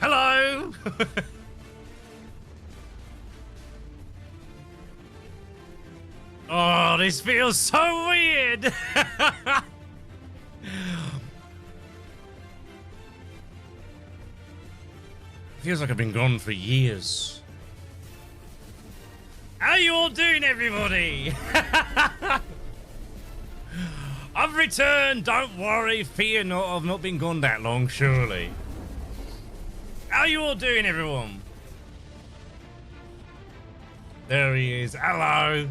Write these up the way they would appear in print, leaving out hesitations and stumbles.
Hello! Oh, this feels so weird! Feels like I've been gone for years. How you all doing, everybody? I've returned, don't worry, fear not, I've not been gone that long, surely. How you all doing, everyone? There he is, hello.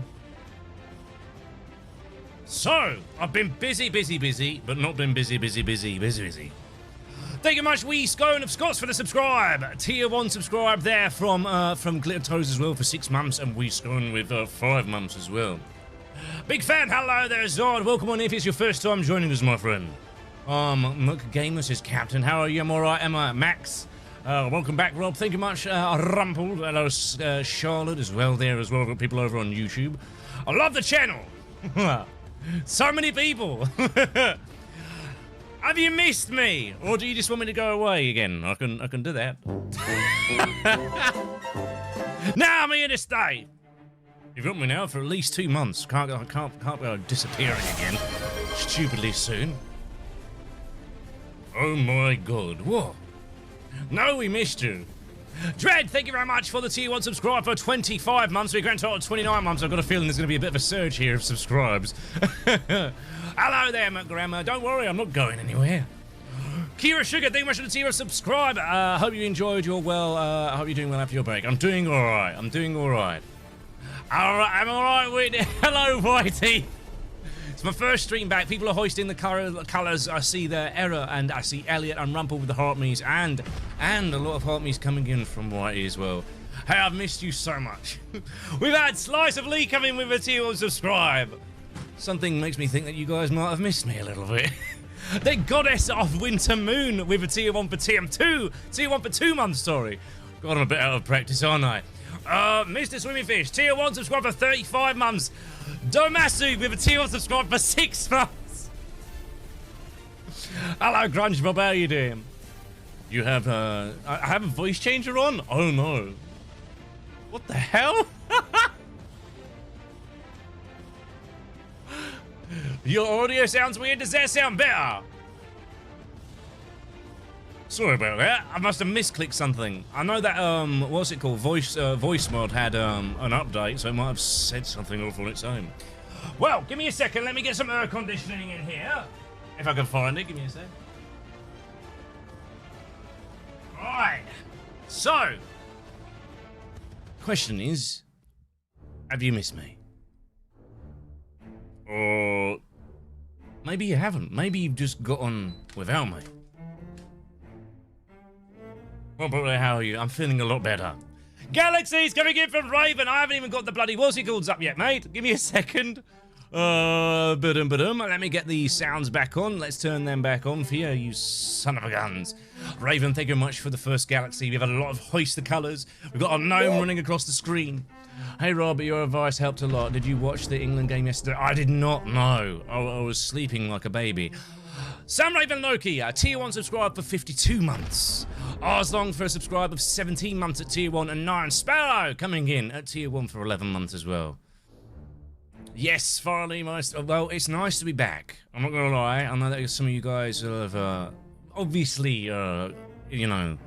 So, I've been busy, but not been busy. Thank you much, Wee Scone of Scots, for the subscribe. Tier 1 subscribe there from Glitter Toes as well for 6 months, and Wee Scone with 5 months as well. Big fan, hello there, Zod. Welcome on if it's your first time joining us, my friend. Mook Gamer says, Captain, how are you? I'm alright, am I? Max, welcome back, Rob. Thank you much, Rumpled. Hello, Charlotte as well there as well. I've got people over on YouTube. I love the channel. So many people. Have you missed me? Or do you just want me to go away again? I can do that. Now I'm here to stay. You've got me now for at least 2 months. Can't go disappearing again stupidly soon. Oh my god. Whoa. No, we missed you. Dread, thank you very much for the tier 1 subscribe for 25 months. We're grand total of 29 months. I've got a feeling there's going to be a bit of a surge here of subscribes. Hello there, McGrammer. Don't worry, I'm not going anywhere. Kira Sugar, thank you very much for the tier 1 subscribe. Hope you enjoyed your I hope you're doing well after your break. I'm doing alright. I'm alright, I'm alright with it. Hello, Whitey. It's my first stream back. People are hoisting the colours. I see the error, and I see Elliot and Rumple with the heart me's, and a lot of heart me's coming in from Whitey as well. Hey, I've missed you so much. We've had Slice of Lee come in with a tier 1 subscribe. Something makes me think that you guys might have missed me a little bit. The Goddess of Winter Moon with a tier 1 for tier 1 for 2 months, sorry. God, I'm a bit out of practice, aren't I? Mr. Swimming Fish, tier 1 subscribe for 35 months. Domasu with a tier 1 subscribe for 6 months. Hello, Grunge Bob, how are you doing? You have, I have a voice changer on? Oh no. What the hell? Your audio sounds weird, does that sound better? Sorry about that. I must have misclicked something. I know that what's it called? Voice mod had an update, so it might have said something off on its own. Well, give me a second. Let me get some air conditioning in here, if I can find it. Give me a sec. Right. So, question is, have you missed me? Or maybe you haven't. Maybe you've just got on without me. Well, but how are you? I'm feeling a lot better. Galaxies coming in from Raven. I haven't even got the bloody what's it called up yet, mate. Give me a second. Ba-dum. Let me get the sounds back on. Let's turn them back on for you, you son of a guns. Raven, thank you very much for the first Galaxy. We've had a lot of hoist the colours. We've got a gnome running across the screen. Hey, Rob, your advice helped a lot. Did you watch the England game yesterday? I did not know. I was sleeping like a baby. Sam Raven Loki, a tier 1 subscribe for 52 months. Arslong for a subscribe of 17 months at tier 1, and Nine Sparrow coming in at tier 1 for 11 months as well. Yes, finally, well, it's nice to be back. I'm not gonna lie. I know that some of you guys have, obviously, you know,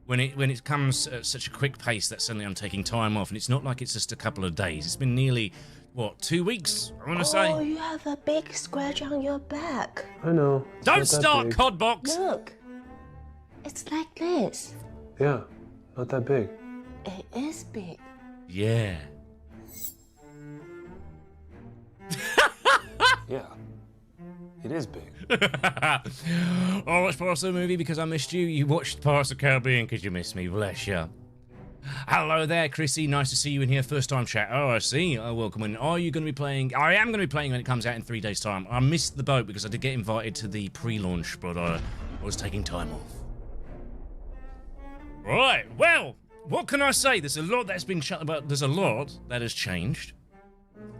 when it comes at such a quick pace that suddenly I'm taking time off, and it's not like it's just a couple of days. It's been nearly, what, 2 weeks, I want to say? Oh, you have a big scratch on your back. I know. Don't start, Codbox! Look, it's like this. Yeah, not that big. It is big. Yeah. Yeah, it is big. I watched Pirates of the movie because I missed you. You watched Pirates of the Caribbean because you missed me. Bless you. Hello there, Chrissy. Nice to see you in here. First time chat. Oh, I see. Welcome in. Are you going to be playing? I am going to be playing when it comes out in 3 days' time. I missed the boat because I did get invited to the pre-launch, but I was taking time off. Right. Well, what can I say? There's a lot that's been shut about. There's a lot that has changed.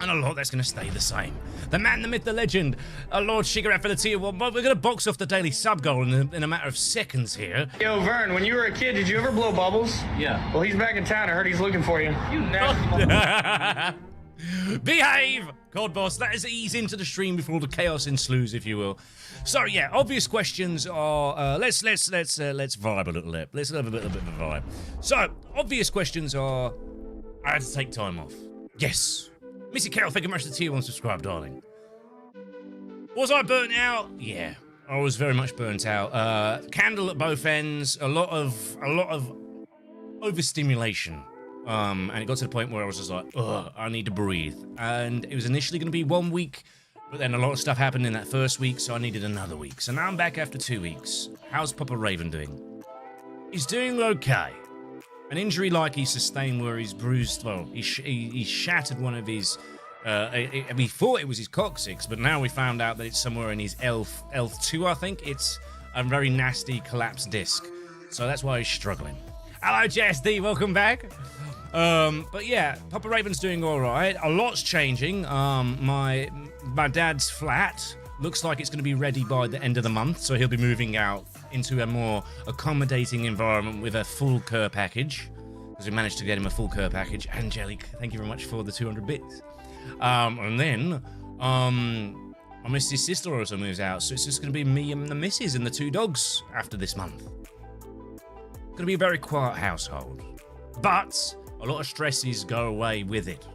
And a lot that's going to stay the same. The man, the myth, the legend, Lord Shigareth for the tier 1. We're going to box off the daily sub goal in a matter of seconds here. Yo, Vern, when you were a kid, did you ever blow bubbles? Yeah. Well, he's back in town. I heard he's looking for you. You nasty. Behave, God boss. Let us ease into the stream before the chaos ensues, if you will. So yeah, obvious questions are. Let's vibe a little bit. Let's have a bit of a vibe. So obvious questions are. I had to take time off. Yes. Missy Carroll, thank you very much for the tier 1 subscribe, darling. Was I burnt out? Yeah, I was very much burnt out. Candle at both ends. A lot of overstimulation. And it got to the point where I was just like, ugh, I need to breathe. And it was initially going to be 1 week, but then a lot of stuff happened in that first week, so I needed another week. So now I'm back after 2 weeks. How's Papa Raven doing? He's doing okay. An injury like he sustained where he's bruised, well, he shattered one of his, we thought it was his coccyx, but now we found out that it's somewhere in his L2, I think. It's a very nasty collapsed disc. So that's why he's struggling. Hello, JSD, welcome back. But yeah, Papa Raven's doing all right. A lot's changing. My dad's flat looks like it's going to be ready by the end of the month, so he'll be moving out into a more accommodating environment with a full care package, because we managed to get him a full care package. Angelique, thank you very much for the 200 bits. And then my missus' sister also moves out, so it's just going to be me and the missus and the 2 dogs after this month. Going to be a very quiet household, but a lot of stresses go away with it.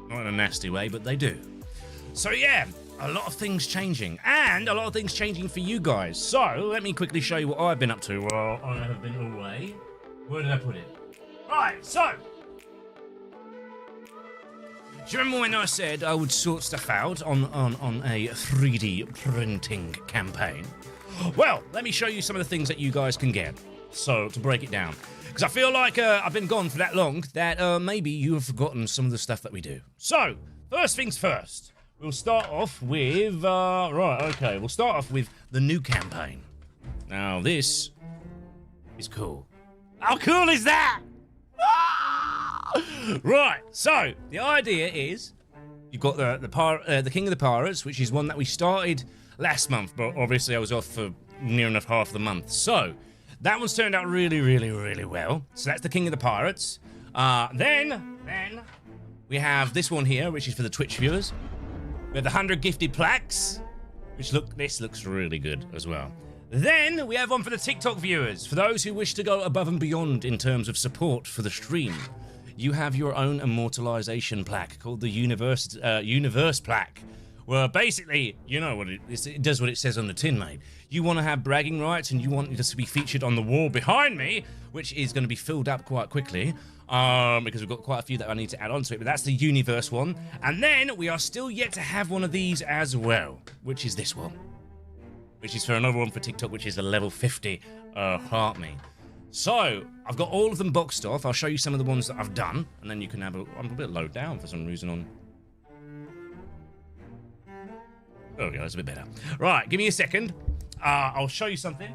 Not in a nasty way, but they do. So yeah, a lot of things changing, and a lot of things changing for you guys. So let me quickly show you what I've been up to while I have been away. Where did I put it? Right, so do you remember when I said I would sort stuff out on a 3D printing campaign? Well, let me show you some of the things that you guys can get. So, to break it down, because I feel like I've been gone for that long that maybe you have forgotten some of the stuff that we do. So, first things first, we'll start off with, we'll start off with the new campaign. Now, this is cool. How cool is that? Right, so, the idea is, you've got the King of the Pirates, which is one that we started last month, but obviously I was off for near enough half the month. So, that one's turned out really, really, really well. So that's the King of the Pirates. Then we have this one here, which is for the Twitch viewers. We have the 100 gifted plaques, which this looks really good as well. Then we have one for the TikTok viewers. For those who wish to go above and beyond in terms of support for the stream, you have your own immortalization plaque called the Universe plaque. Well, basically, you know what it does what it says on the tin, mate. You want to have bragging rights and you want this to be featured on the wall behind me, which is going to be filled up quite quickly, because we've got quite a few that I need to add on to it, but that's the Universe one. And then we are still yet to have one of these as well, which is this one, which is for another one for TikTok, which is a level 50 Heart Me. So, I've got all of them boxed off. I'll show you some of the ones that I've done, and then you can have I'm a bit low down for some reason on... Oh, yeah, that's a bit better. Right, give me a second. I'll show you something.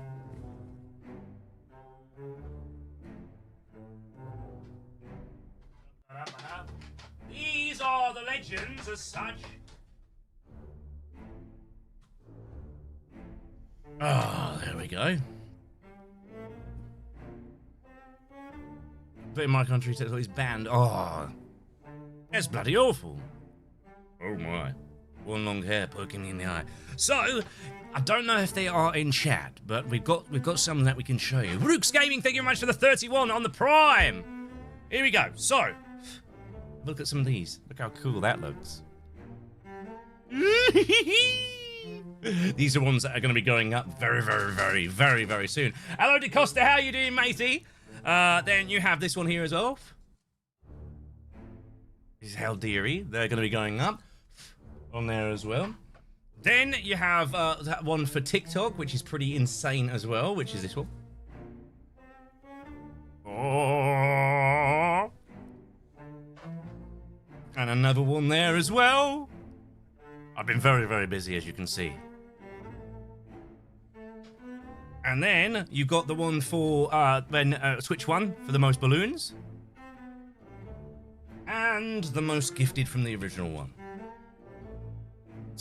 These are the legends as such. There we go. But in my country, TikTok is banned. That's bloody awful. Oh my. One long hair poking me in the eye. So, I don't know if they are in chat, but we've got some that we can show you. Rooks Gaming, thank you very much for the 31 on the Prime. Here we go. So, look at some of these. Look how cool that looks. These are ones that are going to be going up very, very, very, very, very soon. Hello, DeCosta. How you doing, matey? Then you have this one here as well. This is Hell Deary. They're going to be going up on there as well. Then you have that one for TikTok, which is pretty insane as well, which is this one. Oh. And another one there as well. I've been very, very busy, as you can see. And then you've got the one for Switch 1 for the most balloons. And the most gifted from the original one.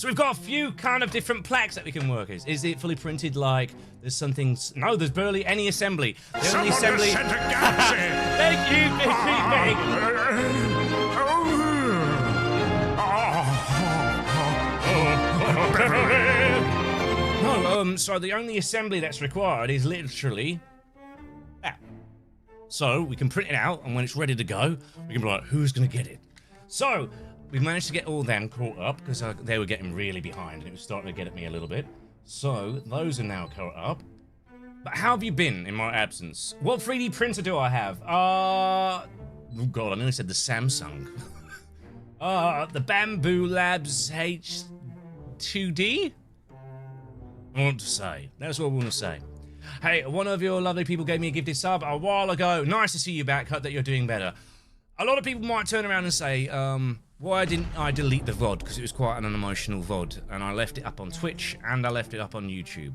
So we've got a few kind of different plaques that we can work with. Is it fully printed like there's something... No, there's barely any assembly. The only assembly... Thank you, No, so the only assembly that's required is literally that. So we can print it out, and when it's ready to go, we can be like, who's going to get it? So we've managed to get all them caught up because they were getting really behind, and it was starting to get at me a little bit. So those are now caught up. But how have you been in my absence? What 3D printer do I have? Oh god, I nearly said the Samsung. The Bamboo Labs H2D? I want to say. That's what I want to say. Hey, one of your lovely people gave me a gifted sub a while ago. Nice to see you back. Hope that you're doing better. A lot of people might turn around and say, why didn't I delete the VOD? Because it was quite an emotional VOD. And I left it up on Twitch and I left it up on YouTube.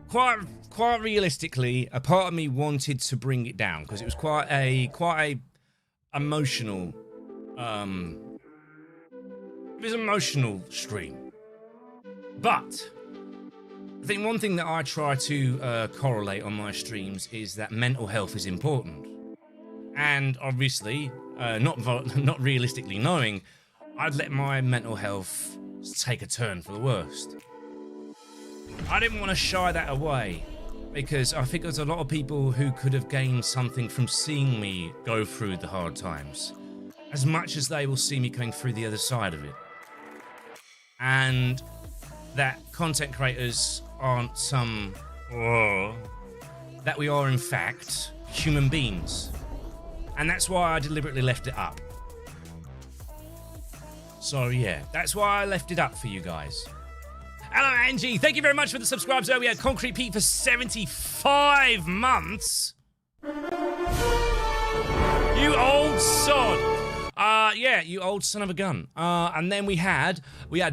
Quite realistically, a part of me wanted to bring it down because it was quite a emotional, it was an emotional stream. But I think one thing that I try to correlate on my streams is that mental health is important, and obviously, not realistically knowing, I'd let my mental health take a turn for the worst. I didn't want to shy that away because I think there's a lot of people who could have gained something from seeing me go through the hard times, as much as they will see me coming through the other side of it. And that content creators aren't that we are in fact human beings. And that's why I deliberately left it up. So yeah, that's why I left it up for you guys. Hello Angie, thank you very much for the subscribes. We had Concrete Pete for 75 months. You old sod. Yeah, you old son of a gun. And then we had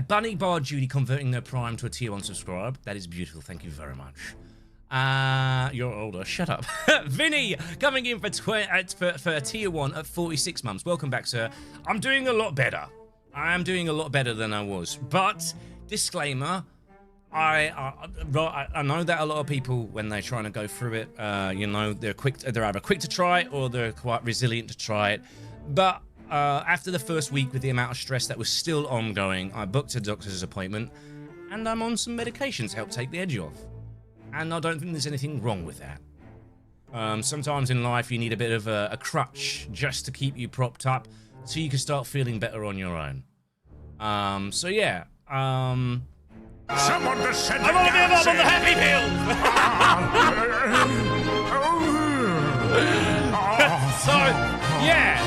Bunny Bar Judy converting their Prime to a tier 1 subscribe. That is beautiful, thank you very much. You're older, shut up. Vinny coming in for tier 1 at 46 months. Welcome back, sir. I'm doing a lot better. I am doing a lot better than I was. But, disclaimer, I know that a lot of people, when they're trying to go through it, you know, they're either quick to try it or they're quite resilient to try it. But after the first week with the amount of stress that was still ongoing, I booked a doctor's appointment and I'm on some medication to help take the edge off. And I don't think there's anything wrong with that. Sometimes in life you need a bit of a crutch just to keep you propped up so you can start feeling better on your own. So yeah. Someone just said I'm on the happy pill! So, yeah.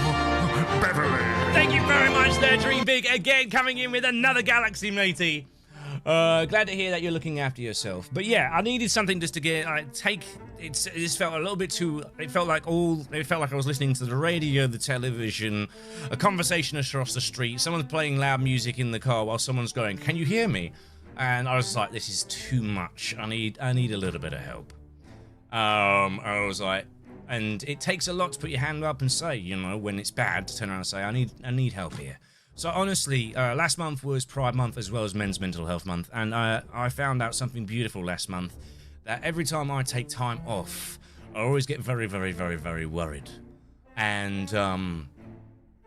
Thank you very much there, Dream Big, again coming in with another Galaxy matey. Glad to hear that you're looking after yourself. But yeah, I needed something just to get it just felt a little bit too. It felt like I was listening to the radio, the television, a conversation across the street, someone's playing loud music in the car while someone's going, "Can you hear me?" And I was like, this is too much. I need a little bit of help. I was like, and it takes a lot to put your hand up and say, you know, when it's bad, to turn around and say, I need help here. So honestly, last month was Pride Month as well as Men's Mental Health Month, and I found out something beautiful last month, that every time I take time off, I always get very, very, very, very worried. And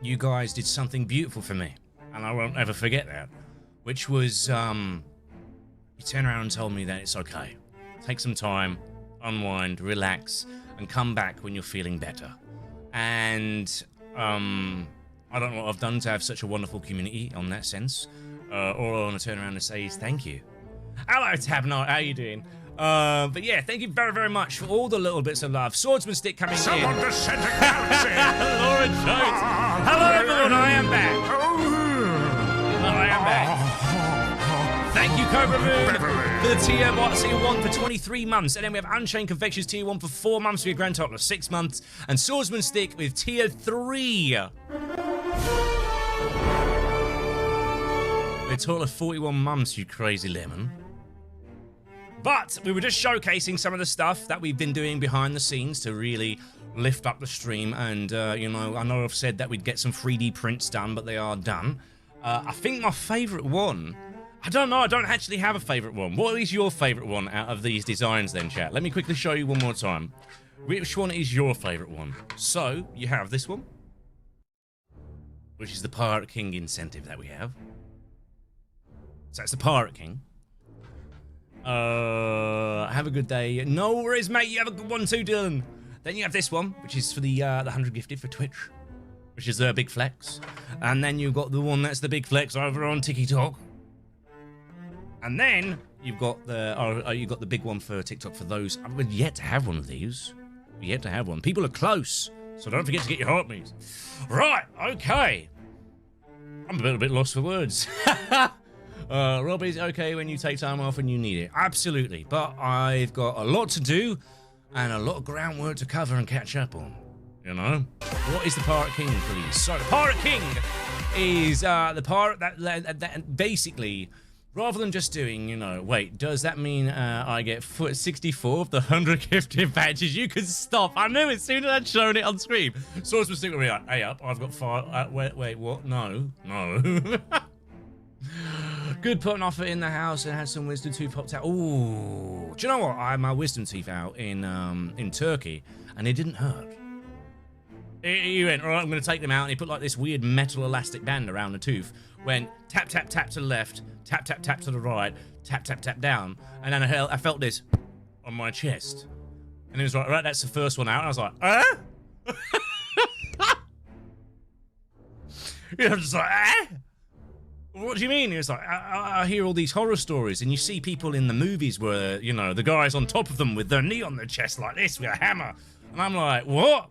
you guys did something beautiful for me, and I won't ever forget that, which was you turned around and told me that it's okay. Take some time, unwind, relax, and come back when you're feeling better. And I don't know what I've done to have such a wonderful community on that sense. All I want to turn around and say is thank you. Hello, Tabnot, how you doing? But yeah, thank you very, very much for all the little bits of love. Swordsman Stick coming in. Someone just sent a galaxy! Laura Jones. Hello, everyone, I am back. I am back. Thank you, Cobra Moon, for the tier 1 for 23 months. And then we have Unchained Confections tier 1 for 4 months. We have Grand Total of 6 months. And Swordsman Stick with tier 3. A total of 41 months, you crazy lemon. But we were just showcasing some of the stuff that we've been doing behind the scenes to really lift up the stream. And, you know, I know I've said that we'd get some 3D prints done, but they are done. I think my favourite one... I don't know, I don't actually have a favourite one. What is your favourite one out of these designs then, chat? Let me quickly show you one more time. Which one is your favourite one? So, you have this one, which is the Pirate King incentive that we have. So that's the Pirate King. Have a good day. No worries, mate. You have a good one too, Dylan. Then you have this one, which is for the 100 gifted for Twitch, which is the big flex. And then you've got the one that's the big flex over on TikTok. And then you've got the big one for TikTok for those. I've yet to have one of these. Yet to have one. People are close, so don't forget to get your heart meets. Right, okay. I'm a little bit lost for words. Rob, is okay when you take time off and you need it? Absolutely, but I've got a lot to do and a lot of groundwork to cover and catch up on. You know? What is the Pirate King, please? So, the Pirate King is the pirate that basically... Rather than just doing, you know, wait, does that mean I get 64 of the 100 gifted badges? You can stop. I knew as soon as I'd shown it on screen. Source was thinking, like, hey up, I've got 5. Wait, what? No. Good putting off in the house and had some wisdom teeth popped out. Ooh. Do you know what? I had my wisdom teeth out in Turkey and it didn't hurt. He went, all right, I'm going to take them out. And he put like this weird metal elastic band around the tooth. Went tap, tap, tap to the left, tap, tap, tap to the right, tap, tap, tap down. And then I felt this on my chest. And he was like, right, that's the first one out. And I was like, I was just like, what do you mean? He was like, I hear all these horror stories. And you see people in the movies where, you know, the guy's on top of them with their knee on their chest like this with a hammer. And I'm like, what?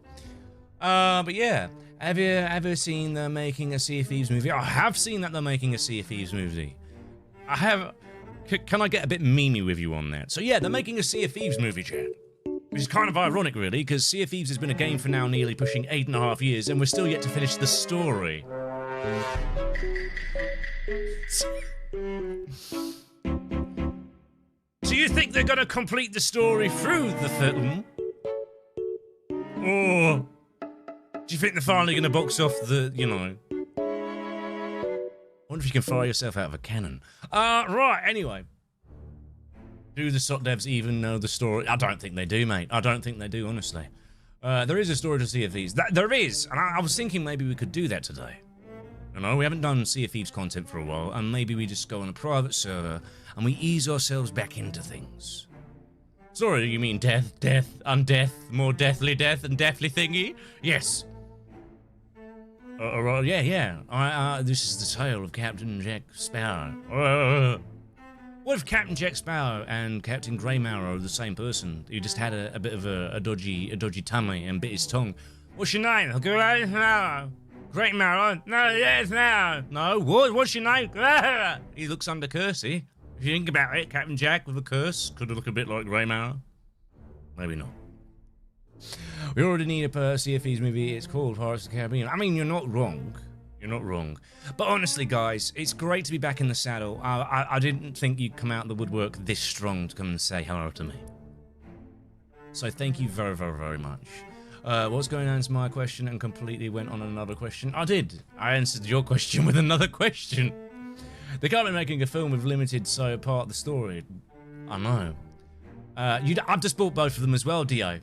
But yeah, have you ever seen they're making a Sea of Thieves movie? I have seen that they're making a Sea of Thieves movie. I have. Can I get a bit memey with you on that? So yeah, they're making a Sea of Thieves movie, chat. Which is kind of ironic, really, because Sea of Thieves has been a game for now nearly pushing 8.5 years, and we're still yet to finish the story. Do you think they're gonna complete the story through the film? Or do you think they're finally going to box off the, you know... I wonder if you can fire yourself out of a cannon. Right, anyway. Do the SOT devs even know the story? I don't think they do, mate. I don't think they do, honestly. There is a story to Sea of Thieves. There is, and I was thinking maybe we could do that today. You know, we haven't done Sea of Thieves content for a while, and maybe we just go on a private server, and we ease ourselves back into things. Sorry, you mean death, undeath, more deathly death and deathly thingy? Yes. Yeah. This is the tale of Captain Jack Sparrow. What if Captain Jack Sparrow and Captain Grey Marrow are the same person? He just had a bit of a dodgy tummy and bit his tongue. What's your name? Grey Marrow. Grey Marrow? No, yes, no. No, what's your name? He looks under cursey. If you think about it, Captain Jack with a curse could look a bit like Grey Marrow. Maybe not. We already need a Sea of Thieves movie. It's called Pirates of the Caribbean. I mean, you're not wrong. You're not wrong. But honestly, guys, it's great to be back in the saddle. I didn't think you'd come out of the woodwork this strong to come and say hello to me. So thank you very, very, very much. What's going on is my question and completely went on another question. I did. I answered your question with another question. They can't be making a film with limited part of the story. I know. I've just bought both of them as well, Dio.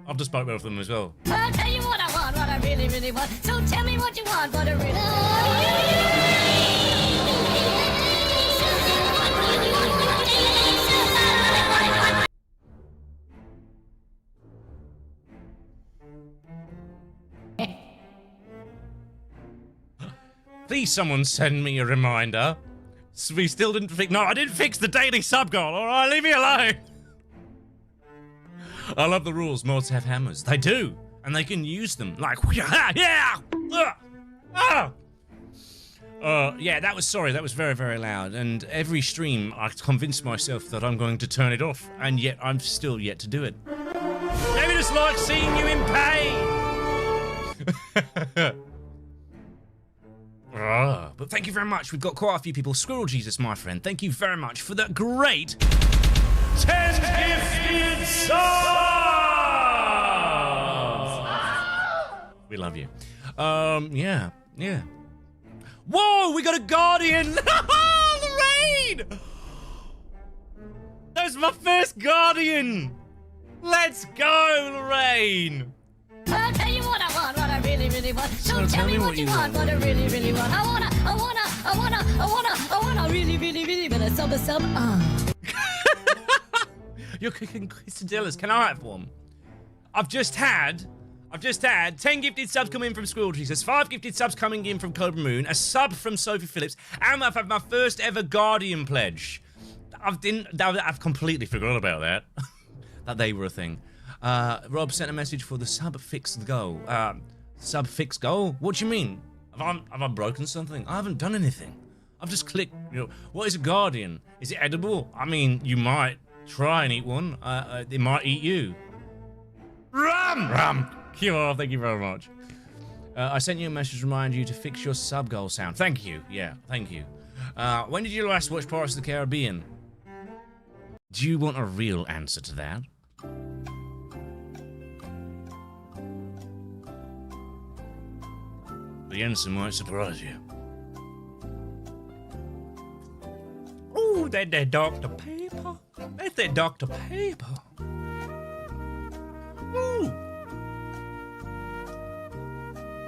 I've just bought both of them as well. I'll tell you what I want, what I really, really want. So tell me what you want, what I really want. Please someone send me a reminder. So we still didn't fix... No, I didn't fix the daily sub goal, alright? Leave me alone. I love the rules. Mods have hammers. They do. And they can use them. Like, yeah! Yeah, that was very, very loud. And every stream, I convinced myself that I'm going to turn it off. And yet, I'm still yet to do it. Maybe just like seeing you in pain. But thank you very much. We've got quite a few people. Squirrel Jesus, my friend. Thank you very much for that great 10 gifted subs. We love you. Yeah. Whoa, we got a Guardian! Lorraine! That's my first Guardian! Let's go, Lorraine! I'll tell you what I want, what I really, really want. So tell me what you want, what I really, really want. I wanna, really, really, really, but a sub. You're cooking quesadillas. Can I have one? I've just had 10 gifted subs coming in from Squirreltree. There's 5 gifted subs coming in from Cobra Moon, a sub from Sophie Phillips, and I've had my first ever Guardian pledge. I've completely forgot about that. That they were a thing. Rob sent a message for the sub fixed goal. Sub fixed goal? What do you mean? Have I broken something? I haven't done anything. I've just clicked, what is a Guardian? Is it edible? I mean, you might try and eat one. It might eat you. Ram! Thank you very much. I sent you a message to remind you to fix your sub goal sound. Thank you. Yeah, thank you. When did you last watch Pirates of the Caribbean? Do you want a real answer to that? The answer might surprise you. Ooh, that's that Dr. Pepper. That's that Dr. Pepper. Ooh.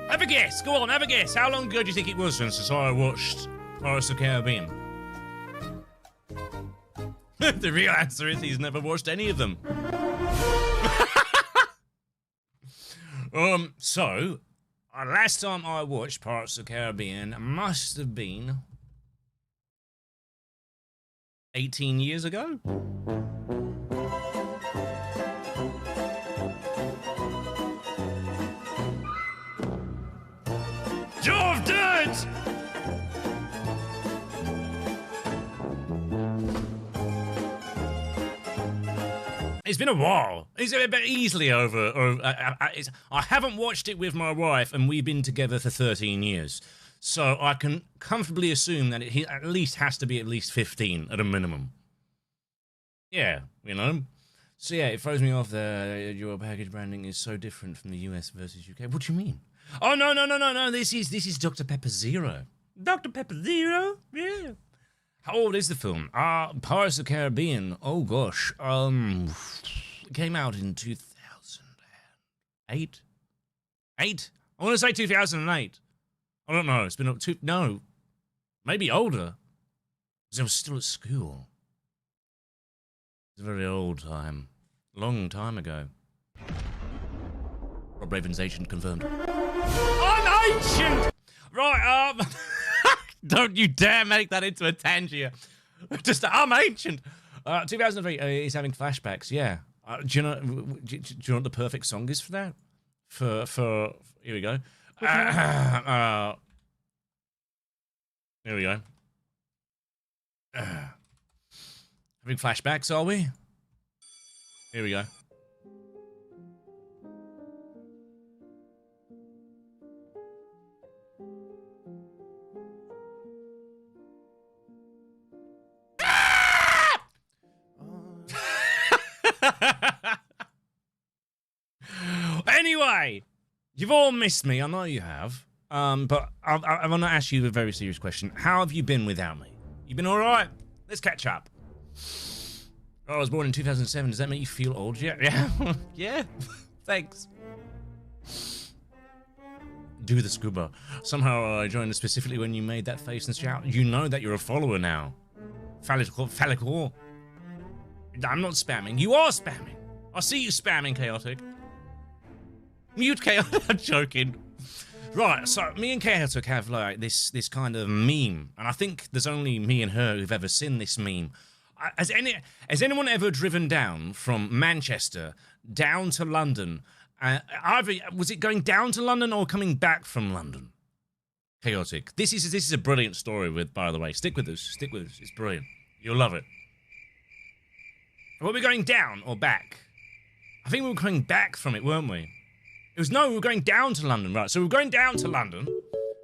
Have a guess. Go on, have a guess. How long ago do you think it was since I watched Pirates of the Caribbean? The real answer is he's never watched any of them. So, last time I watched Pirates of the Caribbean must have been 18 years ago. Jaw of Dirt! It's been a while. It's a bit easily over. I haven't watched it with my wife, and we've been together for 13 years. So I can comfortably assume that it at least has to be at least 15 at a minimum. Yeah, So yeah, it throws me off that your package branding is so different from the US versus UK. What do you mean? Oh, no. This is Dr. Pepper Zero. Dr. Pepper Zero? Yeah. How old is the film? Pirates of the Caribbean. Oh gosh. It came out in 2008. I want to say 2008. I don't know. It's been no, maybe older. Because I was still at school. It's a very old time, long time ago. Rob Raven's ancient confirmed. I'm ancient. Right. Don't you dare make that into a Tangier. I'm ancient. 2003, he's having flashbacks, yeah. Do you know what the perfect song is for that? For here we go. Here we go. Having flashbacks, are we? Here we go. Anyway, you've all missed me. I know you have. But I want to ask you a very serious question. How have you been without me? You been all right? Let's catch up. I was born in 2007. Does that make you feel old yet? Yeah. Yeah. Thanks. Do the scuba. Somehow I joined specifically when you made that face and shout. You know that you're a follower now. Phallic. I'm not spamming. You are spamming. I see you spamming, Chaotic. Mute Chaotic. I'm joking. Right, so me and Chaotic have like this kind of meme, and I think there's only me and her who've ever seen this meme. Has anyone ever driven down from Manchester down to London? Was it going down to London or coming back from London? Chaotic. This is a brilliant story. By the way, stick with us. It's brilliant. You'll love it. Were we going down or back? I think we were going back from it, weren't we? We were going down to London, right? So we were going down to London,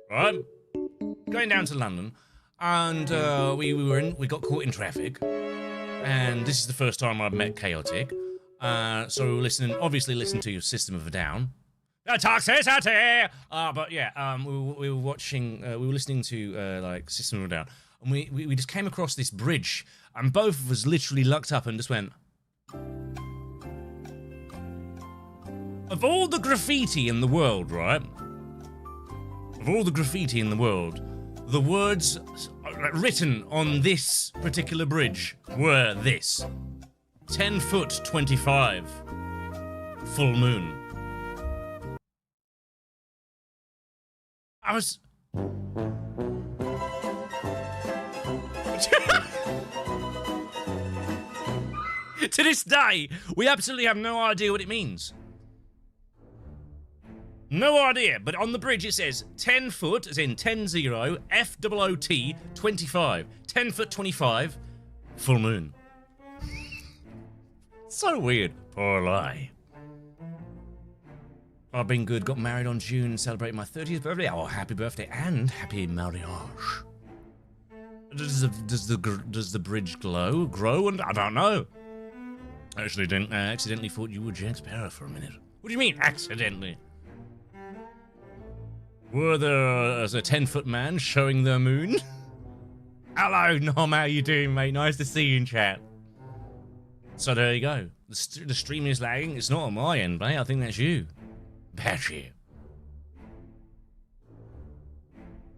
right? Going down to London, and we got caught in traffic, and this is the first time I've met Chaotic. So we were obviously listening to your System of a Down. Toxicity! But yeah, we were watching, we were listening to, like, System of a Down, and we just came across this bridge, and both of us literally looked up and just went... Of all the graffiti in the world, right? Of all the graffiti in the world, the words written on this particular bridge were this. 10 foot 25. Full moon. I was... To this day, we absolutely have no idea what it means. No idea, but on the bridge it says 10 foot, as in 10-0, F-O-O-T, 25. 10 foot 25, full moon. So weird. Poor lie. I've been good, got married on June, celebrating my 30th birthday. Oh, happy birthday and happy marriage. Does the bridge grow? And I don't know. I accidentally thought you were Jack Sparrow for a minute. What do you mean, accidentally? Were there as a 10-foot man showing the moon? Hello, Nom, how you doing, mate? Nice to see you in chat. So there you go. The stream is lagging. It's not on my end, mate. I think that's you. Patchy.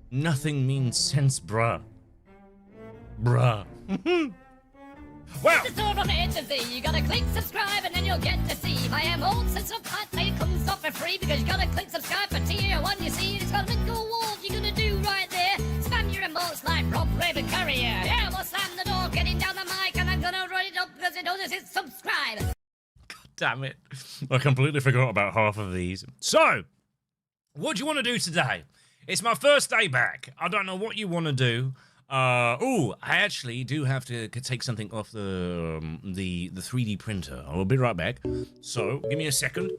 Nothing means sense, bruh. Bruh. Well, It's all from A to Z. You gotta click subscribe and then you'll get to see my old sense of part. They come stop for free because you gotta click subscribe for tier 1. You see, it's got a little wall you're gonna do right there. Spam your emotes like Rob Raven Courier. Yeah, we'll slam the door, getting down the mic, and I'm gonna run it up because it only says subscribe. damn it. I completely forgot about half of these. So, what do you want to do today? It's my first day back. I don't know what you want to do. I actually do have to take something off the 3D printer. I'll be right back. So, give me a second.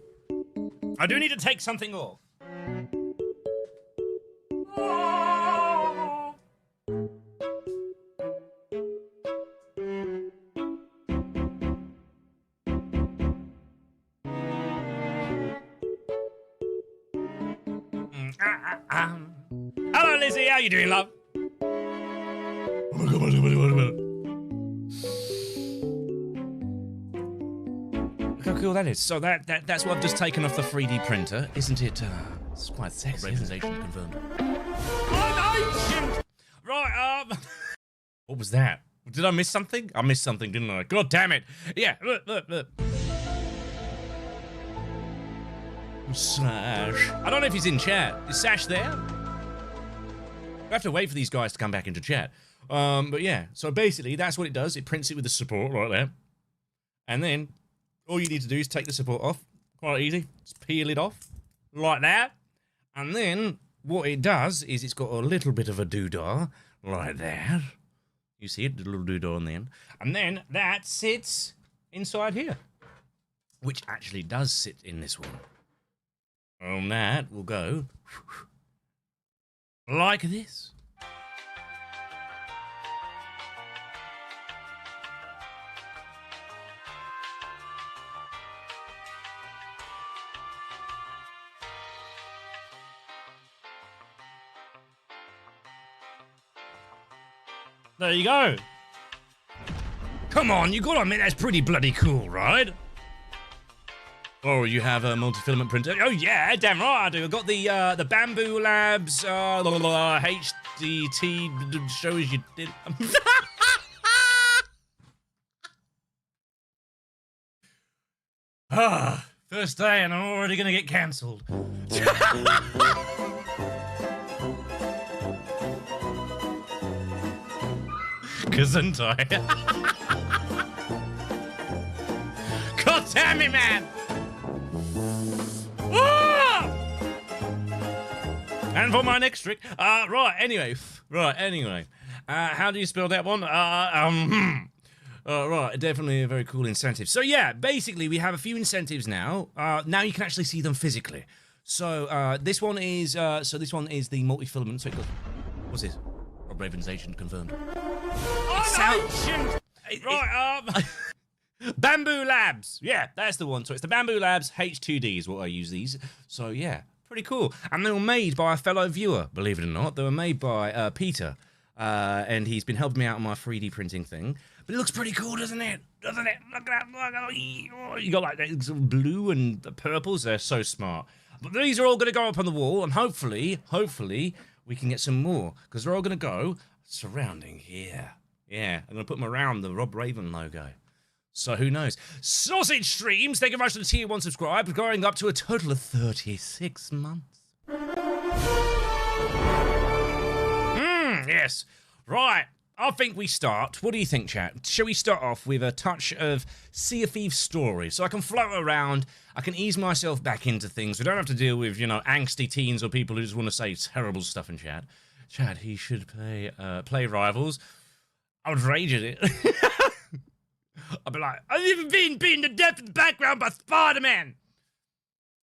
I do need to take something off. Hello, Lizzie. How you doing, love? Look how cool that is. So that's what I've just taken off the 3D printer, isn't it? It's quite sexy. Representation confirmed. Right. What was that? Did I miss something? I missed something, didn't I? God damn it! Yeah. Look. Sash. I don't know if he's in chat. Is Sash there? We have to wait for these guys to come back into chat. But yeah, so basically that's what it does. It prints it with the support right there. And then all you need to do is take the support off. Quite easy. Just peel it off like that. And then what it does is it's got a little bit of a doodah like that. You see it, the little doodah on the end. And then that sits inside here, which actually does sit in this one. And that will go like this. There you go. Come on, you gotta admit that's pretty bloody cool, right? Oh, you have a multi-filament printer? Oh yeah, damn right I do. I've got the Bamboo Labs HDT shows you did. First day and I'm already gonna get cancelled. Gesundheit. God damn it, man! Ah! And for my next trick, right, anyway. How do you spell that one? Right, definitely a very cool incentive. So yeah, basically we have a few incentives now. Now you can actually see them physically. So this one is the multi-filament. So it goes, what's this? Raven's agent confirmed. Right, Bamboo Labs. Yeah, that's the one. So it's the Bamboo Labs H2D is what I use these. So yeah, pretty cool. And they were made by a fellow viewer, believe it or not. They were made by Peter. And he's been helping me out on my 3D printing thing. But it looks pretty cool, doesn't it? Doesn't it? Look at that. You got like that blue and the purples. They're so smart. But these are all going to go up on the wall. And hopefully, we can get some more. Because they're all going to go surrounding here. Yeah, I'm going to put them around the Rob Raven logo. So who knows? Sausage Streams, thank you very much for the tier 1 subscribe. Going up to a total of 36 months. Yes. Right. I think we start. What do you think, chat? Shall we start off with a touch of Sea of Thieves story? So I can float around, I can ease myself back into things. We don't have to deal with, you know, angsty teens or people who just want to say terrible stuff in chat. Chat, he should play Rivals. I would rage at it. I'd be like, I've even been beaten to death in the background by Spider-Man.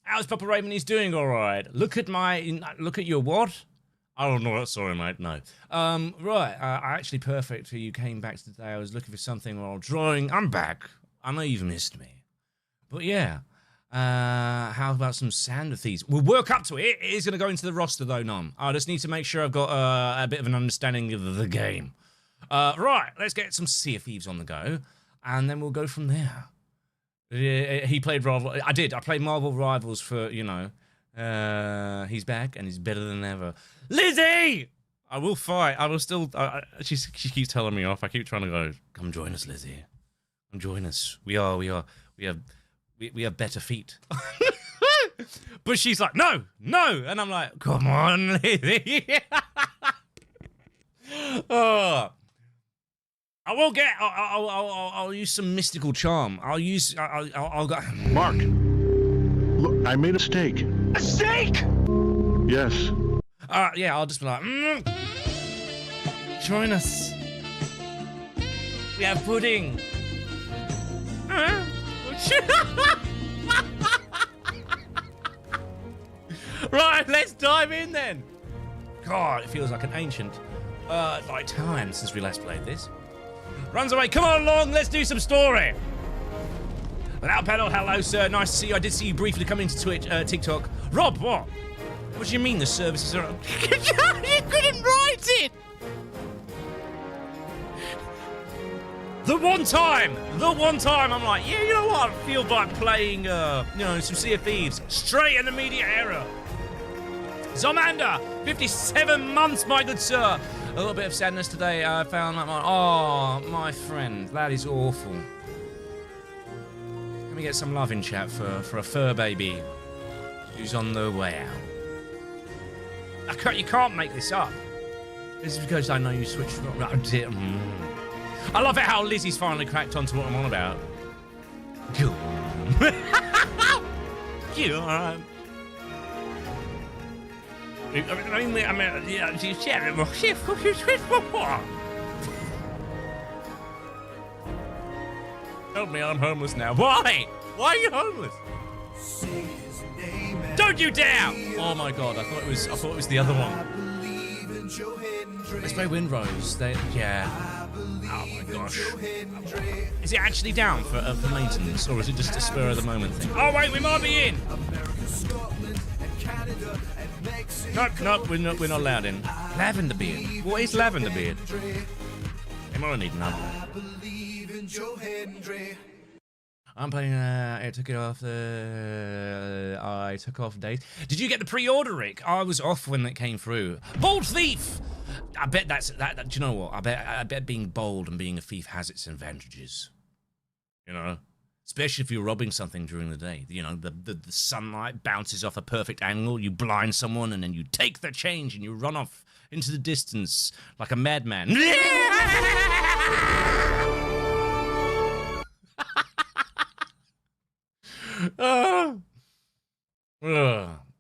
How's Papa Raymond? He's doing all right. Look at your what? I don't know. Sorry, mate. No. Right. Actually, perfect. You came back today. I was looking for something while drawing. I'm back. I know you've missed me. But yeah. How about some Sand of Thieves? We'll work up to it. It is going to go into the roster, though, Nom. I just need to make sure I've got a bit of an understanding of the game. Right. Let's get some Sea of Thieves on the go. And then we'll go from there. He played Rival. I did. I played Marvel Rivals for, you know. He's back and he's better than ever. Lizzie! I will fight. I will still. She keeps telling me off. I keep trying to go. Come join us, Lizzie. Come join us. We have better feet. But she's like, no. And I'm like, come on, Lizzie. Oh. I will get. I'll use some mystical charm. I'll go. Mark, look, I made a steak. A steak? Yes. Yeah, I'll just be like, join us. We have pudding. Right, let's dive in then. God, it feels like an ancient, like time since we last played this. Runs away. Come on along. Let's do some story. Loud Pedal, hello, sir. Nice to see you. I did see you briefly come into Twitch, TikTok. Rob, what? What do you mean the services are... You couldn't write it! The one time I'm like, yeah, you know what? I feel like playing, some Sea of Thieves. Straight in the media era. Zomander, 57 months, my good sir. A little bit of sadness today. I found that my friend. That is awful. Let me get some love in chat for a fur baby who's on the way out. You can't make this up. This is because I know you switched from... I love it how Lizzie's finally cracked onto what I'm on about. Go on. Go on. Help me, I'm homeless now. Why? Why are you homeless? Don't you dare! Oh my god, I thought it was the other one. Let's play Windrose. Yeah. Oh my gosh. Is it actually down for maintenance, or is it just a spur of the moment thing? Oh wait, we might be in. Nope, we're not allowed in. Lavender Beard. What is Lavender Beard? I might need another one. I'm playing, I took off days. Did you get the pre-order, Rick? I was off when it came through. Bold Thief! I bet that, do you know what? I bet being bold and being a thief has its advantages. You know? Especially if you're robbing something during the day. You know, the sunlight bounces off a perfect angle, you blind someone, and then you take the change and you run off into the distance like a madman.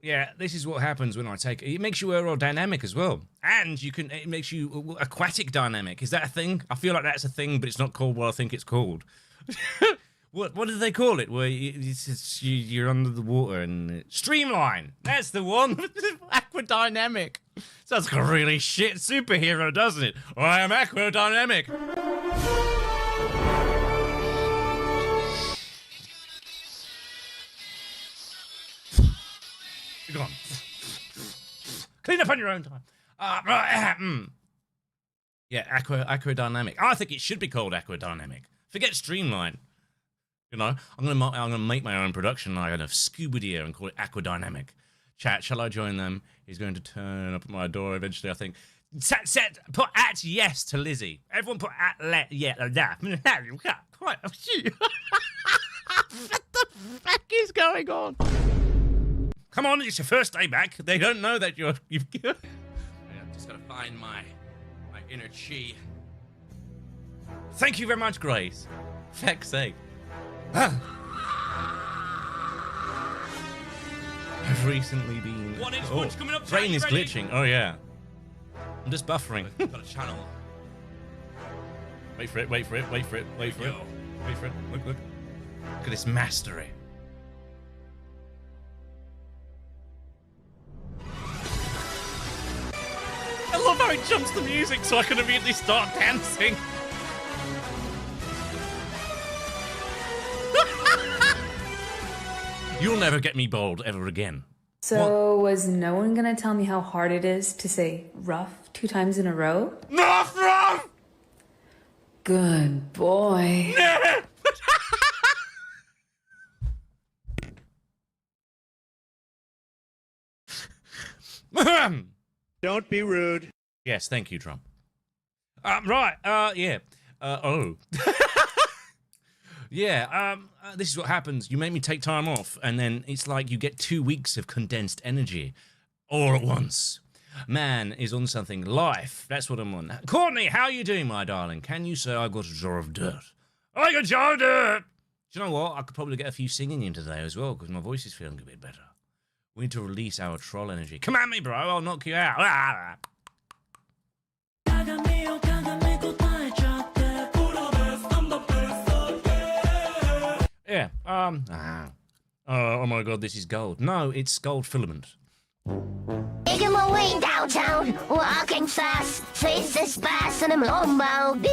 Yeah, this is what happens when I take it. It makes you aerodynamic as well. And it makes you aquatic dynamic. Is that a thing? I feel like that's a thing, but it's not called what I think it's called. What do they call it? Where you're under the water and streamline. That's the one. Aquadynamic. Sounds like a really shit superhero, doesn't it? I am aquadynamic. You're gone. Clean up on your own time. Right. Yeah, aquadynamic. I think it should be called aquadynamic. Forget streamline. You know, I'm gonna make my own production line of scuba gear and call it aquadynamic. Chat, shall I join them? He's going to turn up at my door eventually, I think. Put at yes to Lizzie. Everyone put at yeah. What the fuck is going on? Come on, it's your first day back. They don't know that you've I've just gotta find my inner chi. Thank you very much, Grace. Feck's sake. I've recently been. 1 inch punch coming up. Brain is glitching. Oh yeah. I'm just buffering. Got a channel. Wait for it. Wait for it. Wait for it. Wait for it. Wait for it. Look. Look at this mastery. I love how it jumps the music so I can immediately start dancing. You'll never get me bold ever again. So was no one gonna tell me how hard it is to say rough 2 times in a row? Rough! Good boy. Don't be rude. Yes, thank you, Trump. Right, yeah. Yeah, this is what happens. You make me take time off, and then it's like you get 2 weeks of condensed energy all at once. Man is on something. Life, that's what I'm on. Courtney, how are you doing, my darling? Can you say I got a jar of dirt? I got a jar of dirt! Do you know what? I could probably get a few singing in today as well, because my voice is feeling a bit better. We need to release our troll energy. Come at me, bro. I'll knock you out. Yeah. Oh my god, this is gold. No, it's gold filament. Making my way downtown, walking fast, faces fast, and I'm homebound.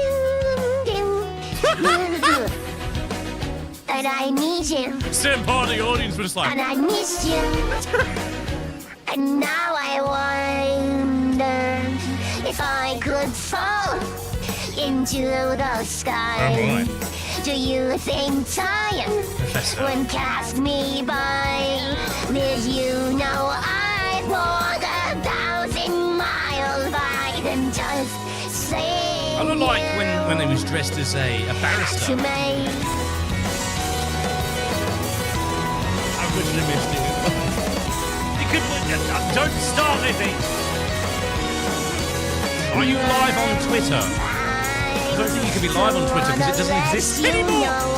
And I need you. Certain part of the audience was like, And I missed you. And now I wonder if I could fall into the sky. oh boy. Do you think time would pass me by? Did you know I'd walk 1,000 miles by and just say I look like when they was dressed as a to barrister. me? I originally missed it. You could don't start, Lizzie. Are you live on Twitter? I don't think you can be live on Twitter because it doesn't exist anymore.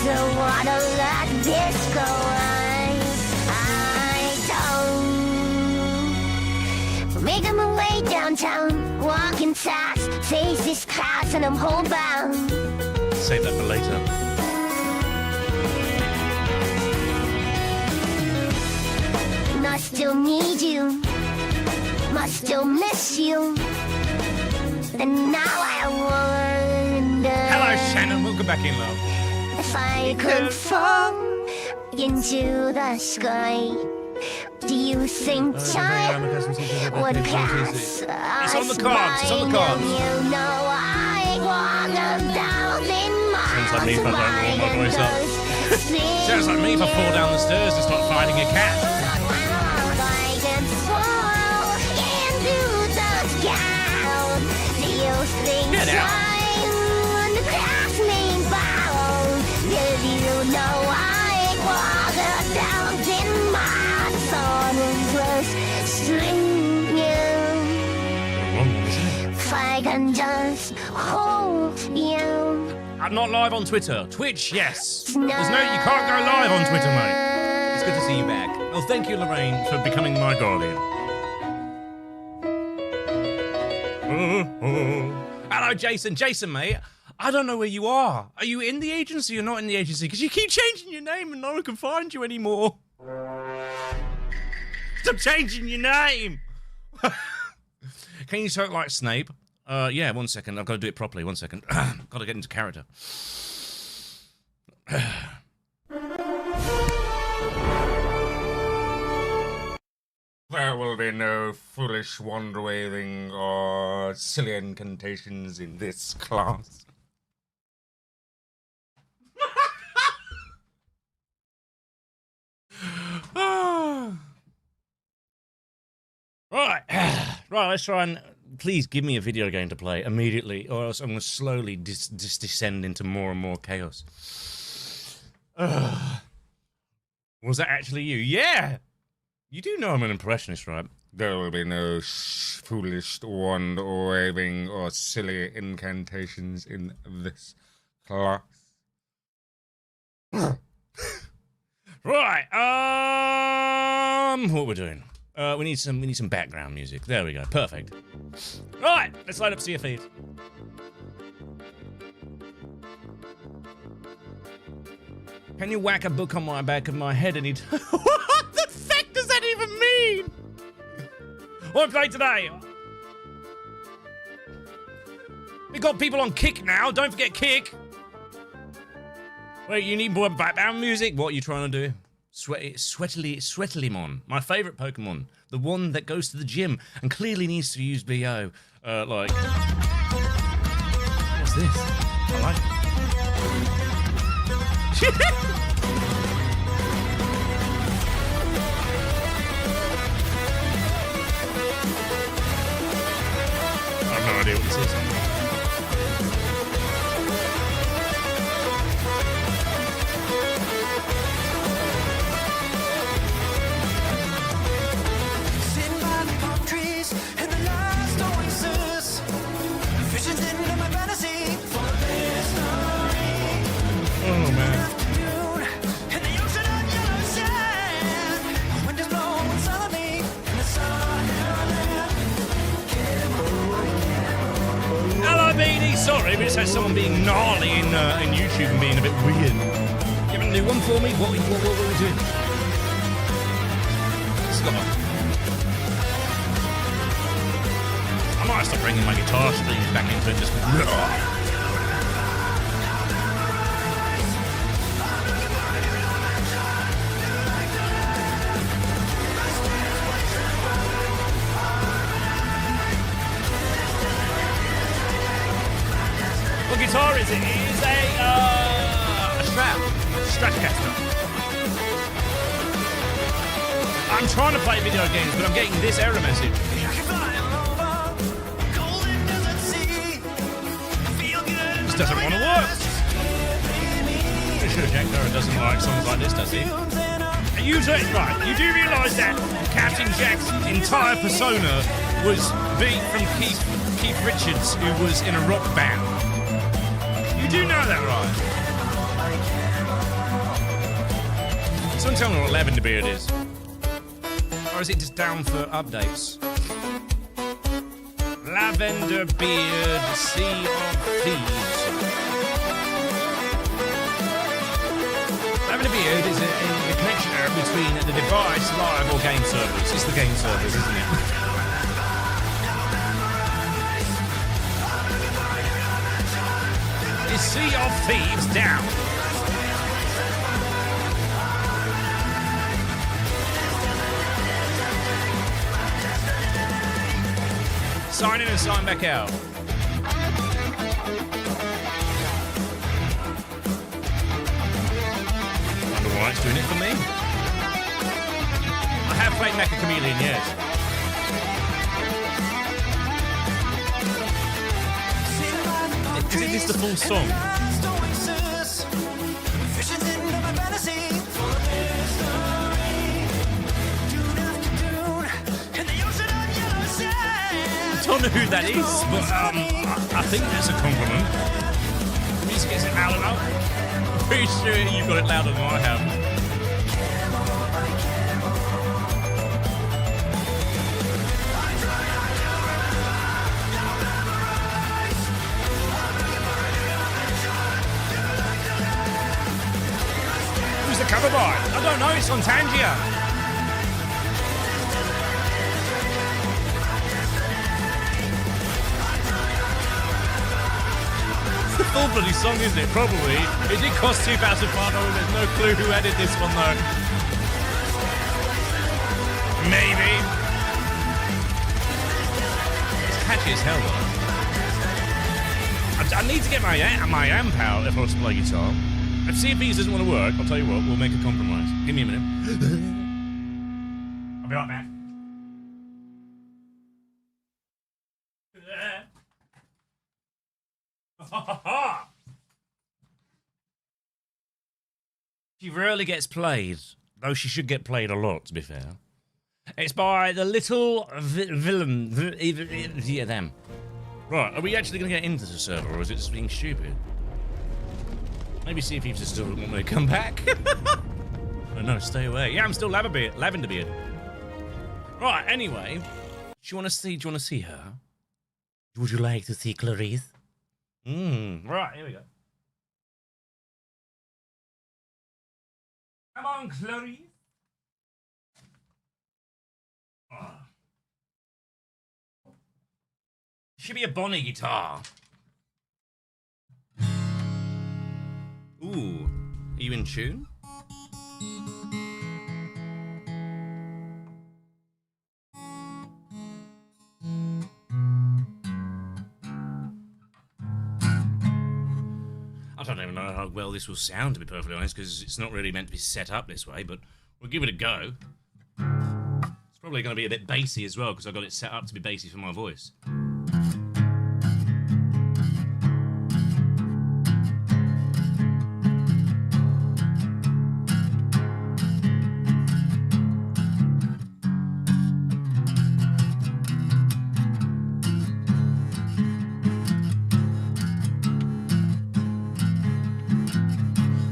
Don't wanna let this go. I don't. Making my way downtown, walking fast, faces fast, and I'm homebound. Save that for later. I still need you, must still miss you. And now I wonder. Hello, Shannon. Welcome back in, love. If I could fall into the sky, do you think time would pass It's on the cards, it's on the cards. You know I walk 1,000 miles. Sounds like me if I don't warm my voice up. Sounds like me if I fall down the stairs and start fighting a cat. I can fall into the sky. Do you think Get out. time would pass me by? Did you know I walk 1,000 miles on a close string? If I can just hold you. I'm not live on Twitter. Twitch, yes. There's no, you can't go live on Twitter, mate. It's good to see you back. Well, thank you, Lorraine, for becoming my guardian. Hello, Jason. Jason, mate. I don't know where you are. Are you in the agency or not in the agency? Because you keep changing your name and no one can find you anymore. Stop changing your name. Can you talk like Snape? Yeah, 1 second. I've got to do it properly. 1 second. Got to get into character. There will be no foolish wand waving or silly incantations in this class. Right, right. Let's try and please give me a video game to play immediately, or else I'm going to slowly descend into more and more chaos. Was that actually you? Yeah. You do know I'm an impressionist, right? There will be no foolish wand waving or silly incantations in this class. Right. What we're doing? We need some background music. There we go. Perfect. Right. Let's light up Sea of Thieves. Can you whack a book on my back of my head and what the fuck does that even mean? What play today? We got people on Kick now. Don't forget Kick. Wait, you need more background music? What are you trying to do? Sweatilimon, my favourite Pokemon. The one that goes to the gym and clearly needs to use BO. Like... What's this? I like it. I have no idea what this is. Oh man. Hello, BD. Sorry, we just had someone being gnarly in YouTube and being a bit weird. You have a new one for me? What are we doing? I might have to bring my guitar strings back into it. Just. What guitar is it? It is a Stratocaster. I'm trying to play video games, but I'm getting this error message. This doesn't want to work. Pretty sure Jack Sparrow doesn't like songs like this, does he? You do realise that Captain Jack's entire persona was beat from Keith Richards, who was in a rock band. You do know that, right? Someone tell me what Lavender Beard is. Or is it just down for updates? Lavender Beard, Sea of Thieves. Lavender Beard is a connection between the device, live, or game servers. It's the game servers, isn't it? Is Sea of Thieves down? Sign in and sign back out. Wonder why it's doing it for me. I have played Mecha Chameleon, yes. Is this the full song? I don't know who that is, but I think that's a compliment. The music isn't loud enough. I'm pretty sure you've got it louder than I have. Who's the cover by? I don't know, it's on Tangia. full bloody song, isn't it? Probably. It did cost $2,500. There's no clue who added this one, though. Maybe. It's catchy as hell, though. I need to get my amp out if I want to play guitar. If CFEs doesn't want to work, I'll tell you what, we'll make a compromise. Give me a minute. I'll be right back. She rarely gets played, though she should get played a lot, to be fair. It's by the Little Villain. Yeah, them. Right, are we actually going to get into the server, or is it just being stupid? Maybe see if you just still want me to come back. Oh, no, stay away. Yeah, I'm still Lavender Beard. Right, anyway. Do you want to see her? Would you like to see Clarice? Right, here we go. Come on, Clarice. Oh. Should be a Bonnie guitar. Ooh, are you in tune? I don't even know how well this will sound, to be perfectly honest, because it's not really meant to be set up this way, but we'll give it a go. It's probably going to be a bit bassy as well, because I got it set up to be bassy for my voice.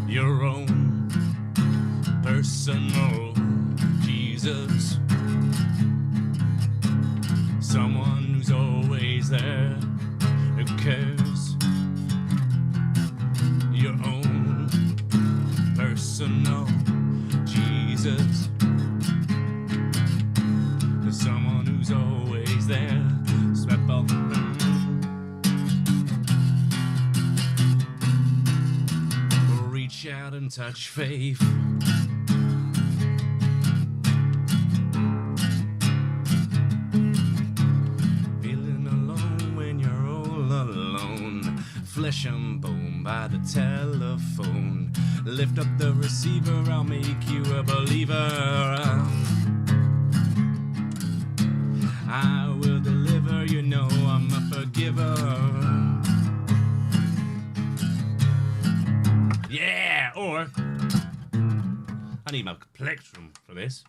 Your own personal Jesus, someone who's always there, who cares. Your own personal Jesus, someone who's always there. Swept all the reach out and touch faith. Feeling alone when you're all alone. Flesh and bone by the telephone. Lift up the receiver, I'll make you a believer. I will deliver, you know I'm a forgiver. Yeah, or I need my plectrum for this.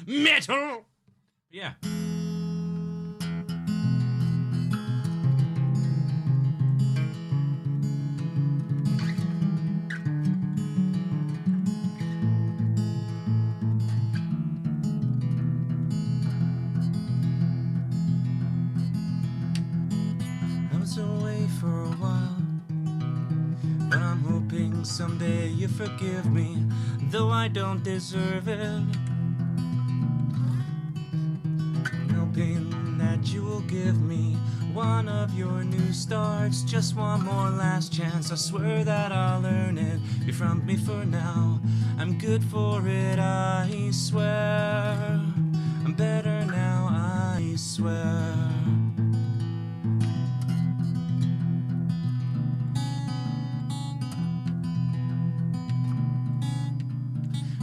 Metal! Yeah. Away for a while, but I'm hoping someday you forgive me, though I don't deserve it. I'm hoping that you will give me one of your new starts, just one more last chance. I swear that I'll earn it. You front me for now, I'm good for it, I swear. I'm better now, I swear.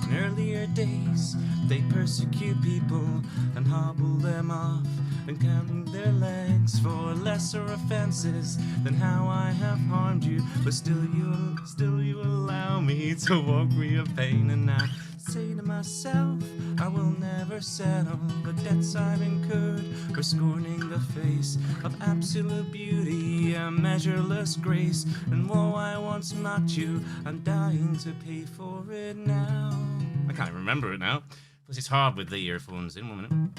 In earlier days, they persecute people and hobble them off and count their legs for lesser offenses than how I have harmed you. But still you allow me to walk free of pain. And I say to myself, I will never settle the debts I've incurred for scorning the face of absolute beauty and measureless grace. And while I once mocked you, I'm dying to pay for it now. I can't remember it now, because it's hard with the earphones in. 1 minute.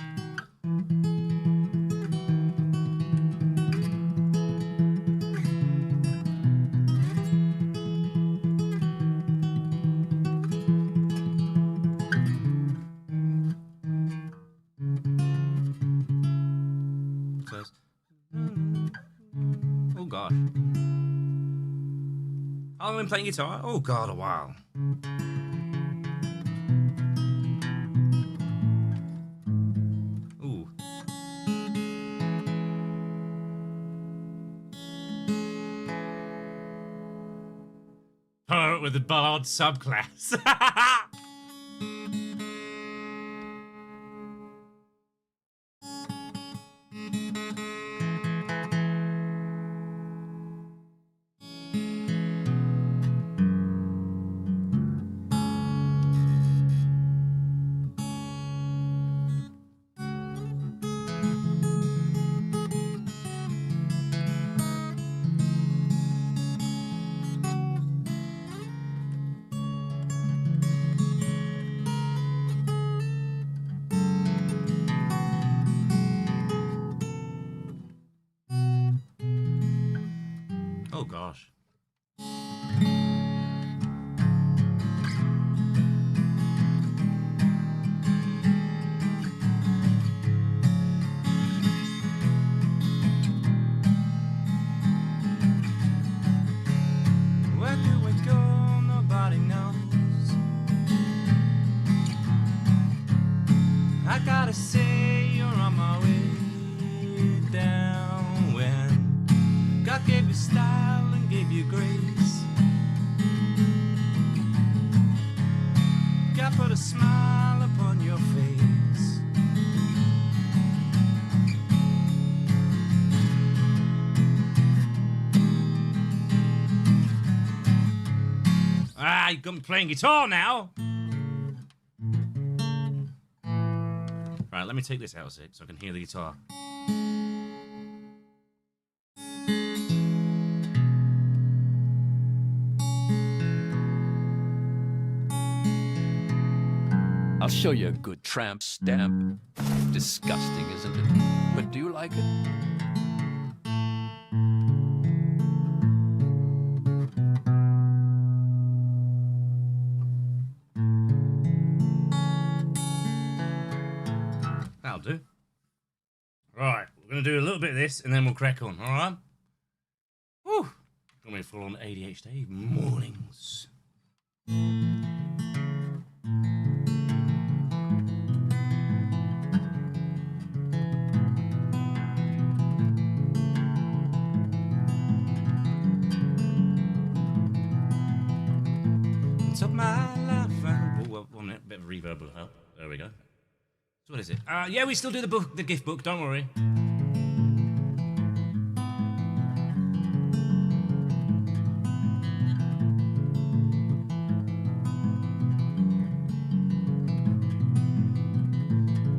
gosh. How long have I been playing guitar? Oh god, a while. Ooh. Poet with the bard subclass. Oh gosh. Where do we go? Nobody knows. I gotta say you're on my way down when God gave you style and gave you grace. God put a smile upon your face. Ah, you got me playing guitar now. Right, let me take this out so I can hear the guitar. I'll show you a good tramp stamp. Disgusting, isn't it? But do you like it? That'll do. Right, we're going to do a little bit of this and then we'll crack on, alright? Whew. Got me full on ADHD mornings. Took my life and... Oh, 1 minute, bit of reverb will help. There we go. So what is it? Yeah, we still do the book, the gift book, don't worry.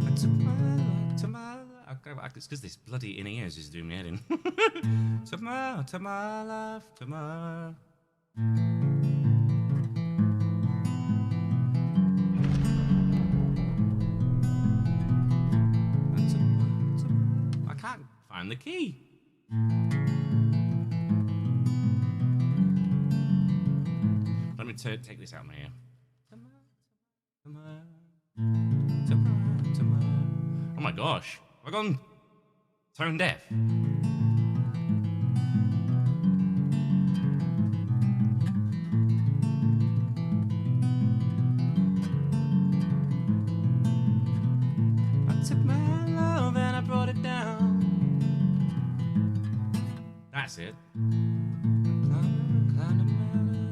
I took my life to my... It's because this bloody in ears is doing me head in. Took my life to my... I can't find the key. Let me take this out of my ear. Oh my gosh. Have I gone tone deaf? I took my love and I brought it down. That's it. Climbed a mountain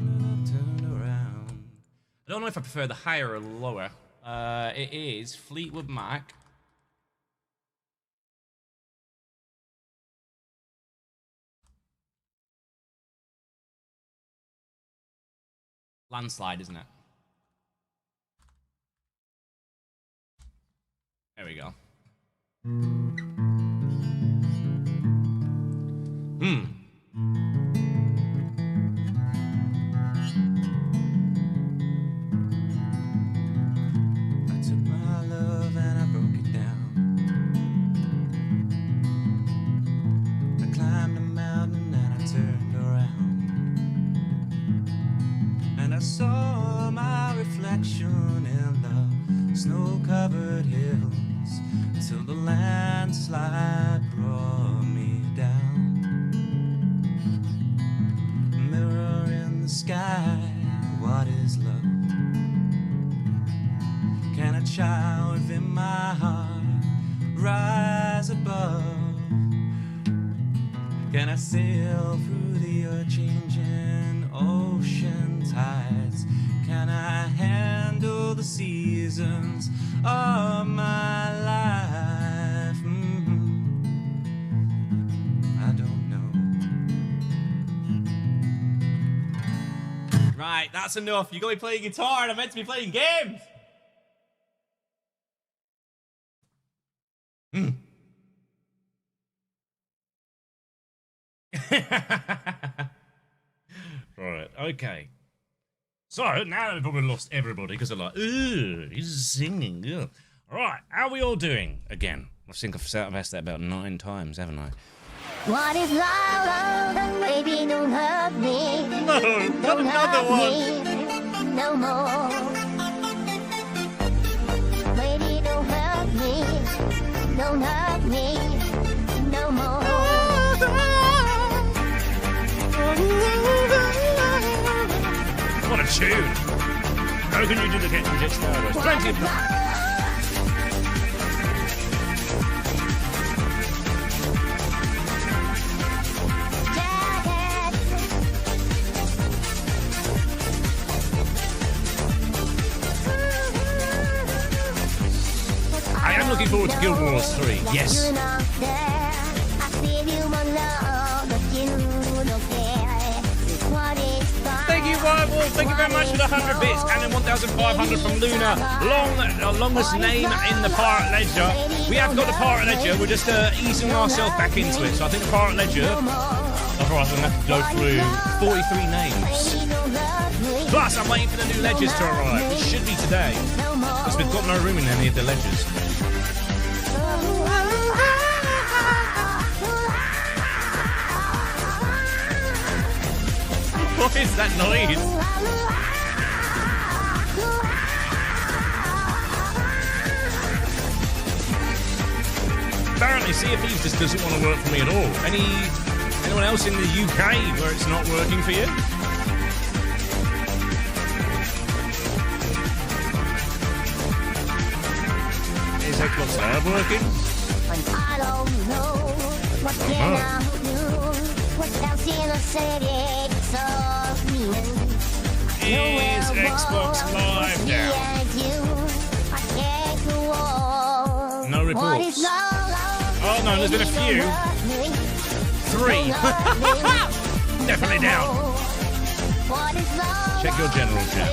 and I turned around. I don't know if I prefer the higher or the lower. It is Fleetwood Mac. Landslide, isn't it? There we go. I took my love and I broke it down. I climbed a mountain and I turned around. And I saw my reflection in the snow-covered hills till the landslide brought me down. in my heart rise above? Can I sail through the changing ocean tides? Can I handle the seasons of my life? I don't know. Right, that's enough. You're going to be playing guitar and I'm meant to be playing games. Right, okay. So, now we've probably lost everybody because they're like, ooh, he's singing. Ugh. Right, how are we all doing? Again, I think I've asked that about 9 times, haven't I? What is love? Baby, don't hurt me. No, not another one. No more. Baby, don't hurt me. Don't hurt me. No more. What a tune! How can you do the Get Jet Star Wars? Plenty of I am looking forward to Guild Wars 3. Yes. Thank you, Rival. Thank you very much for the 100 bits and then 1,500 from Luna. Longest name in the Pirate Ledger. We have got the Pirate Ledger. We're just easing ourselves back into it. So I think the Pirate Ledger. Otherwise, I'm going to have to go through 43 names. Plus, I'm waiting for the new ledgers to arrive. It should be today. Because we've got no room in any of the ledgers. What is that noise? Apparently, Sea of Thieves just doesn't want to work for me at all. Anyone else in the UK where it's not working for you? Is Xbox Live working? I don't know what can I do. What else in the city of me? Is Xbox Live down? No reports. Oh no, there's been a few. 3. Definitely down. Check your general chat.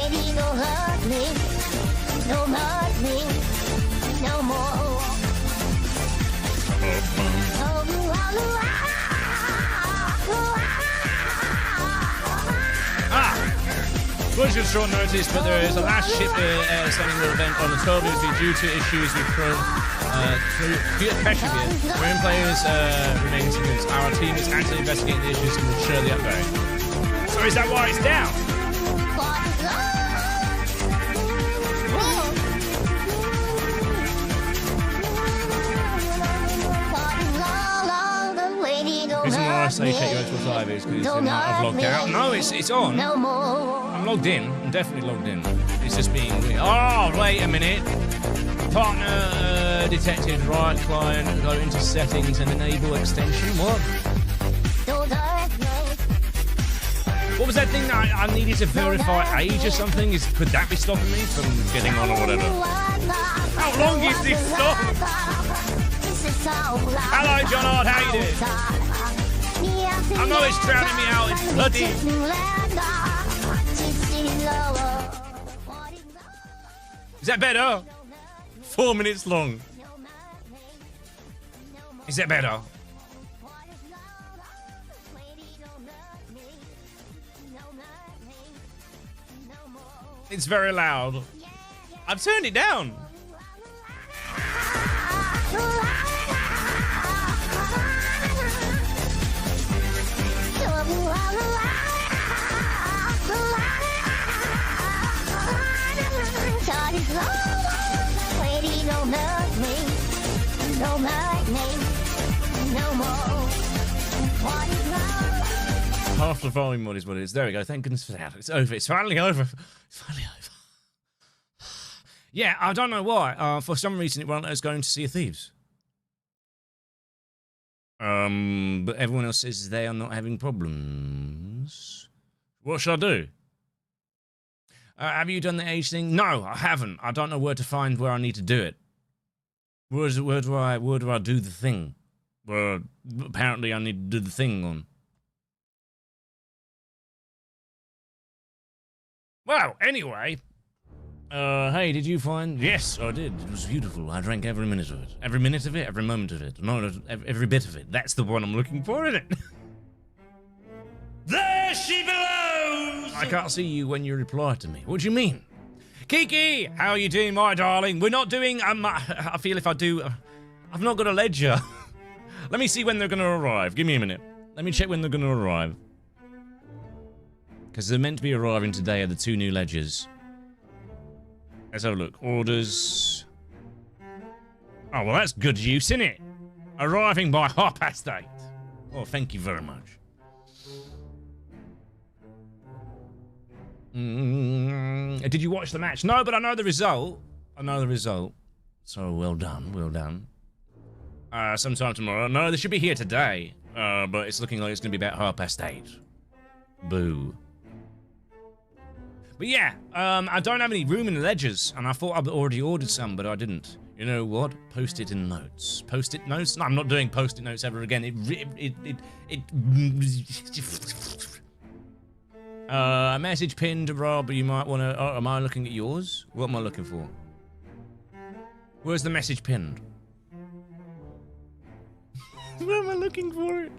Was just short notice, but there is a last ship sending the event on the 12th due to issues with pressure here. Marine players remain convinced. Our team is actively investigating the issues and will share the update. So is that why it's down? The reason why I say check your Xbox Live is because it might have logged out. No, it's on. I'm logged in. I'm definitely logged in. It's just being weird. Oh, wait a minute. Partner detected. Right, client. Go into settings and enable extension. What? What was that thing that I needed to verify age or something? Could that be stopping me from getting on or whatever? How long is this song? Hello, John Hart. How you doing? I know it's drowning me out. It's bloody. Is that better? 4 minutes long. Is that better? It's very loud. I've turned it down. Half the volume mod is what it is. There we go. Thank goodness for that. It's over. It's finally over. It's finally over. Yeah, I don't know why. For some reason, it won't let us go into Sea of Thieves. But everyone else says they are not having problems. What should I do? Have you done the age thing? No, I haven't. I don't know where to find where I need to do it. Where do I do the thing? Well, apparently I need to do the thing on. Well, anyway. Hey, did you find? Yes, I did. It was beautiful. I drank every minute of it. Every minute of it, every moment of it. No, every bit of it. That's the one I'm looking for, isn't it? There she belongs! I can't see you when you reply to me. What do you mean? Kiki, how are you doing, my darling? We're not doing, I feel if I do, I've not got a ledger. Let me see when they're going to arrive. Give me a minute. Let me check when they're going to arrive. Because they're meant to be arriving today are the 2 new ledgers. Let's have a look. Orders. Oh, well, that's good use, isn't it? Arriving by 8:30. Oh, thank you very much. Did you watch the match? No, but I know the result. So, well done, well done. Sometime tomorrow. No, they should be here today. But it's looking like it's going to be about 8:30. Boo. But yeah, I don't have any room in the ledgers, and I thought I'd already ordered some, but I didn't. You know what? Post-it in notes. Post-it notes? No, I'm not doing post-it notes ever again. A message pinned to Rob. You might want to. Oh, am I looking at yours? What am I looking for? Where's the message pinned? Where am I looking for it?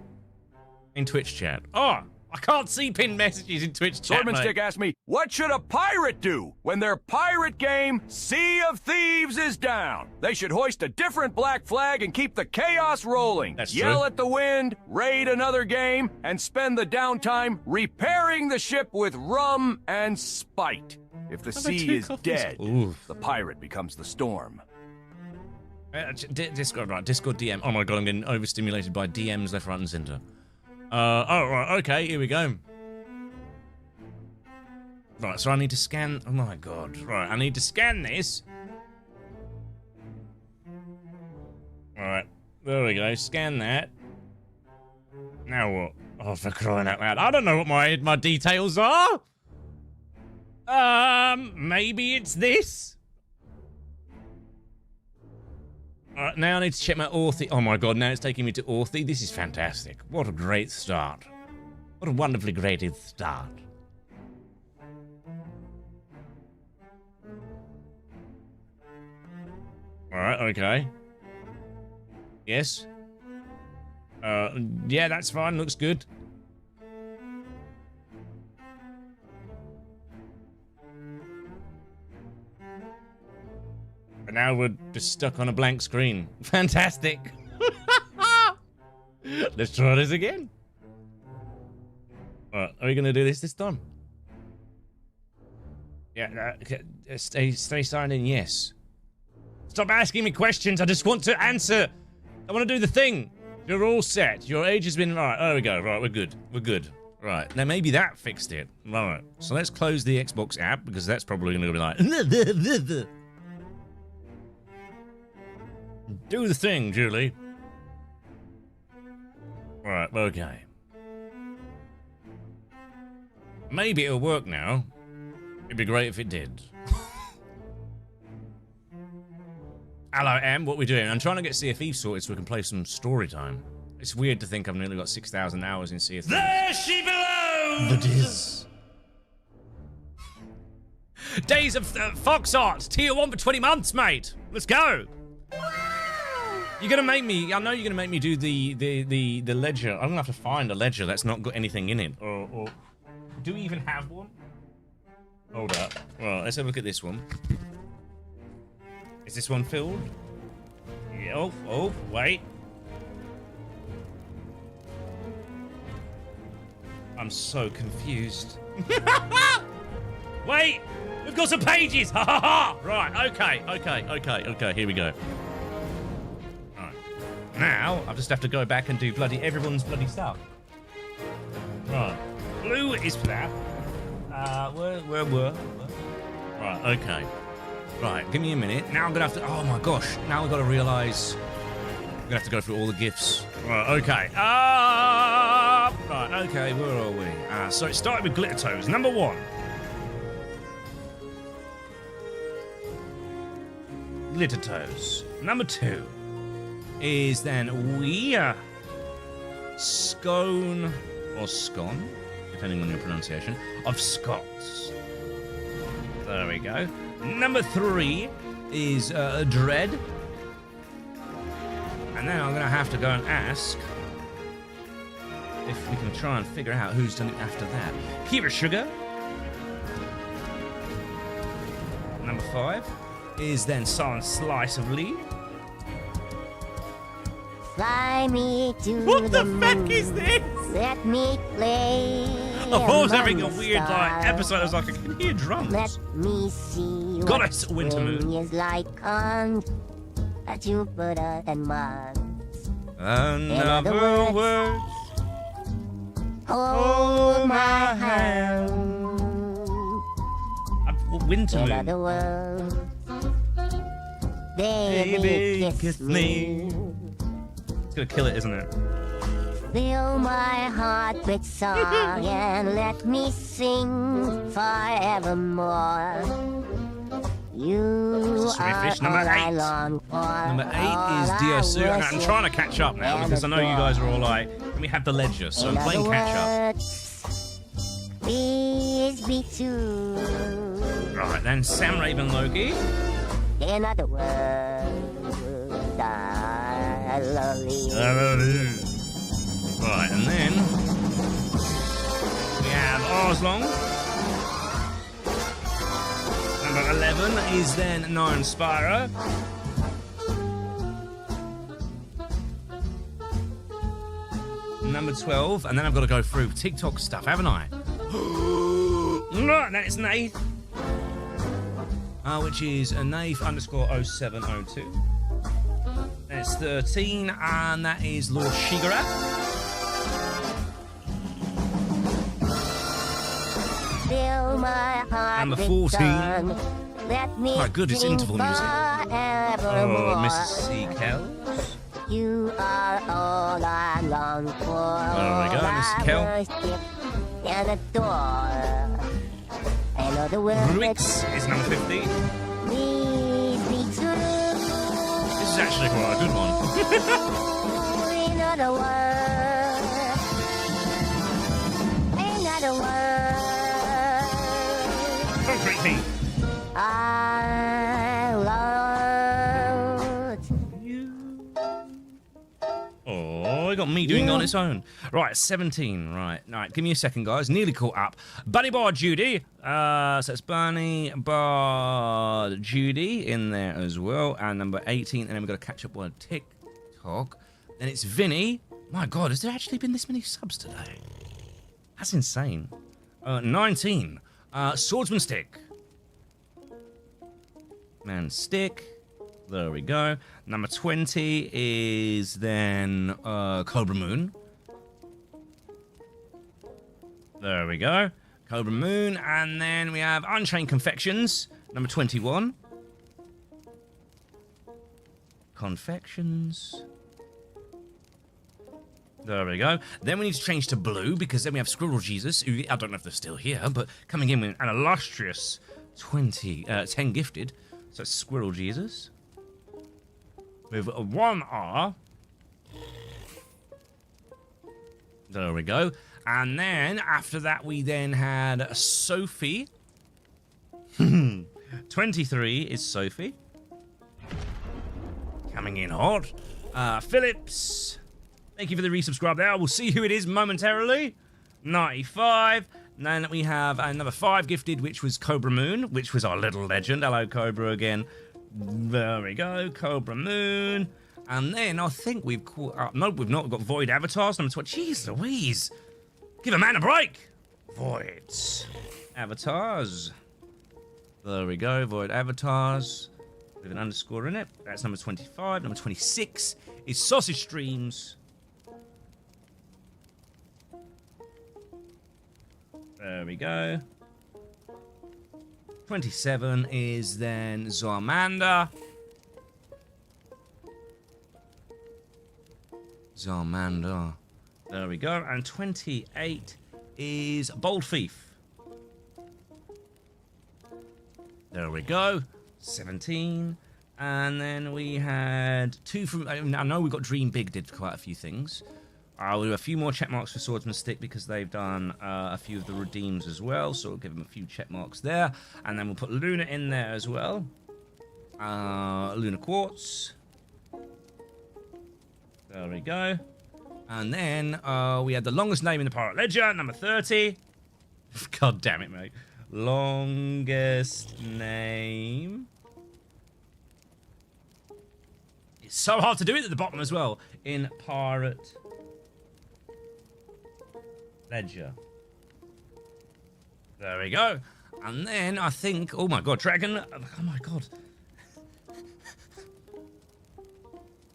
In Twitch chat. Oh! I can't see pinned messages in Twitch chat, Swordman Stick asked me, what should a pirate do when their pirate game, Sea of Thieves, is down? They should hoist a different black flag and keep the chaos rolling. That's Yell true. at the wind, raid another game, and spend the downtime repairing the ship with rum and spite. If the sea is dead, the pirate becomes the storm. Discord, right, Discord DM. Oh my god, I'm getting overstimulated by DMs left, right, and center. Oh, right, okay, here we go. Right, so I need to scan... Oh my god. Right, I need to scan this. Alright, there we go, scan that. Now what? Oh, for crying out loud. I don't know what my details are. Maybe it's this? Alright, now I need to check my Authy. Oh my god, now it's taking me to Authy. This is fantastic. What a great start. What a wonderfully great start. Alright, okay. Yes. Yeah, that's fine. Looks good. But now we're just stuck on a blank screen. Fantastic. Let's try this again. Right, are we going to do this time? Yeah, stay signed in, yes. Stop asking me questions. I just want to answer. I want to do the thing. You're all set. Your age has been... Right, there we go. Right, we're good. We're good. Right, now maybe that fixed it. Right, so let's close the Xbox app, because that's probably going to be like... Do the thing, Julie. Right, okay. Maybe it'll work now. It'd be great if it did. Hello, Em, what are we doing? I'm trying to get Sea of Thieves sorted so we can play some story time. It's weird to think I've nearly got 6,000 hours in Sea of Thieves. There she belongs! That is. Days of Fox Arts, tier 1 for 20 months, mate. Let's go. You're gonna make me. I know you're gonna make me do the ledger. I'm gonna have to find a ledger that's not got anything in it. Or do we even have one? Hold up. Well, let's have a look at this one. Is this one filled? Yeah, oh, wait. I'm so confused. Wait, we've got some pages. Ha ha ha. Right. Okay. Here we go. Now, I just have to go back and do everyone's bloody stuff. Right. Blue is for that. Where? Right, okay. Right, give me a minute. Now I'm gonna have to. Oh my gosh! Now I've got to realise. I'm gonna have to go through all the gifts. Right, okay. Right, okay. Where are we? So it started with Glitter Toes. Number 1. Glitter Toes. Number 2 is then Scone or Scone, depending on your pronunciation, of Scots. There we go. Number 3 is Dread. And now I'm going to have to go and ask if we can try and figure out who's done it after that. Kira Sugar. Number 5 is then Silent Slice of Lee. Fly me to what the moon. fuck is this? Let me play. I thought I was having a weird episode. I was like, I can hear drums. Let me see Goddess Wintermoon is like on a Jupiter and Mars. In other words, hold my hand. Wintermoon. In other words, baby, kiss me. It's gonna kill it, isn't it? Fill my heart with song and let me sing forevermore. You Fish. are Number all I 8. long for. Number 8 is Diosu. I'm trying to catch up now because I know you guys are all like, we have the ledger, so I'm playing catch up. Please be true. Right, then Sam Raven Loki. In other words, I love you. Right, and then we have Arslong. Number 11 is then Nine Spyro. Number 12, and then I've got to go through TikTok stuff, haven't I? No, then it's Nath. Which is a Nath _0702. Then it's 13, and that is Lord Shigara. Fill my heart Number with 14. song. Let me My good, it's sing interval music. forevermore. Mrs. C. Kells. You are all I long for. There we go, Mrs. Kell. And adore. In other words, Ruix is number 15. please be true. This is actually quite a good one. In other words, Concrete Heat. I love you. Oh, I got me doing it on its own. Right, 17. Right, give me a second, guys. Nearly caught up. Bunny Bar Judy. So it's Bunny Bar Judy in there as well. And number 18. And then we've got to catch up on TikTok. Then it's Vinny. My God, has there actually been this many subs today? That's insane. 19. Swordsman Stick. Man Stick. There we go. Number 20 is then Cobra Moon. There we go. Cobra Moon. And then we have Unchained Confections. Number 21. Confections. There we go. Then we need to change to blue because then we have Squirrel Jesus, who I don't know if they're still here, but coming in with an illustrious 10 gifted. So it's Squirrel Jesus. With a 1R. There we go. And then after that we then had Sophie. 23 is Sophie. Coming in hot. Phillips. Thank you for the resubscribe there. We'll see who it is momentarily. 95. And then we have another 5 gifted, which was Cobra Moon, which was our little legend. Hello, Cobra again. There we go. Cobra Moon. And then I think we've caught up. No, we've not got Void Avatars. Number 20. Jeez Louise. Give a man a break. Void Avatars. There we go. Void Avatars. With an underscore in it. That's number 25. Number 26 is Sausage Streams. There we go. 27 is then Zarmander. Zarmander. There we go. And 28 is Bold Thief. There we go. 17. And then we had 2 from... I know we got Dream Big did quite a few things. We'll do a few more check marks for Swordsman Stick because they've done a few of the redeems as well. So we'll give them a few check marks there. And then we'll put Luna in there as well. Luna Quartz. There we go. And then we had the longest name in the Pirate Ledger, number 30. God damn it, mate. Longest name. It's so hard to do it at the bottom as well. In Pirate Ledger. There we go. And then I think, oh my god, Dragon. Oh my god.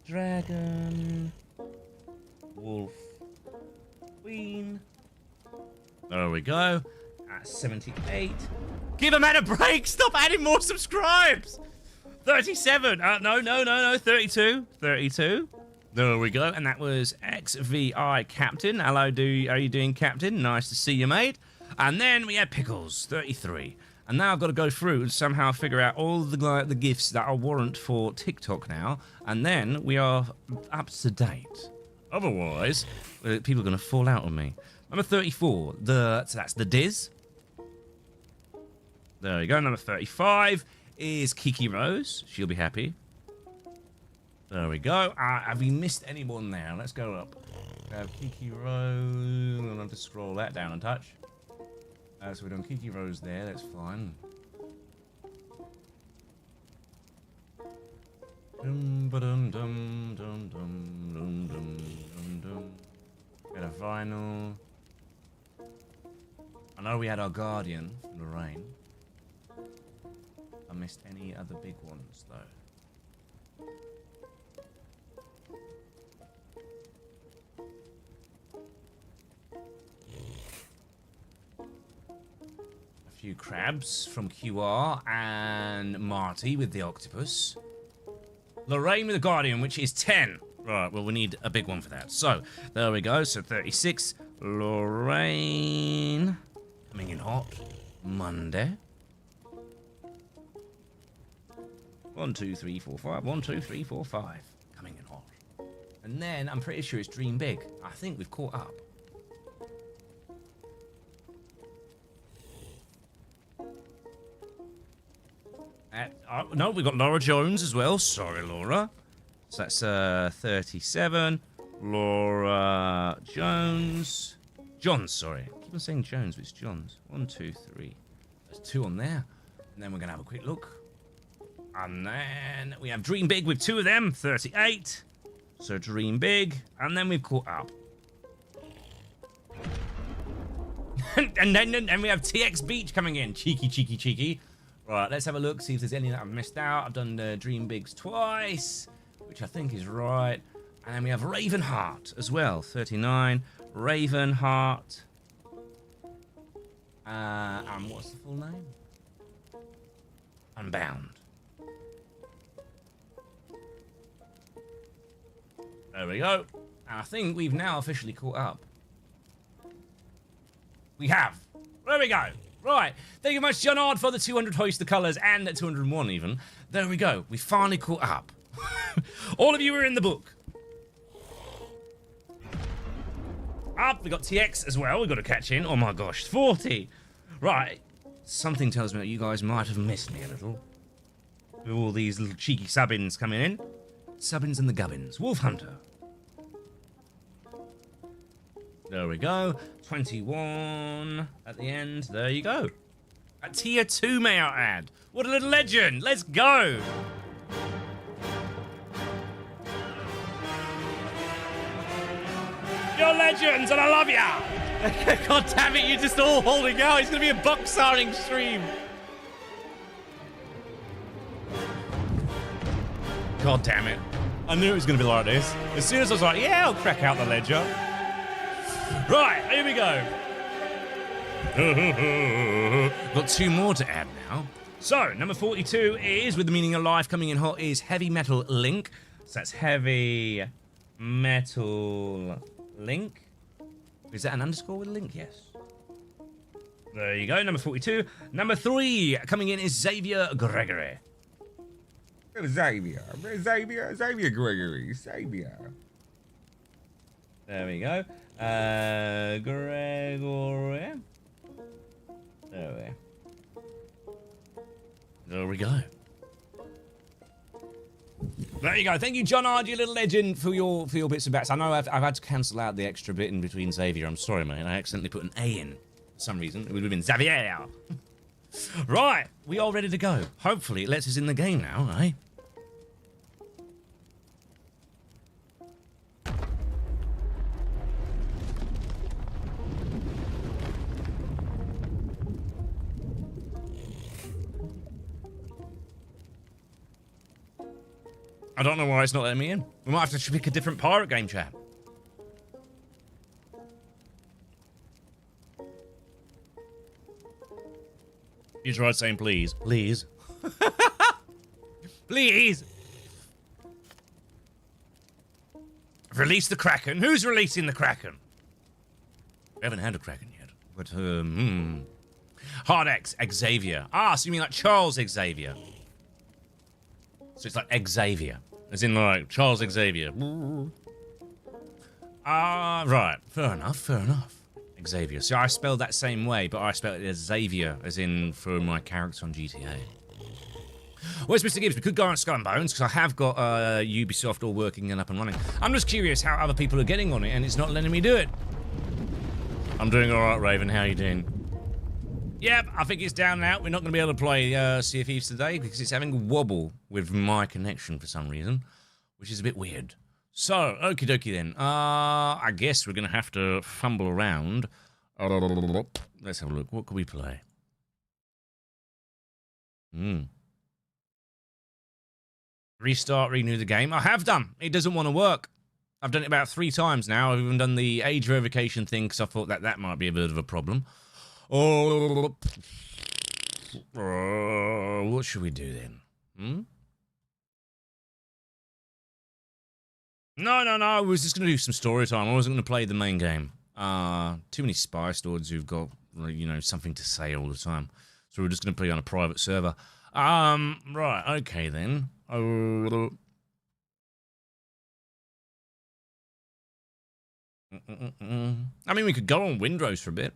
Dragon. Wolf. Queen. There we go. At 78. Give a man a break. Stop adding more subscribes. 37. No. 32. 32. There we go. And that was XVI Captain. Hello, how are you doing, Captain? Nice to see you, mate. And then we had Pickles, 33. And now I've got to go through and somehow figure out all the gifts that are warrant for TikTok now. And then we are up to date. Otherwise, people are going to fall out on me. Number 34, so that's the Diz. There we go. Number 35 is Kiki Rose. She'll be happy. There we go. Have we missed anyone there? Let's go up. We have Kiki Rose. I'm going to have to scroll that down a touch. So we've done Kiki Rose there. That's fine. Get a vinyl. I know we had our Guardian from Lorraine. I missed any other big ones though. A few crabs from QR and Marty with the octopus. Lorraine with the Guardian, which is 10. Right, well, we need a big one for that. So, there we go. So, 36. Lorraine. Coming in hot. Monday. 1, 2, 3, 4, 5. 1, 2, 3, 4, 5. Coming in hot. And then, I'm pretty sure it's Dream Big. I think we've caught up. No, we've got Laura Jones as well. Sorry, Laura. So that's 37. Laura Jones. Johns, sorry. I keep on saying Jones, but it's Johns. 1, 2, 3. There's 2 on there. And then we're going to have a quick look. And then we have Dream Big with 2 of them. 38. So Dream Big. And then we've caught up. and then we have TX Beach coming in. Cheeky. Right, let's have a look, see if there's any that I've missed out. I've done Dream Bigs twice, which I think is right. And then we have Ravenheart as well, 39. Ravenheart. And what's the full name? Unbound. There we go. And I think we've now officially caught up. We have. There we go. Right, thank you very much, John Ard, for the 200 hoist the colours, and the 201 even. There we go, we finally caught up. All of you are in the book. Up, we got TX as well, we've got to catch in. Oh my gosh, 40. Right, something tells me that you guys might have missed me a little. With all these little cheeky subbins coming in. Subbins and the gubbins. Wolf Hunter. There we go. 21 at the end. There you go. At tier 2, may I add. What a little legend. Let's go. You're legends and I love ya. God damn it, you're just all holding out. It's going to be a box-sarring stream. God damn it. I knew it was going to be like this. As soon as I was like, yeah, I'll crack out the ledger. Right, here we go. Got 2 more to add now. So, number 42 is, with the meaning of life coming in hot, is Heavy Metal Link. So that's Heavy Metal Link. Is that an underscore with a link? Yes. There you go, number 42. Number 3 coming in is Xavier Gregory. Xavier Gregory, Xavier. There we go. Gregory. There we go. There you go. Thank you, John Ard, you little legend, for your bits and bats. I know I've had to cancel out the extra bit in between Xavier. I'm sorry, mate. I accidentally put an A in for some reason. It would have been Xavier. Right, we are ready to go. Hopefully it lets us in the game now, eh? I don't know why it's not letting me in. We might have to pick a different pirate game, chat. You tried saying please. Please. Please. Release the Kraken. Who's releasing the Kraken? We haven't had a Kraken yet. But, Hard X, Xavier. Ah, so you mean like Charles Xavier. So it's like Xavier. As in like Charles Xavier. Ah, right. Fair enough. Xavier. So I spelled that same way, but I spelled it as Xavier, as in for my character on GTA. Where's Mr. Gibbs? We could go on Skull and Bones, because I have got Ubisoft all working and up and running. I'm just curious how other people are getting on it, and it's not letting me do it. I'm doing alright, Raven. How are you doing? Yep, I think it's down and out. We're not going to be able to play Sea of Thieves today because it's having a wobble with my connection for some reason, which is a bit weird. So, okie dokie then. I guess we're going to have to fumble around. Let's have a look. What can we play? Restart, renew the game. I have done. It doesn't want to work. I've done it about 3 times now. I've even done the age verification thing because I thought that might be a bit of a problem. Oh, what should we do then? No. I was just going to do some story time. I wasn't going to play the main game. Too many spy swords who've got, you know, something to say all the time. So we're just going to play on a private server. Right, okay then. I mean, we could go on Windrose for a bit.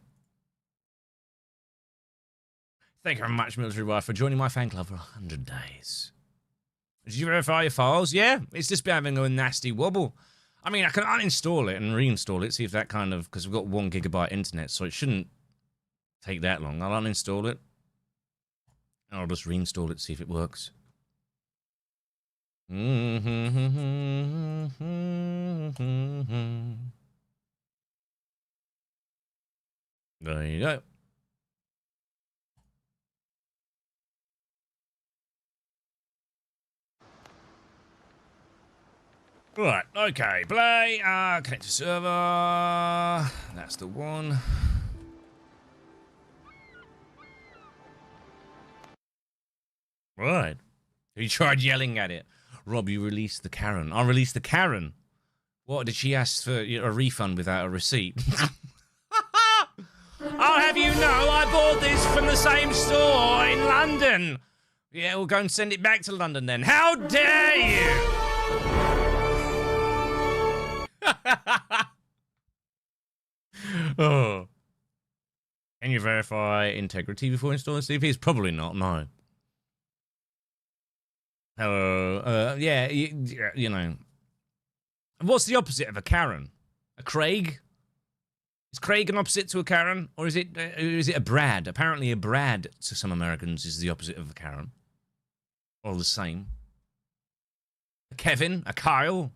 Thank you very much, Military Wife, for joining my fan club for 100 days. Did you verify your files? Yeah, it's just been having a nasty wobble. I mean, I can uninstall it and reinstall it, see if that kind of... Because we've got 1 gigabyte internet, so it shouldn't take that long. I'll uninstall it. And I'll just reinstall it, see if it works. There you go. Right, okay, play, connect to server, that's the one. Right, you tried yelling at it. Rob, you released the Karen. I released the Karen. What, did she ask for a refund without a receipt? I'll have you know, I bought this from the same store in London. Yeah, we'll go and send it back to London then. How dare you! Oh. Can you verify integrity before installing CVs? Probably not, no. Hello. Yeah, you know. What's the opposite of a Karen? A Craig? Is Craig an opposite to a Karen? Or is it a Brad? Apparently a Brad to some Americans is the opposite of a Karen. Or the same. A Kevin? A Kyle?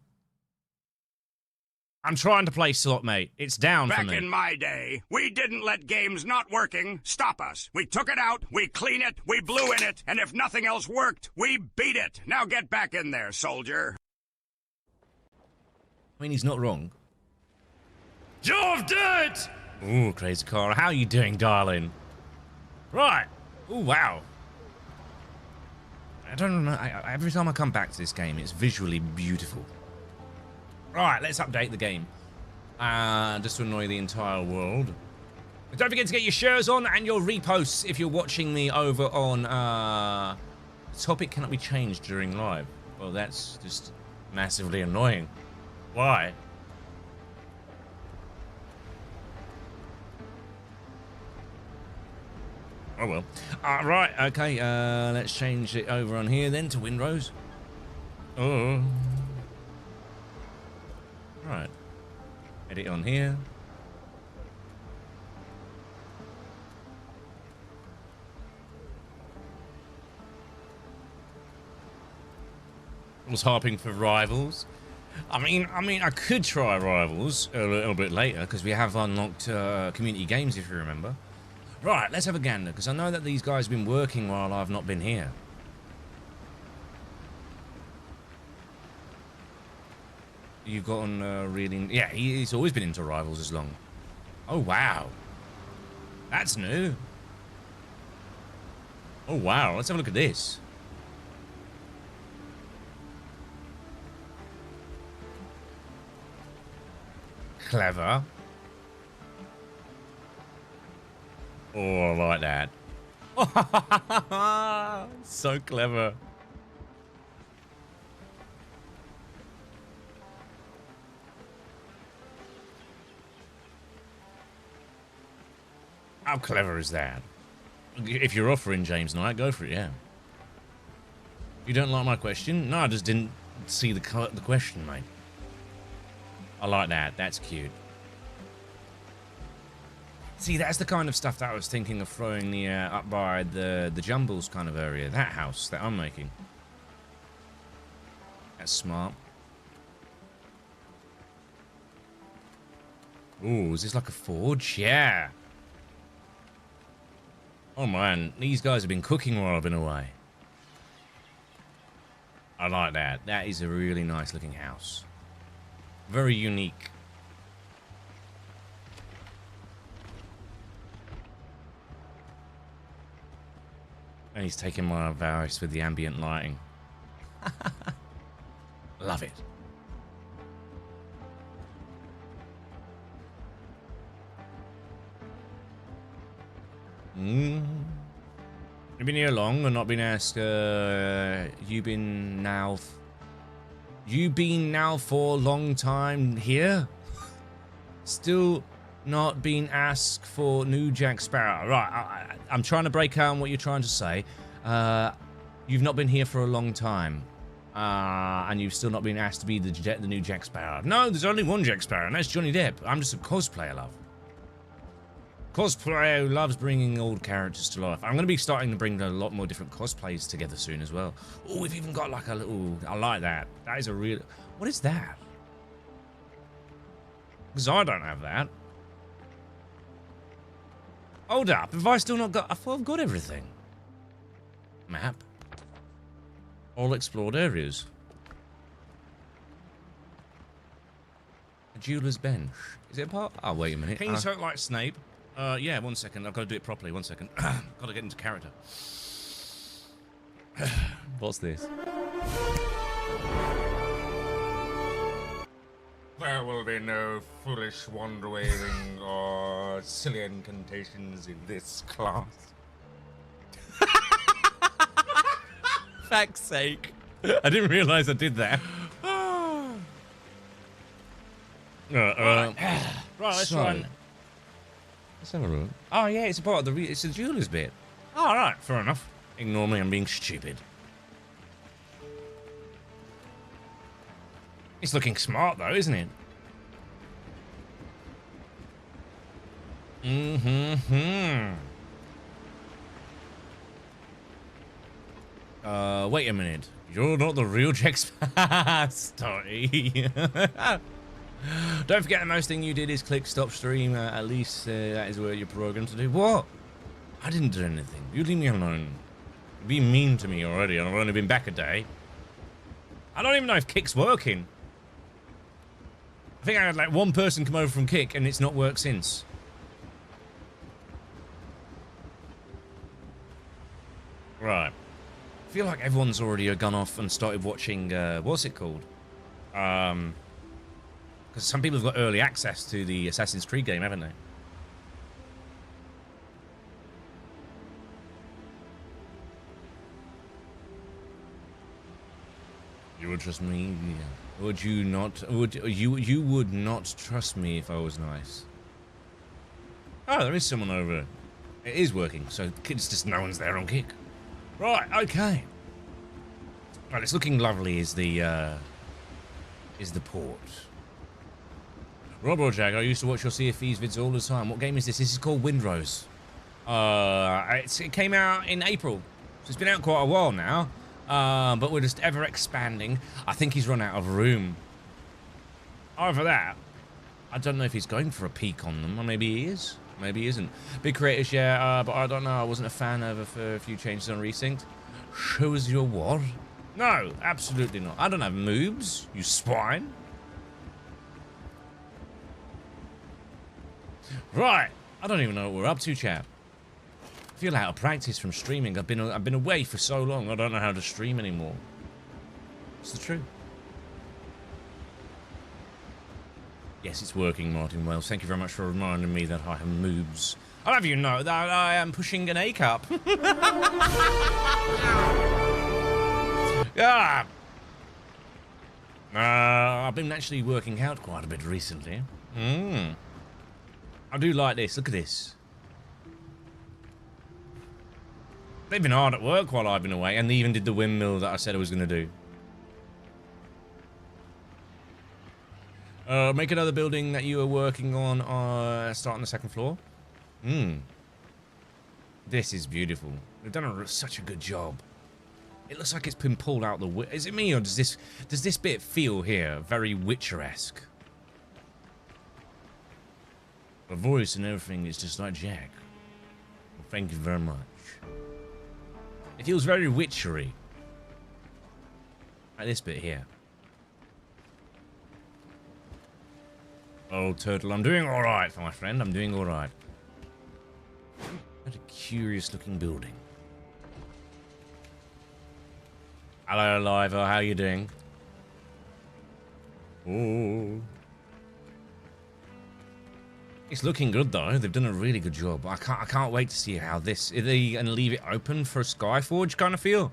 I'm trying to play slot, mate. It's down for me. Back in my day, we didn't let games not working stop us. We took it out, we clean it, we blew in it, and if nothing else worked, we beat it. Now get back in there, soldier. I mean, he's not wrong. Jaw of dirt! Ooh, Crazy Cara. How are you doing, darling? Right. Ooh, wow. I don't know. Every time I come back to this game, it's visually beautiful. Right, let's update the game. Just to annoy the entire world. But don't forget to get your shares on and your reposts if you're watching me over on... topic cannot be changed during live. Well, that's just massively annoying. Why? Oh well. Right, okay, let's change it over on here then to Windrose. Oh. Right. Edit on here. I was harping for Rivals. I mean, I could try Rivals a little bit later because we have unlocked community games, if you remember. Right, let's have a gander, because I know that these guys have been working while I've not been here. You've gotten really... Yeah, he's always been into Rivals as long. Oh, wow. That's new. Oh, wow. Let's have a look at this. Clever. Oh, I like that. So clever. How clever is that? If you're offering James Knight, go for it, yeah. You don't like my question? No, I just didn't see the question, mate. I like that. That's cute. See, that's the kind of stuff that I was thinking of throwing the up by the Jumbles kind of area. That house that I'm making. That's smart. Ooh, is this like a forge? Yeah. Oh man, these guys have been cooking while I've been away. I like that. That is a really nice looking house. Very unique. And he's taking my advice with the ambient lighting. Love it. You been here long or not been asked? You been now for a long time here? Still not been asked for new Jack Sparrow. Right, I'm trying to break down what you're trying to say. You've not been here for a long time. And you've still not been asked to be the new Jack Sparrow. No, there's only one Jack Sparrow, and that's Johnny Depp. I'm just a cosplayer, love. Cosplayer who loves bringing old characters to life. I'm going to be starting to bring a lot more different cosplays together soon as well. Oh, we've even got like a little... I like that. That is a real... What is that? Because I don't have that. Hold up. Have I still not got... I thought I've got everything. Map. All explored areas. A jeweler's bench. Is it a part? Oh, wait a minute. Kings don't like Snape. Yeah, 1 second. I've got to do it properly. 1 second. Got to get into character. What's this? There will be no foolish wand waving or silly incantations in this class. Fuck's sake. I didn't realise I did that. Right, let's try. Let's have a look. Oh yeah, it's a part of the it's a jeweler's bit. Oh, all right, fair enough. Ignore me, I'm being stupid. It's looking smart though, isn't it? Wait a minute. You're not the real Jack Sparrow. Sorry. Don't forget the most thing you did is click stop stream. At least that is where you're programmed to do. What? I didn't do anything. You leave me alone. You're being mean to me already, and I've only been back a day. I don't even know if Kick's working. I think I had like one person come over from Kick, and it's not worked since. Right. I feel like everyone's already gone off and started watching, what's it called? Because some people have got early access to the Assassin's Creed game, haven't they? You would trust me? Yeah. Would you not? You would not trust me if I was nice? Oh, there is someone over. It is working, so it's just no one's there on Kick. Right, okay. Right, it's looking lovely. Is the port? Jack, I used to watch your CFE's vids all the time. What game is this? This is called Windrose. It came out in April, so it's been out quite a while now. But we're just ever expanding. I think he's run out of room. Over that, I don't know if he's going for a peak on them, or maybe he is. Maybe he isn't. Big creators, yeah, but I don't know. I wasn't a fan of a few changes on Resynced. Shows your what? No, absolutely not. I don't have moves, you swine. Right, I don't even know what we're up to, chap. I feel out of practice from streaming. I've been away for so long. I don't know how to stream anymore. It's the truth. Yes, it's working, Martin Wells. Thank you very much for reminding me that I have moves. I'll have you know that I am pushing an A cup. Yeah. I've been actually working out quite a bit recently. I do like this. Look at this. They've been hard at work while I've been away, and they even did the windmill that I said I was going to do. Make another building that you are working on, start on the second floor. This is beautiful. They've done such a good job. It looks like it's been pulled out the... Is it me, or does this bit feel here very Witcher-esque? The voice and everything is just like Jack. Well, thank you very much. It feels very witchery. Like this bit here. Oh, Turtle, I'm doing alright, my friend. I'm doing alright. What a curious looking building. Hello, Liva. How you doing? Oh. It's looking good though. They've done a really good job. I can't wait to see how this. Are they gonna leave it open for a Skyforge kind of feel?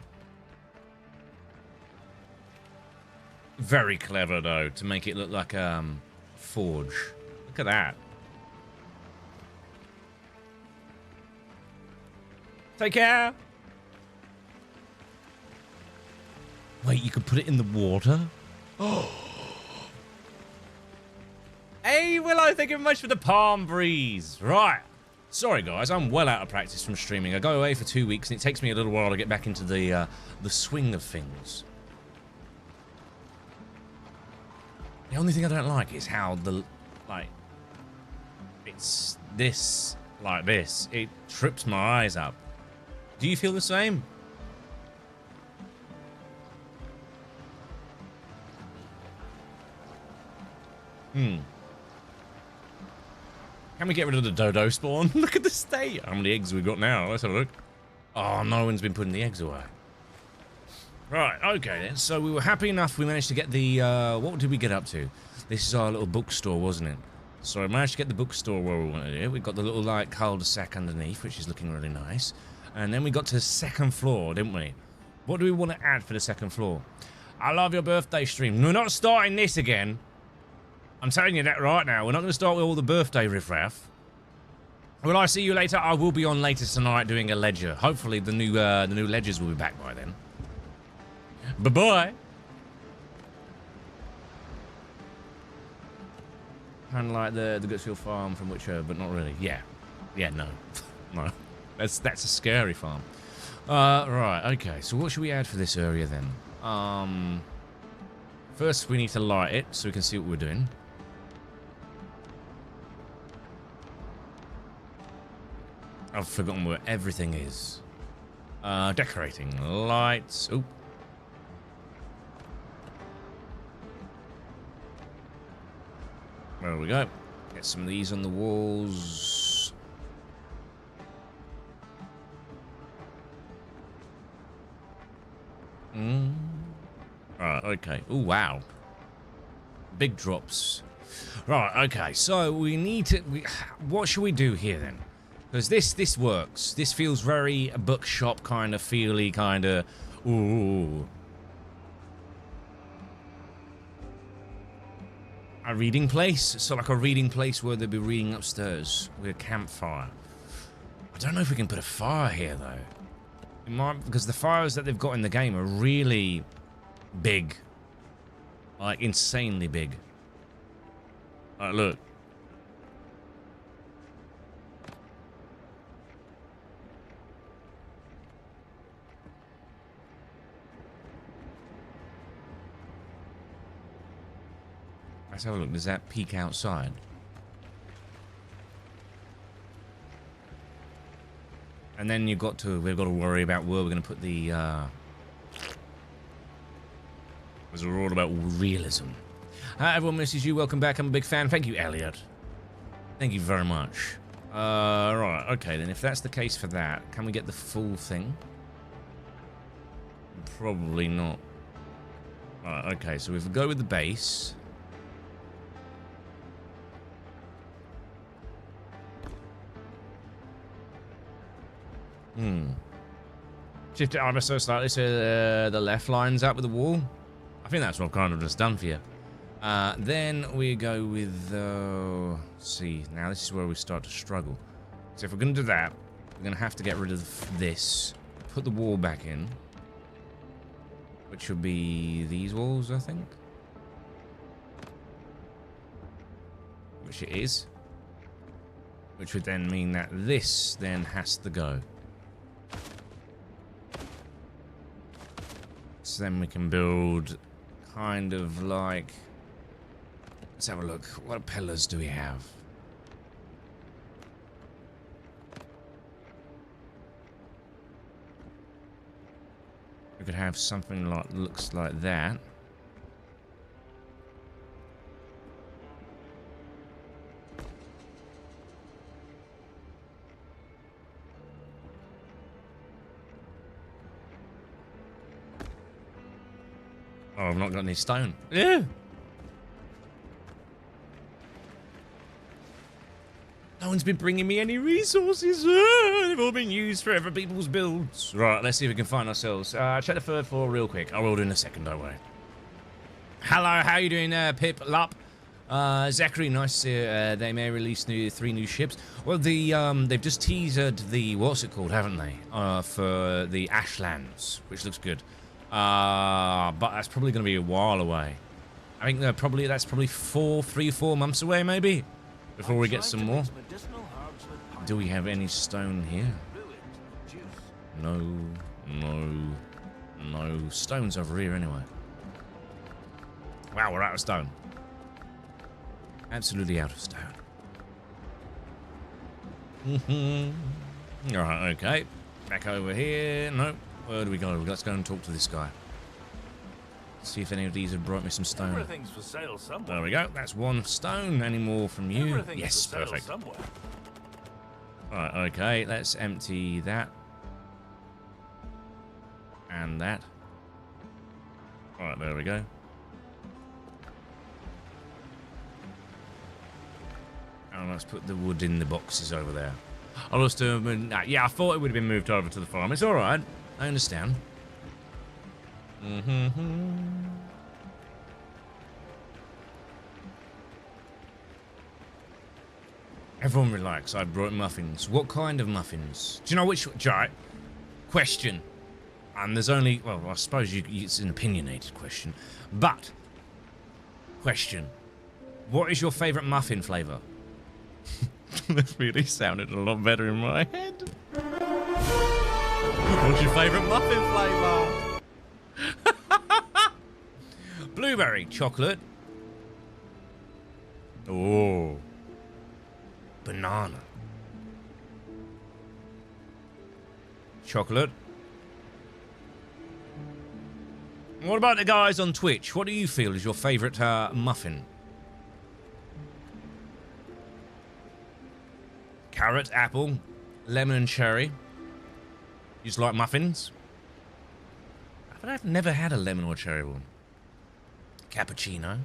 Very clever though to make it look like Forge. Look at that. Take care. Wait, you could put it in the water? Oh. Hey, Willow, thank you very much for the palm breeze. Right. Sorry, guys, I'm well out of practice from streaming. I go away for 2 weeks, and it takes me a little while to get back into the swing of things. The only thing I don't like is how it's this, like this. It trips my eyes up. Do you feel the same? Can we get rid of the dodo spawn? Look at the state. How many eggs we've got now? Let's have a look. Oh, no one's been putting the eggs away. Right, okay then. So we were happy enough we managed to get the, what did we get up to? This is our little bookstore, wasn't it? So I managed to get the bookstore where we wanted it. We've got the little, like, cul-de-sac underneath, which is looking really nice. And then we got to the second floor, didn't we? What do we want to add for the second floor? I love your birthday stream. We're not starting this again. I'm telling you that right now. We're not going to start with all the birthday riffraff. Will I see you later? I will be on later tonight doing a ledger. Hopefully the new ledgers will be back by then. Bye-bye. Kind of like the Gutsfield farm from Witcher, but not really. Yeah. Yeah, no. No. That's a scary farm. Right, okay. So what should we add for this area then? First we need to light it so we can see what we're doing. I've forgotten where everything is. Decorating. Lights. Oop. There we go. Get some of these on the walls. Right, okay. Oh, wow. Big drops. Right, okay. So we need to... what should we do here, then? Because this works. This feels very bookshop kind of feely, kind of... Ooh. A reading place? So like a reading place where they'll be reading upstairs with a campfire. I don't know if we can put a fire here, though. It might, because the fires that they've got in the game are really big. Like, insanely big. Like, look. Let's have a look. Does that peek outside? And then we've got to worry about where we're going to put the, because we're all about realism. Hi, everyone misses you. Welcome back. I'm a big fan. Thank you, Elliot. Thank you very much. Right. Okay, then if that's the case for that, can we get the full thing? Probably not. Right, okay, so if we go with the base... Shift it armor so slightly so the left lines up with the wall. I think that's what I've kind of just done for you. Then we go with... see, now this is where we start to struggle. So if we're going to do that, we're going to have to get rid of this. Put the wall back in. Which would be these walls, I think. Which it is. Which would then mean that this then has to go. So then we can build kind of like... Let's have a look. What pillars do we have? We could have something like looks like that. Oh, I've not got any stone. Yeah. No one's been bringing me any resources. They've all been used for other people's builds. Right, let's see if we can find ourselves. Check the third floor real quick. I will do in a second, don't worry. Hello, how you doing, Pip Lup? Zachary, nice. They may release 3 new ships. Well, they've just teasered the what's it called, haven't they? For the Ashlands, which looks good. But that's probably going to be a while away. I think that's probably 3-4 months away, maybe, before we get some more. Do we have any stone here? No stones over here anyway. Wow, we're out of stone. Absolutely out of stone. Alright, okay. Back over here. Nope. Where do we go? Let's go and talk to this guy. See if any of these have brought me some stone. Everything's for sale somewhere. There we go. That's 1 stone. Any more from you? Yes, perfect. Right, okay. Let's empty that. And that. Alright, there we go. And let's put the wood in the boxes over there. I'll just yeah, I thought it would have been moved over to the farm. It's alright. I understand. Everyone relax. I brought muffins. What kind of muffins? Do you know which... Right. Question. And there's only... Well, I suppose it's an opinionated question. But... Question. What is your favourite muffin flavour? That really sounded a lot better in my head. What's your favourite muffin flavour? Blueberry, chocolate. Oh. Banana. Chocolate. What about the guys on Twitch? What do you feel is your favourite muffin? Carrot, apple, lemon and cherry. You just like muffins? But I've never had a lemon or cherry one. cappuccino,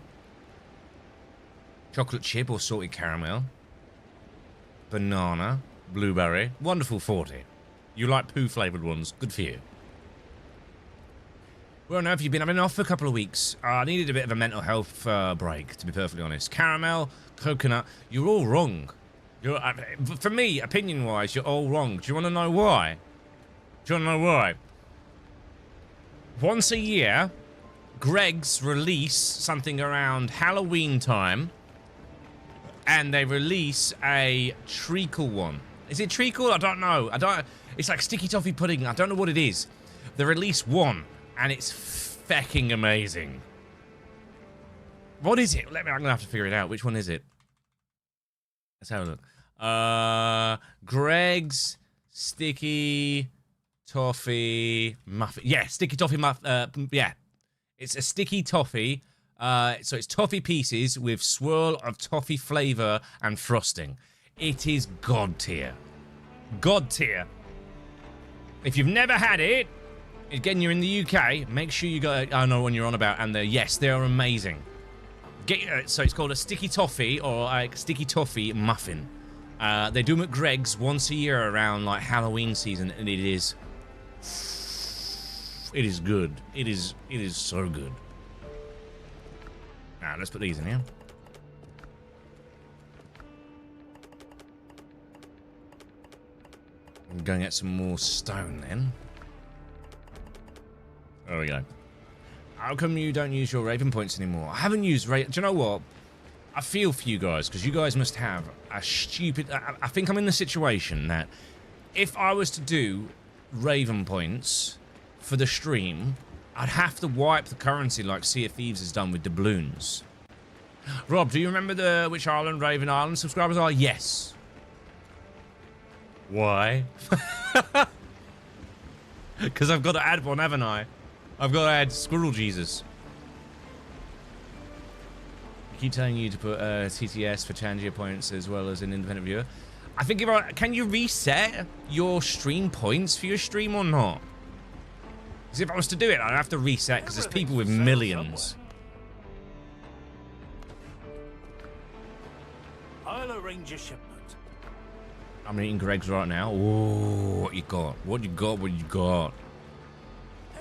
chocolate chip or salted caramel, banana, blueberry. Wonderful 40. You like poo flavoured ones. Good for you. Well, no, have you been? I've been off for a couple of weeks. I needed a bit of a mental health break, to be perfectly honest. Caramel, coconut, you're all wrong. For me, opinion-wise, you're all wrong. Do you want to know why? Do you want to know why? Once a year, Greggs release something around Halloween time, and they release a treacle one. Is it treacle? I don't know. It's like sticky toffee pudding. I don't know what it is. They release one, and it's fecking amazing. What is it? I'm gonna have to figure it out. Which one is it? Let's have a look. Greggs sticky toffee muffin. Yeah, sticky toffee muffin. Yeah, it's a sticky toffee. So it's toffee pieces with swirl of toffee flavor and frosting. It is god tier. God tier. If you've never had it, again, you're in the UK, make sure you go. I know what you're on about, and yes, they are amazing. So it's called a sticky toffee or a sticky toffee muffin. They do them at Greggs once a year around like Halloween season, and it is good. It is so good. Now let's put these in here. I'm going to get some more stone then. There we go. How come you don't use your Raven points anymore? I haven't used Raven. Do you know what? I feel for you guys, because you guys must have a stupid... I think I'm in the situation that if I was to do Raven points for the stream, I'd have to wipe the currency like Sea of Thieves has done with doubloons. Rob, do you remember which island Raven Island subscribers are? Yes. Why? Because I've got to add one, haven't I? I've got to add Squirrel Jesus. I keep telling you to put TTS for Changia points as well as an independent viewer. I think can you reset your stream points for your stream or not? Because if I was to do it, I'd have to reset because there's people with millions. I'll arrange a shipment. I'm eating Greggs right now. Ooh, what you got? What you got? What you got?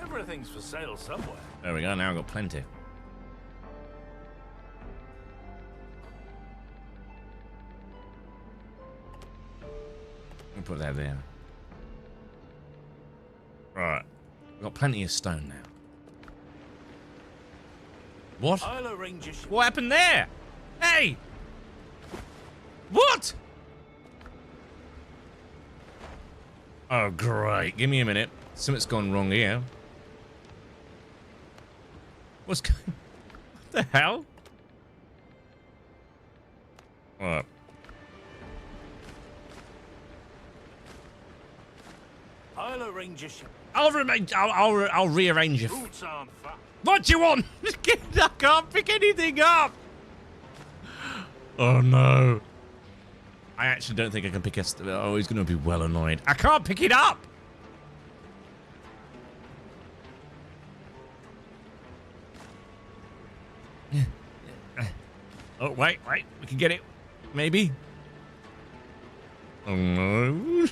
Everything's for sale somewhere. There we go. Now I've got plenty. I'll put that there. Right. We've got plenty of stone now. What? I'll arrange a shipment. What happened there? Hey! What? Oh, great. Give me a minute. Something's gone wrong here. What's going... What the hell? What? I'll arrange a shipment. I'll rearrange it. Boots on fire. What do you want? I can't pick anything up. Oh, no. I actually don't think I can pick it. Oh, he's going to be well annoyed. I can't pick it up. Oh, wait. We can get it. Maybe. Oh, no.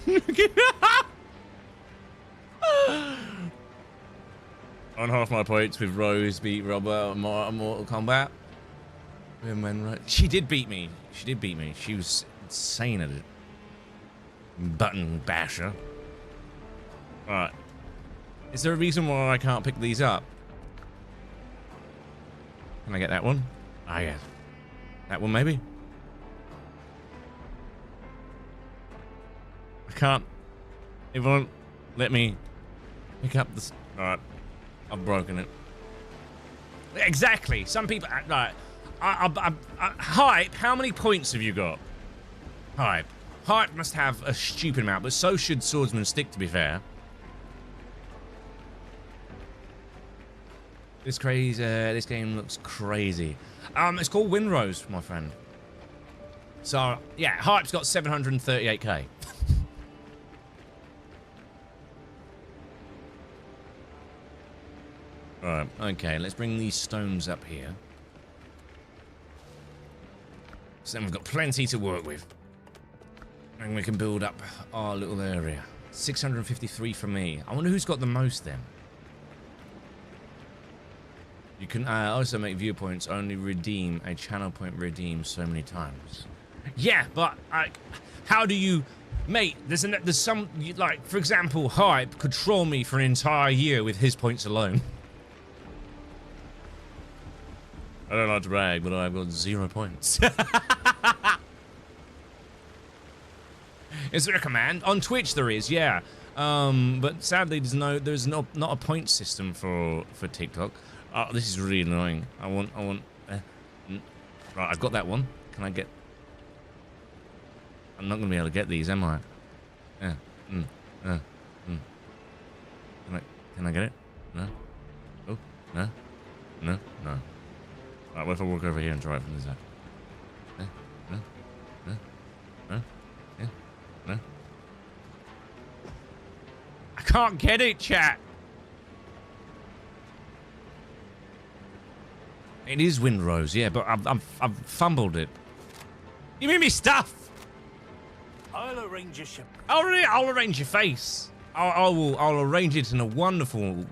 On half my points with Rose beat Robert on Mortal Kombat. She did beat me. She was insane at it. Button basher. Alright. Is there a reason why I can't pick these up? Can I get that one? Ah, yeah. That one, maybe? I can't. It won't let me pick up this. Alright. I've broken it. Exactly. Some people... Right. Hype, how many points have you got? Hype. Hype must have a stupid amount, but so should Swordsman Stick, to be fair. This game looks crazy. It's called Windrose, my friend. So, yeah, Hype's got 738k. Right, okay, let's bring these stones up here. So then we've got plenty to work with. And we can build up our little area. 653 for me. I wonder who's got the most then. You can also make viewpoints only redeem a channel point redeemed so many times. Yeah, but how do you... Mate, there's some... Like, for example, Hype could troll me for an entire year with his points alone. I don't like to brag, but I've got 0 points. Is there a command? On Twitch there is, yeah. But sadly there's not a point system for TikTok. Oh, this is really annoying. I want right, I've got that one. Can I get... I'm not gonna be able to get these, am I? Yeah. Can I get it? No? Oh, no? No? No. Right, what if I walk over here and try it from this side? No? No? No? No? Yeah? No? I can't get it, chat! It is Windrose, yeah, but I've fumbled it. Give me stuff! I'll arrange your ship. I'll arrange your face. I'll arrange it in a wonderful,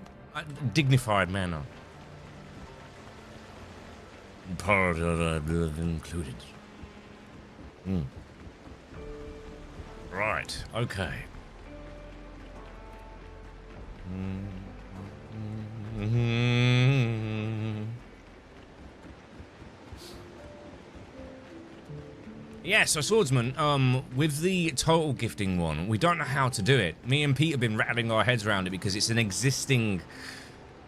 dignified manner. Part included. Right. Okay. Yeah, so Swordsman, with the total gifting one, we don't know how to do it. Me and Pete have been rattling our heads around it because it's an existing...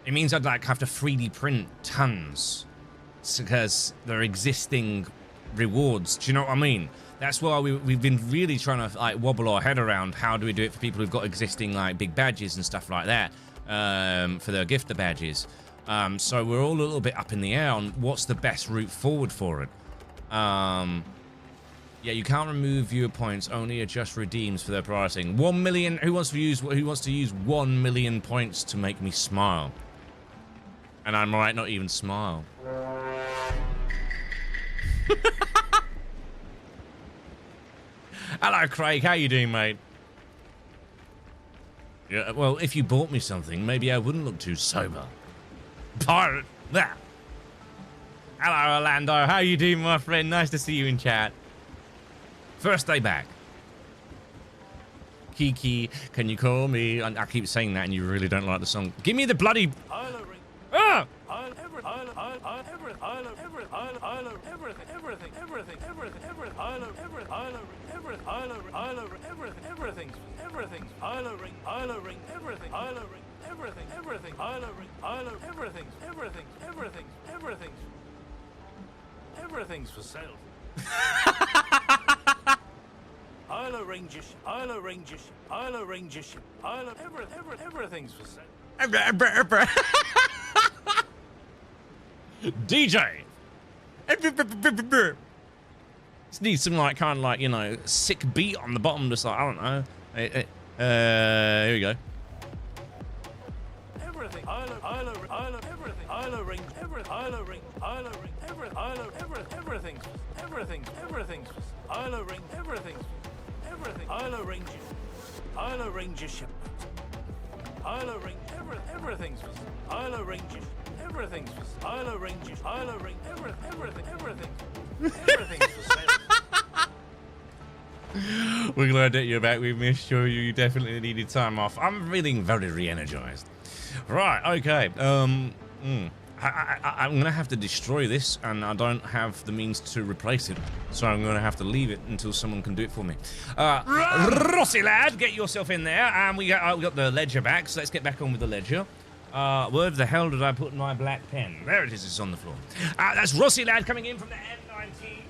It means I'd like have to 3D print tons because they're existing rewards. Do you know what I mean? That's why we've been really trying to like wobble our head around how do we do it for people who've got existing like big badges and stuff like that for their gifter badges. So we're all a little bit up in the air on what's the best route forward for it. Yeah, you can't remove viewer points, only adjust redeems for their pricing. 1 million. Who wants to use 1 million points to make me smile? And I might not even smile. Hello, Craig. How you doing, mate? Yeah, well, if you bought me something, maybe I wouldn't look too sober. Pirate. There. Hello, Orlando. How you doing, my friend? Nice to see you in chat. First day back. Kiki, can you call me? I keep saying that and you really don't like the song. Give me the bloody... Ah! Everything's for sale. I'll arrange your ship. I'll arrange your ship. I'll arrange your ship. Everything's for sale. DJ! Just need some like kind of like, you know, sick beat on the bottom, just like, I don't know. Here we go. Everything. I'll arrange everything. I'll arrange everything. I'll arrange your ship. I'll arrange everything's. I'll arrange it. Everything's. I'll arrange it. I'll arrange everything's for sale. We're glad that you're back. We missed you. You definitely needed time off. I'm feeling very re-energized. Right. Okay. I'm gonna have to destroy this, and I don't have the means to replace it, so I'm gonna have to leave it until someone can do it for me. Rossi lad, get yourself in there, and we got the ledger back. So let's get back on with the ledger. Where the hell did I put my black pen? There it is. It's on the floor. That's Rossi lad coming in from the M19.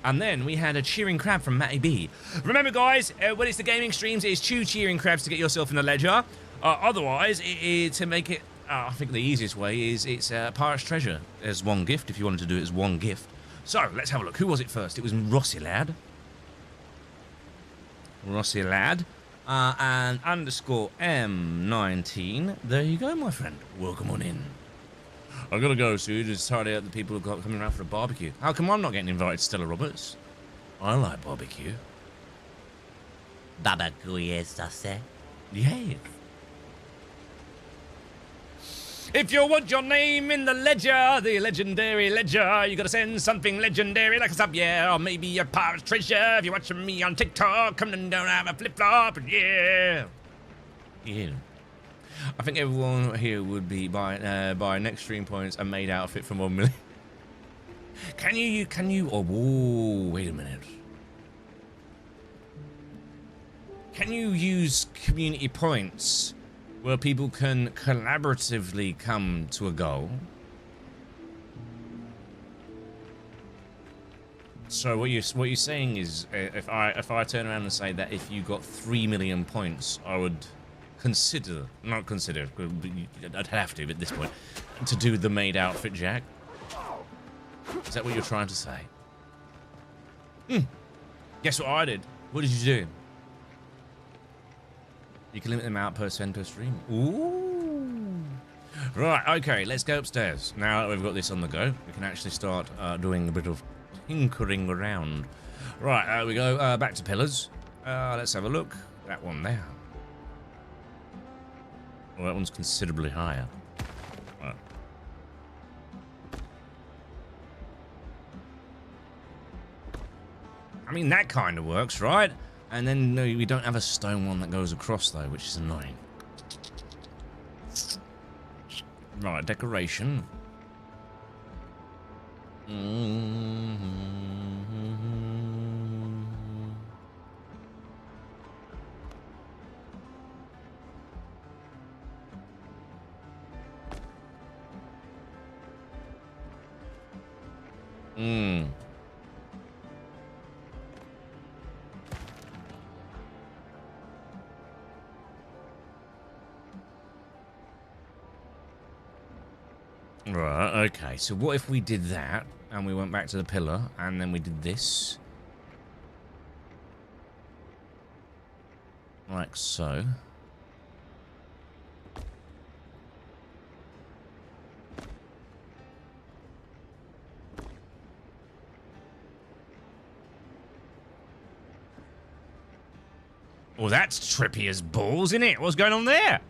And then we had a cheering crab from Matty B. Remember, guys, when it's the gaming streams, it is 2 cheering crabs to get yourself in the ledger. Otherwise, to make it. I think the easiest way is it's Pirate's Treasure as 1 gift, if you wanted to do it as 1 gift. So, let's have a look. Who was it first? It was Rossi lad. Rossi lad. And underscore M19. There you go, my friend. Welcome on in. I gotta go soon. Just tidy up the people who've got coming around for a barbecue. How come I'm not getting invited, Stella Roberts? I like barbecue. Barbecue, yes, I say. Yes. If you want your name in the ledger, the legendary ledger, you gotta send something legendary like a sub, yeah, or maybe a pirate's treasure. If you're watching me on TikTok, come and down, have a flip-flop, yeah. Yeah. I think everyone here would be by next stream points a made outfit for 1 million. Can you, oh, whoa, wait a minute. Can you use community points where people can collaboratively come to a goal? So what you're saying is, if I turn around and say that if you got 3 million points, I would not consider, I'd have to at this point, to do the maid outfit, Jack. Is that what you're trying to say? Guess what I did? What did you do? You can limit them out per send per stream. Ooh. Right, okay, let's go upstairs. Now that we've got this on the go, we can actually start doing a bit of tinkering around. Right, we go back to pillars. Let's have a look. That one there. Well, that one's considerably higher. Right. I mean, that kind of works, right? And then no, we don't have a stone one that goes across though, which is annoying. Right, decoration. Right, okay, so what if we did that, and we went back to the pillar, and then we did this? Like so. Well, that's trippy as balls, isn't it? What's going on there?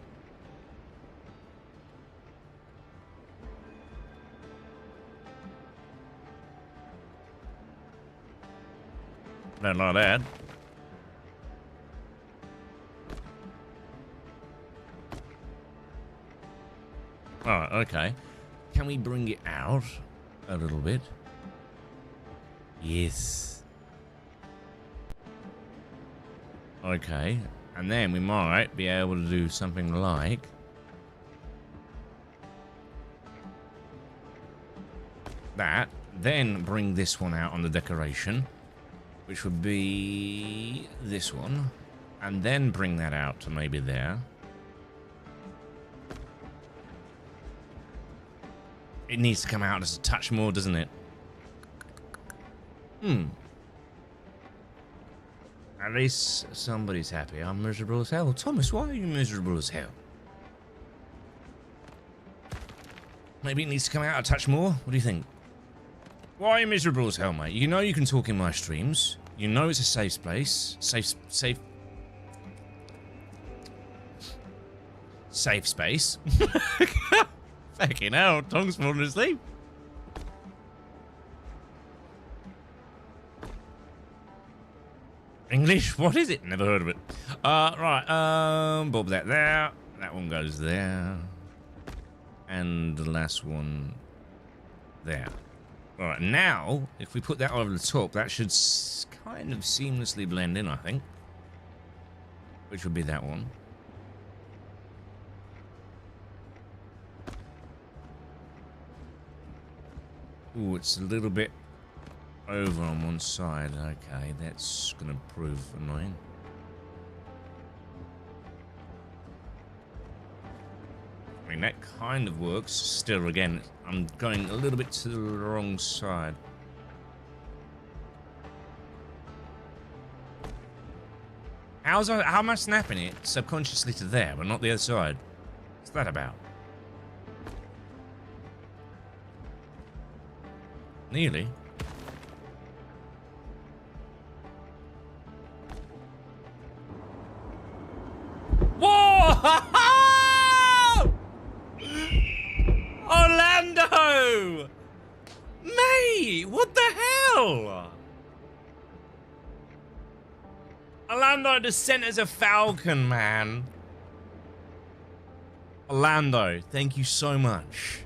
Don't like that. Oh, okay. Can we bring it out a little bit? Yes. Okay. And then we might be able to do something like that. Then bring this one out on the decoration, which would be this one, and then bring that out to maybe there. It needs to come out just a touch more, doesn't it? At least somebody's happy. I'm miserable as hell. Thomas, why are you miserable as hell? Maybe it needs to come out a touch more? What do you think? Why are you miserable as hell, mate? You know you can talk in my streams. You know it's a safe space. Safe space. Fucking hell, Tom's falling asleep. English? What is it? Never heard of it. Right, bob that there. That one goes there. And the last one there. Alright, now, if we put that over the top, that should kind of seamlessly blend in, I think. Which would be that one. Ooh, it's a little bit over on one side. Okay, that's gonna prove annoying. I mean, that kind of works. Still, again, I'm going a little bit to the wrong side. How am I snapping it subconsciously to there, but not the other side? What's that about? Nearly. Whoa! Orlando! Mate, what the hell? Orlando descent as a falcon, man. Orlando, thank you so much.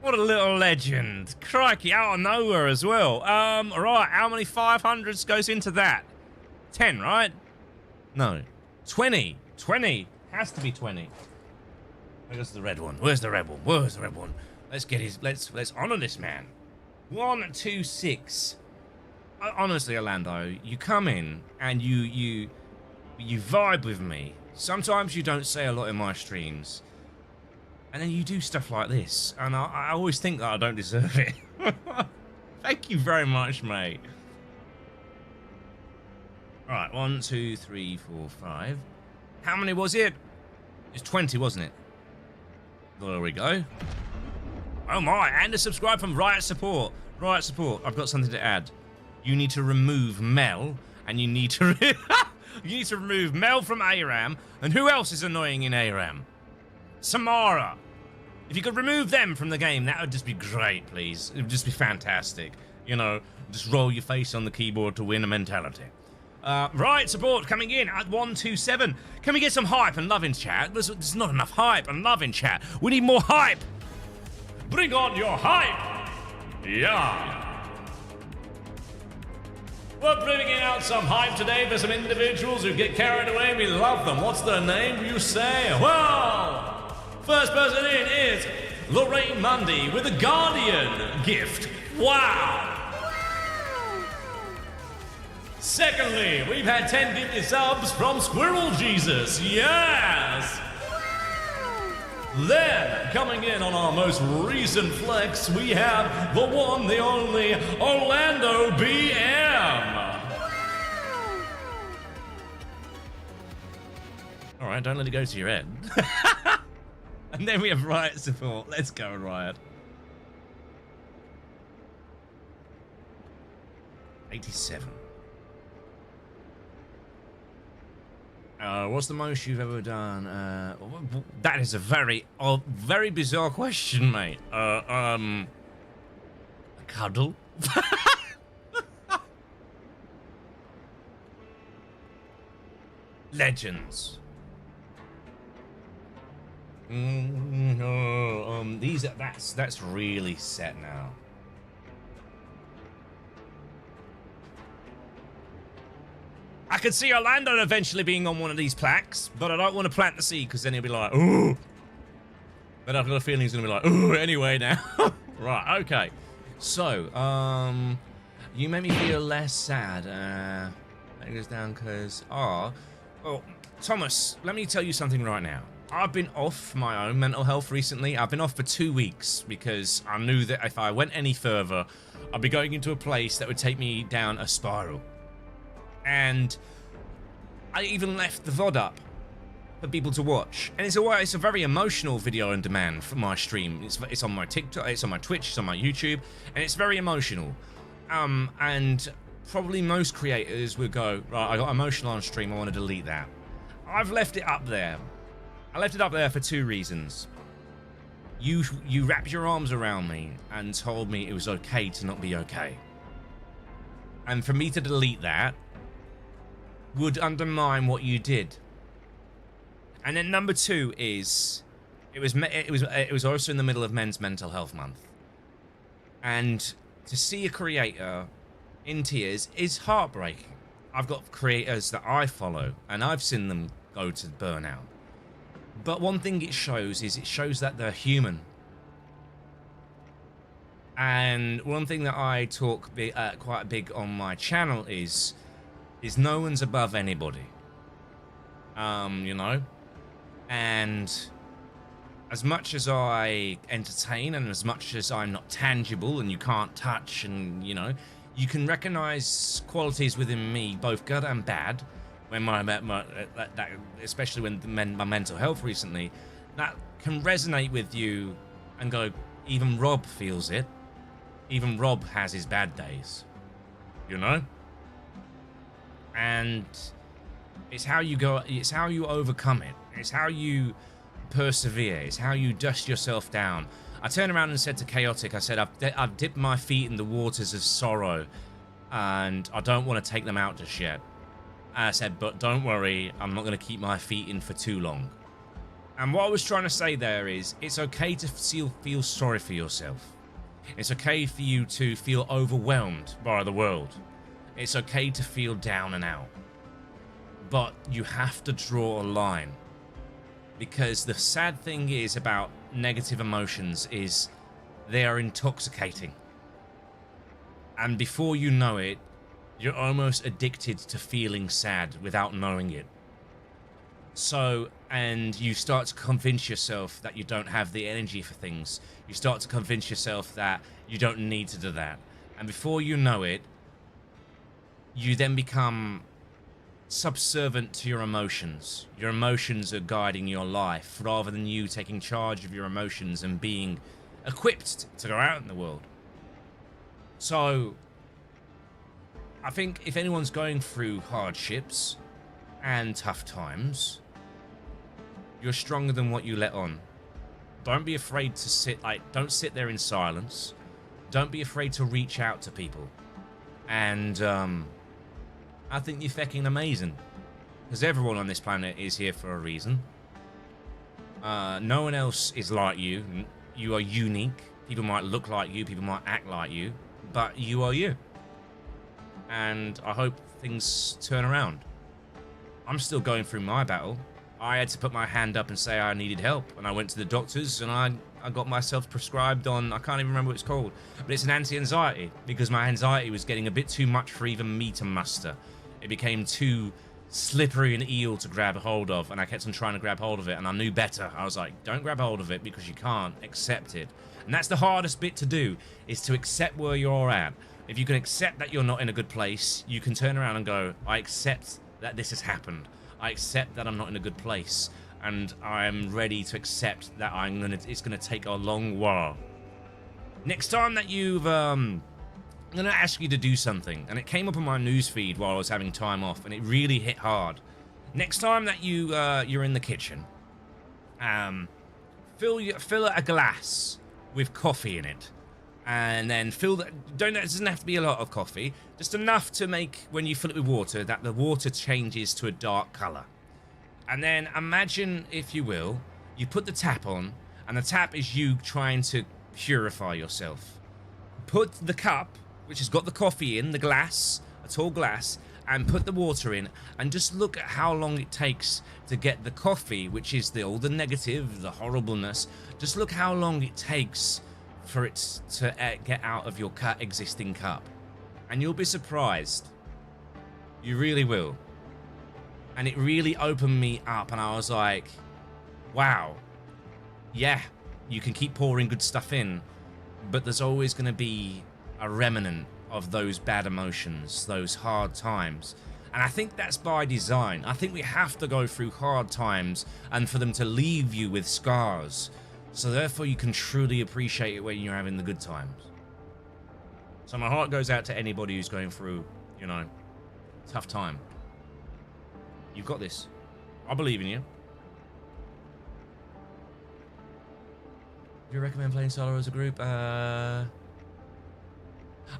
What a little legend. Crikey, out of nowhere as well. Right, how many 500s goes into that? 10, right? No. 20. 20. Has to be 20. Where's the red one? Where's the red one? Where's the red one? Let's get his, let's honor this man. 126. Honestly, Orlando, you come in and you vibe with me. Sometimes you don't say a lot in my streams. And then you do stuff like this. And I always think that I don't deserve it. Thank you very much, mate. Alright, 1, 2, 3, 4, 5. How many was it? It's 20, wasn't it? There we go. Oh my, and a subscribe from Riot Support. Riot Support, I've got something to add. You need to remove Mel, and you need to you need to remove Mel from ARAM. And who else is annoying in ARAM? Samara. If you could remove them from the game, that would just be great, please. It would just be fantastic. You know, just roll your face on the keyboard to win a mentality. Right, support coming in at 127. Can we get some hype and love in chat? There's not enough hype and love in chat. We need more hype. Bring on your hype. Yeah. We're bringing out some hype today for some individuals who get carried away. We love them. What's their name, you say? Well, first person in is Lorraine Mundy with a Guardian gift. Wow. Secondly, we've had 10 gifted subs from Squirrel Jesus. Yes. Then, coming in on our most recent flex, we have the one, the only Orlando BM. All right, don't let it go to your head. And then we have Riot Support. Let's go, Riot. 87. What's the most you've ever done? That is a very bizarre question, mate. A cuddle? Legends. That's really set now. I could see Orlando eventually being on one of these plaques, but I don't want to plant the seed because then he'll be like, ooh. But I've got a feeling he's going to be like, ooh, anyway now. Right, okay. So, you made me feel less sad. That goes down because, well, Thomas, let me tell you something right now. I've been off my own mental health recently. I've been off for 2 weeks because I knew that if I went any further, I'd be going into a place that would take me down a spiral. And I even left the VOD up for people to watch. And it's a very emotional video on demand from my stream. It's on my TikTok, it's on my Twitch, it's on my YouTube, and it's very emotional. And probably most creators would go, right, I got emotional on stream, I want to delete that. I've left it up there. I left it up there for 2 reasons. You wrapped your arms around me and told me it was okay to not be okay. And for me to delete that would undermine what you did. And then number 2 is it was also in the middle of Men's Mental Health Month. And to see a creator in tears is heartbreaking. I've got creators that I follow and I've seen them go to burnout. But one thing it shows is it shows that they're human. And one thing that I talk quite big on my channel is no one's above anybody. You know? And as much as I entertain and as much as I'm not tangible and you can't touch and, you know, you can recognize qualities within me, both good and bad, when especially when my mental health recently, that can resonate with you and go, even Rob feels it. Even Rob has his bad days, you know? And it's how you go, it's how you overcome it. It's how you persevere. It's how you dust yourself down. I turned around and said to Chaotic, I said, I've dipped my feet in the waters of sorrow and I don't want to take them out just yet. I said, but don't worry, I'm not going to keep my feet in for too long. And what I was trying to say there is, it's okay to feel sorry for yourself. It's okay for you to feel overwhelmed by the world. It's okay to feel down and out. But you have to draw a line. Because the sad thing is about negative emotions is they are intoxicating. And before you know it, you're almost addicted to feeling sad without knowing it. So, and you start to convince yourself that you don't have the energy for things. You start to convince yourself that you don't need to do that. And before you know it, you then become subservient to your emotions. Your emotions are guiding your life rather than you taking charge of your emotions and being equipped to go out in the world. So, I think if anyone's going through hardships and tough times, you're stronger than what you let on. Don't be afraid to don't sit there in silence. Don't be afraid to reach out to people. And I think you're fucking amazing. Because everyone on this planet is here for a reason. No one else is like you. You are unique. People might look like you, people might act like you, but you are you. And I hope things turn around. I'm still going through my battle. I had to put my hand up and say I needed help, and I went to the doctors and I got myself prescribed on, I can't even remember what it's called, but it's an anti-anxiety, because my anxiety was getting a bit too much for even me to muster. It became too slippery and eel to grab hold of, and I kept on trying to grab hold of it, and I knew better. I was like, don't grab hold of it because you can't. Accept it. And that's the hardest bit to do, is to accept where you're at. If you can accept that you're not in a good place, you can turn around and go, I accept that this has happened. I accept that I'm not in a good place, and I'm ready to accept that it's gonna take a long while. Next time that I'm gonna ask you to do something, and it came up on my newsfeed while I was having time off, and it really hit hard. Next time that you're in the kitchen, fill a glass with coffee in it. And then it doesn't have to be a lot of coffee, just enough to make, when you fill it with water, that the water changes to a dark color. And then imagine, if you will, you put the tap on, and the tap is you trying to purify yourself. Put the cup, which has got the coffee in, the glass, a tall glass, and put the water in, and just look at how long it takes to get the coffee, which is all the negative, the horribleness, just look how long it takes for it to get out of your existing cup. And you'll be surprised. You really will. And it really opened me up, and I was like, wow, yeah, you can keep pouring good stuff in, but there's always going to be a remnant of those bad emotions, those hard times. And I think that's by design. I think we have to go through hard times and for them to leave you with scars. So therefore you can truly appreciate it when you're having the good times. So my heart goes out to anybody who's going through, tough time. You've got this. I believe in you. Do you recommend playing solo as a group?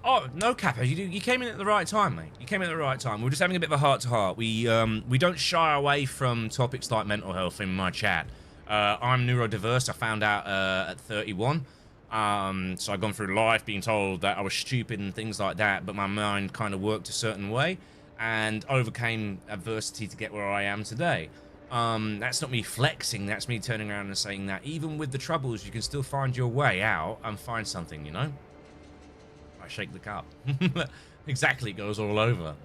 Oh, no, Kappa, you came in at the right time, mate. You came in at the right time. We're just having a bit of a heart-to-heart. We don't shy away from topics like mental health in my chat. I'm neurodiverse. I found out at 31. So I've gone through life being told that I was stupid and things like that, but my mind kind of worked a certain way and overcame adversity to get where I am today. That's not me flexing. That's me turning around and saying that even with the troubles, you can still find your way out and find something, I shake the cup. Exactly, it goes all over.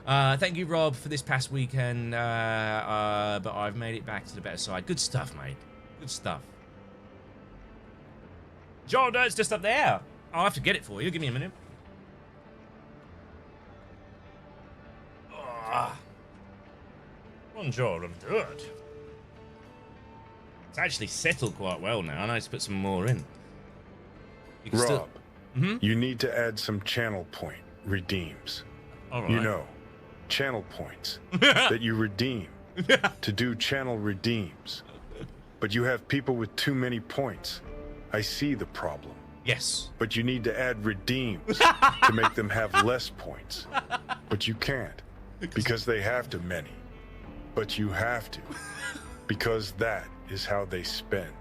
Thank you, Rob, for this past weekend, but I've made it back to the better side. Good stuff, mate. Good stuff. Joel Dirt's just up there. I'll have to get it for you. Give me a minute. Bonjour of Dirt. It's actually settled quite well now. I need to put some more in. You can Rob, still... you need to add some channel point redeems. All right. You know, channel points that you redeem to do channel redeems. But you have people with too many points. I see the problem. Yes. But you need to add redeems to make them have less points. But you can't, because they have too many. But you have to, because that is how they spend.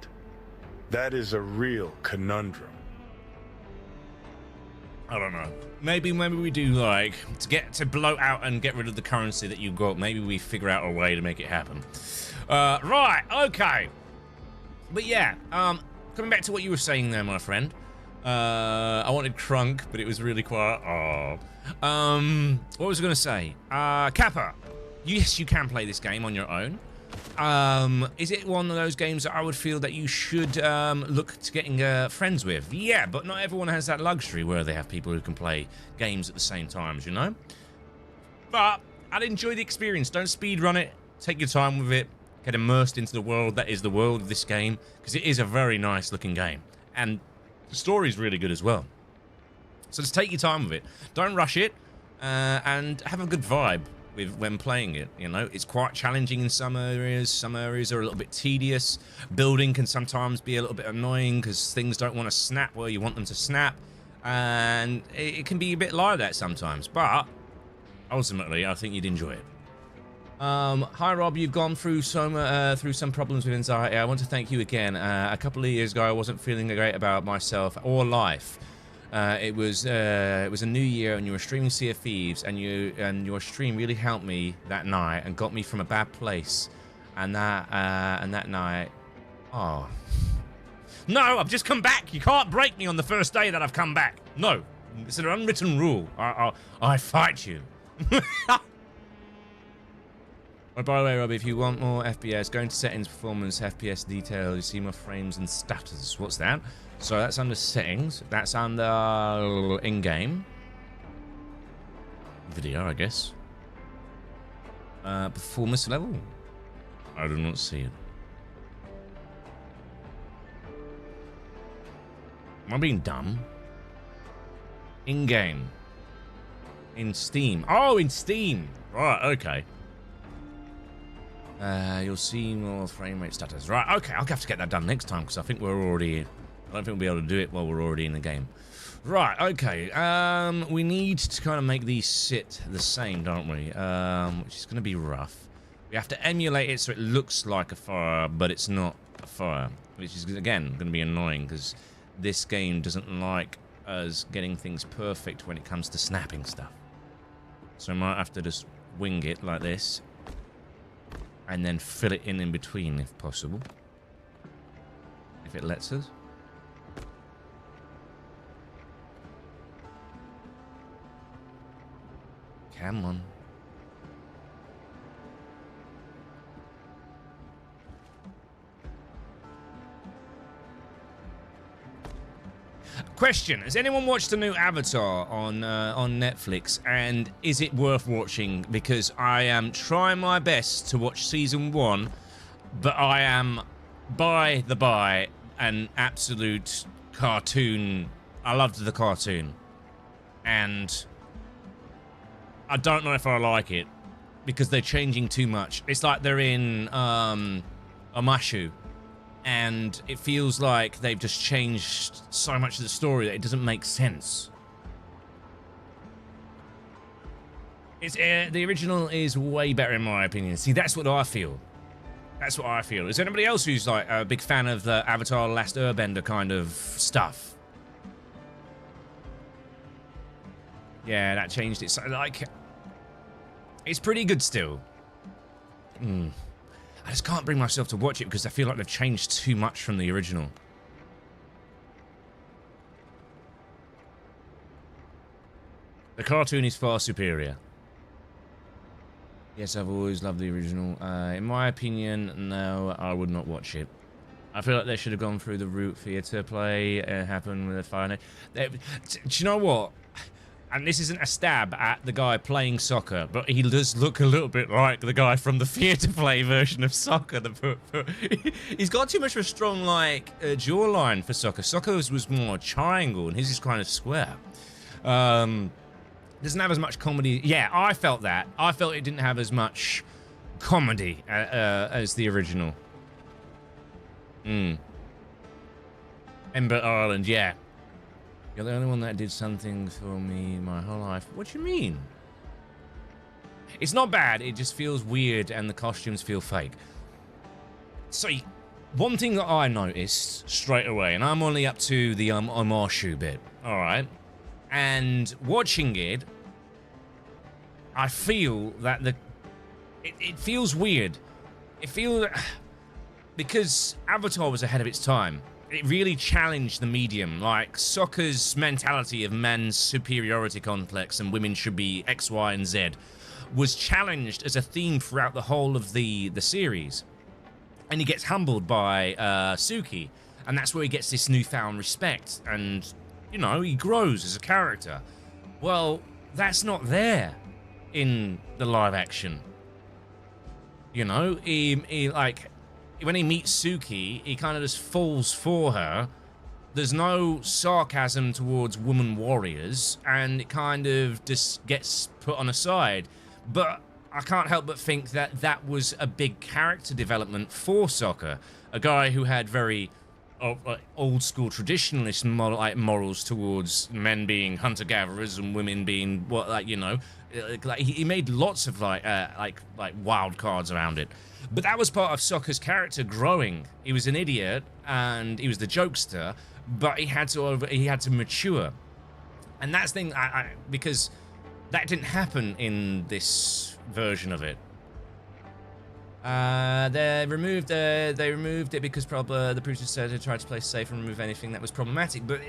That is a real conundrum. I don't know. Maybe we do, like, to bloat out and get rid of the currency that you've got. Maybe we figure out a way to make it happen. Right, okay. But yeah, coming back to what you were saying there, my friend. I wanted Crunk, but it was really quiet. What was I going to say? Kappa, yes, you can play this game on your own. Is it one of those games that I would feel that you should look to getting friends with? Yeah, but not everyone has that luxury where they have people who can play games at the same time, you know? But I'd enjoy the experience. Don't speedrun it. Take your time with it. Get immersed into the world that is the world of this game, because it is a very nice looking game. And the story's really good as well. So just take your time with it. Don't rush it, and have a good vibe when playing it. You know, it's quite challenging in some areas. Some areas are a little bit tedious. Building can sometimes be a little bit annoying because things don't want to snap where you want them to snap, and it can be a bit like that sometimes. But ultimately, I think you'd enjoy it. Hi Rob, you've gone through some problems with anxiety. I want to thank you again. A couple of years ago, I wasn't feeling great about myself or life. It was a new year, and you were streaming Sea of Thieves, and your stream really helped me that night and got me from a bad place. And that night, oh no, I've just come back. You can't break me on the first day that I've come back. No, it's an unwritten rule. I fight you. Oh, by the way, Rob, if you want more FPS, go into settings, performance, FPS detail, you see more frames and status. What's that? So that's under settings. That's under in-game. Video, I guess. Performance level? I do not see it. Am I being dumb? In-game. In Steam. Oh, in Steam. Right, okay. You'll see more frame rate status. Right, okay, I'll have to get that done next time because I think we're already... I don't think we'll be able to do it while we're already in the game. Right, okay. We need to kind of make these sit the same, don't we? Which is going to be rough. We have to emulate it so it looks like a fire, but it's not a fire. Which is, again, going to be annoying because this game doesn't like us getting things perfect when it comes to snapping stuff. So I might have to just wing it like this. And then fill it in between, if possible. If it lets us. Come on. Question: has anyone watched the new Avatar on Netflix, and is it worth watching? Because I am trying my best to watch season 1, but I am, by an absolute cartoon. I loved the cartoon, and I don't know if I like it because they're changing too much. It's like they're in Omashu. And it feels like they've just changed so much of the story that it doesn't make sense. It's the original is way better in my opinion. See, that's what I feel. That's what I feel. Is there anybody else who's like a big fan of the Avatar: Last Airbender kind of stuff? Yeah, that changed it. So, like, it's pretty good still. I just can't bring myself to watch it because I feel like they've changed too much from the original. The cartoon is far superior. Yes, I've always loved the original. In my opinion, no, I would not watch it. I feel like they should have gone through the route theatre play happen with the Fire Nation. Do you know what? and this isn't a stab at the guy playing soccer, but he does look a little bit like the guy from the theatre play version of soccer. He's got too much of a strong, like, jawline for soccer. Soccer's was more triangle, and his is kind of square. Doesn't have as much comedy. Yeah, I felt that. I felt it didn't have as much comedy as the original. Ember Ireland, yeah. You're the only one that did something for me my whole life. What do you mean? It's not bad, it just feels weird and the costumes feel fake. So, one thing that I noticed straight away, and I'm only up to the Omashu bit, alright? And watching it, I feel that it feels weird. It feels... Because Avatar was ahead of its time. It really challenged the medium, like soccer's mentality of men's superiority complex and women should be X, Y, and Z was challenged as a theme throughout the whole of the series. And he gets humbled by Suki, and that's where he gets this newfound respect, and, you know, he grows as a character. Well, that's not there in the live action. You know, he like... When he meets Suki, he kind of just falls for her. There's no sarcasm towards woman warriors, and it kind of just gets put on a side. But I can't help but think that that was a big character development for Sokka. A guy who had very old school traditionalist morals towards men being hunter-gatherers and women being, what, like, you know, like he made lots of like wild cards around it. But that was part of Sokka's character growing. He was an idiot and he was the jokester, but he had to mature. And that's the thing, because that didn't happen in this version of it. They removed it because probably the producers said they tried to play safe and remove anything that was problematic. But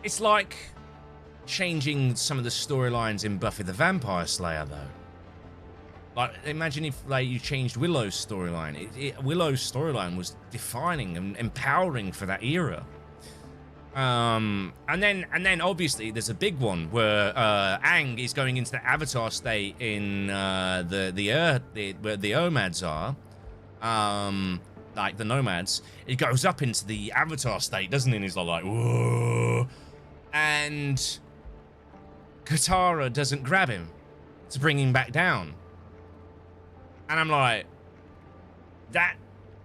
it's like changing some of the storylines in Buffy the Vampire Slayer, though. Like, imagine if you changed Willow's storyline. Willow's storyline was defining and empowering for that era. And then obviously there's a big one where Aang is going into the Avatar state in the Earth, where the Omads are, like the nomads. He goes up into the Avatar state, doesn't he? And he's like, whoa, and Katara doesn't grab him to bring him back down. And I'm like,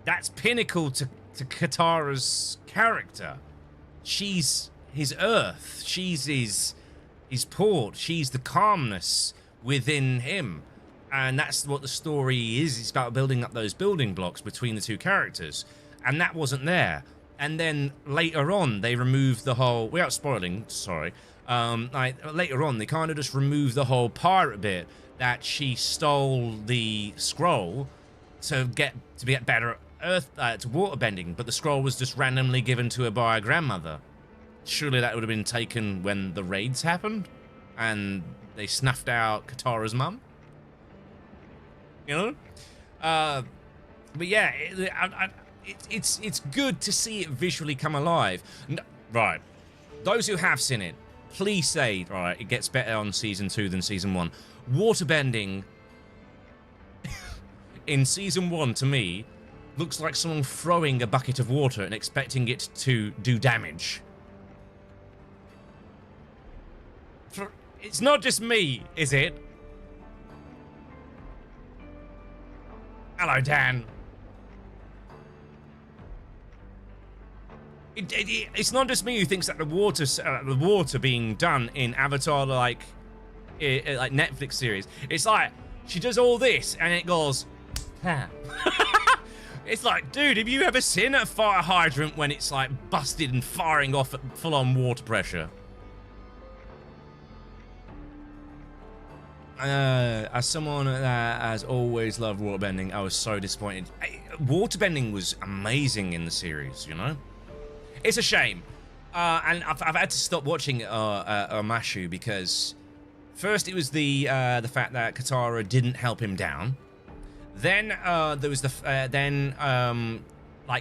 that's pinnacle to Katara's character. She's his earth. She's his port. She's the calmness within him. And that's what the story is. It's about building up those building blocks between the two characters. And that wasn't there. And then later on, they removed the whole... Without spoiling, sorry. Like later on, they kind of just removed the whole pirate bit that she stole the scroll to get better at earth to water bending, but the scroll was just randomly given to her by her grandmother. Surely that would have been taken when the raids happened and they snuffed out Katara's mum. You know? But yeah, it's good to see it visually come alive. Right. Those who have seen it, please say, right, it gets better on Season 2 than Season 1. Waterbending in Season 1, to me, looks like someone throwing a bucket of water and expecting it to do damage. It's not just me, is it? Hello, Dan. It's not just me who thinks that the water being done in Avatar, like Netflix series. It's like she does all this and it goes, ha. It's like, dude, have you ever seen a fire hydrant when it's like busted and firing off at full-on water pressure? As someone that has always loved waterbending, I was so disappointed. Waterbending was amazing in the series, you know? It's a shame. And I've had to stop watching Omashu because first it was the fact that Katara didn't help him down. Then there was like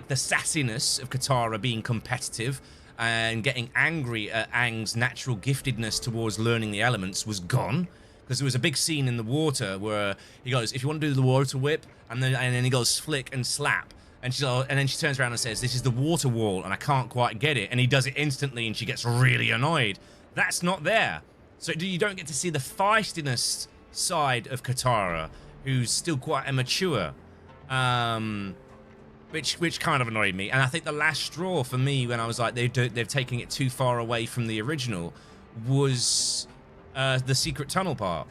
the sassiness of Katara being competitive and getting angry at Aang's natural giftedness towards learning the elements was gone. Because there was a big scene in the water where he goes, if you want to do the water whip, and then he goes flick and slap. And then she turns around and says, this is the water wall, and I can't quite get it. And he does it instantly, and she gets really annoyed. That's not there. So you don't get to see the feistiness side of Katara, who's still quite immature. Which kind of annoyed me. And I think the last straw for me, when I was like, they're taking it too far away from the original, was the secret tunnel part.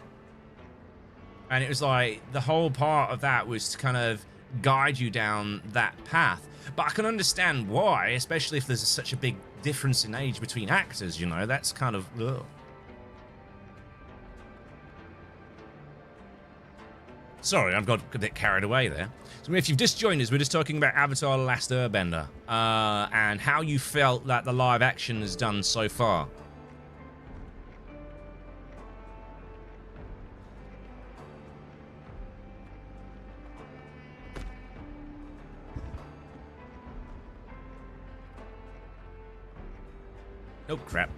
And it was like, the whole part of that was to kind of guide you down that path. But I can understand why, especially if there's such a big difference in age between actors, you know, that's kind of... Ugh. Sorry, I've got a bit carried away there. So if you've just joined us, we're just talking about Avatar: The Last Airbender, and how you felt that the live action has done so far. Oh, crap.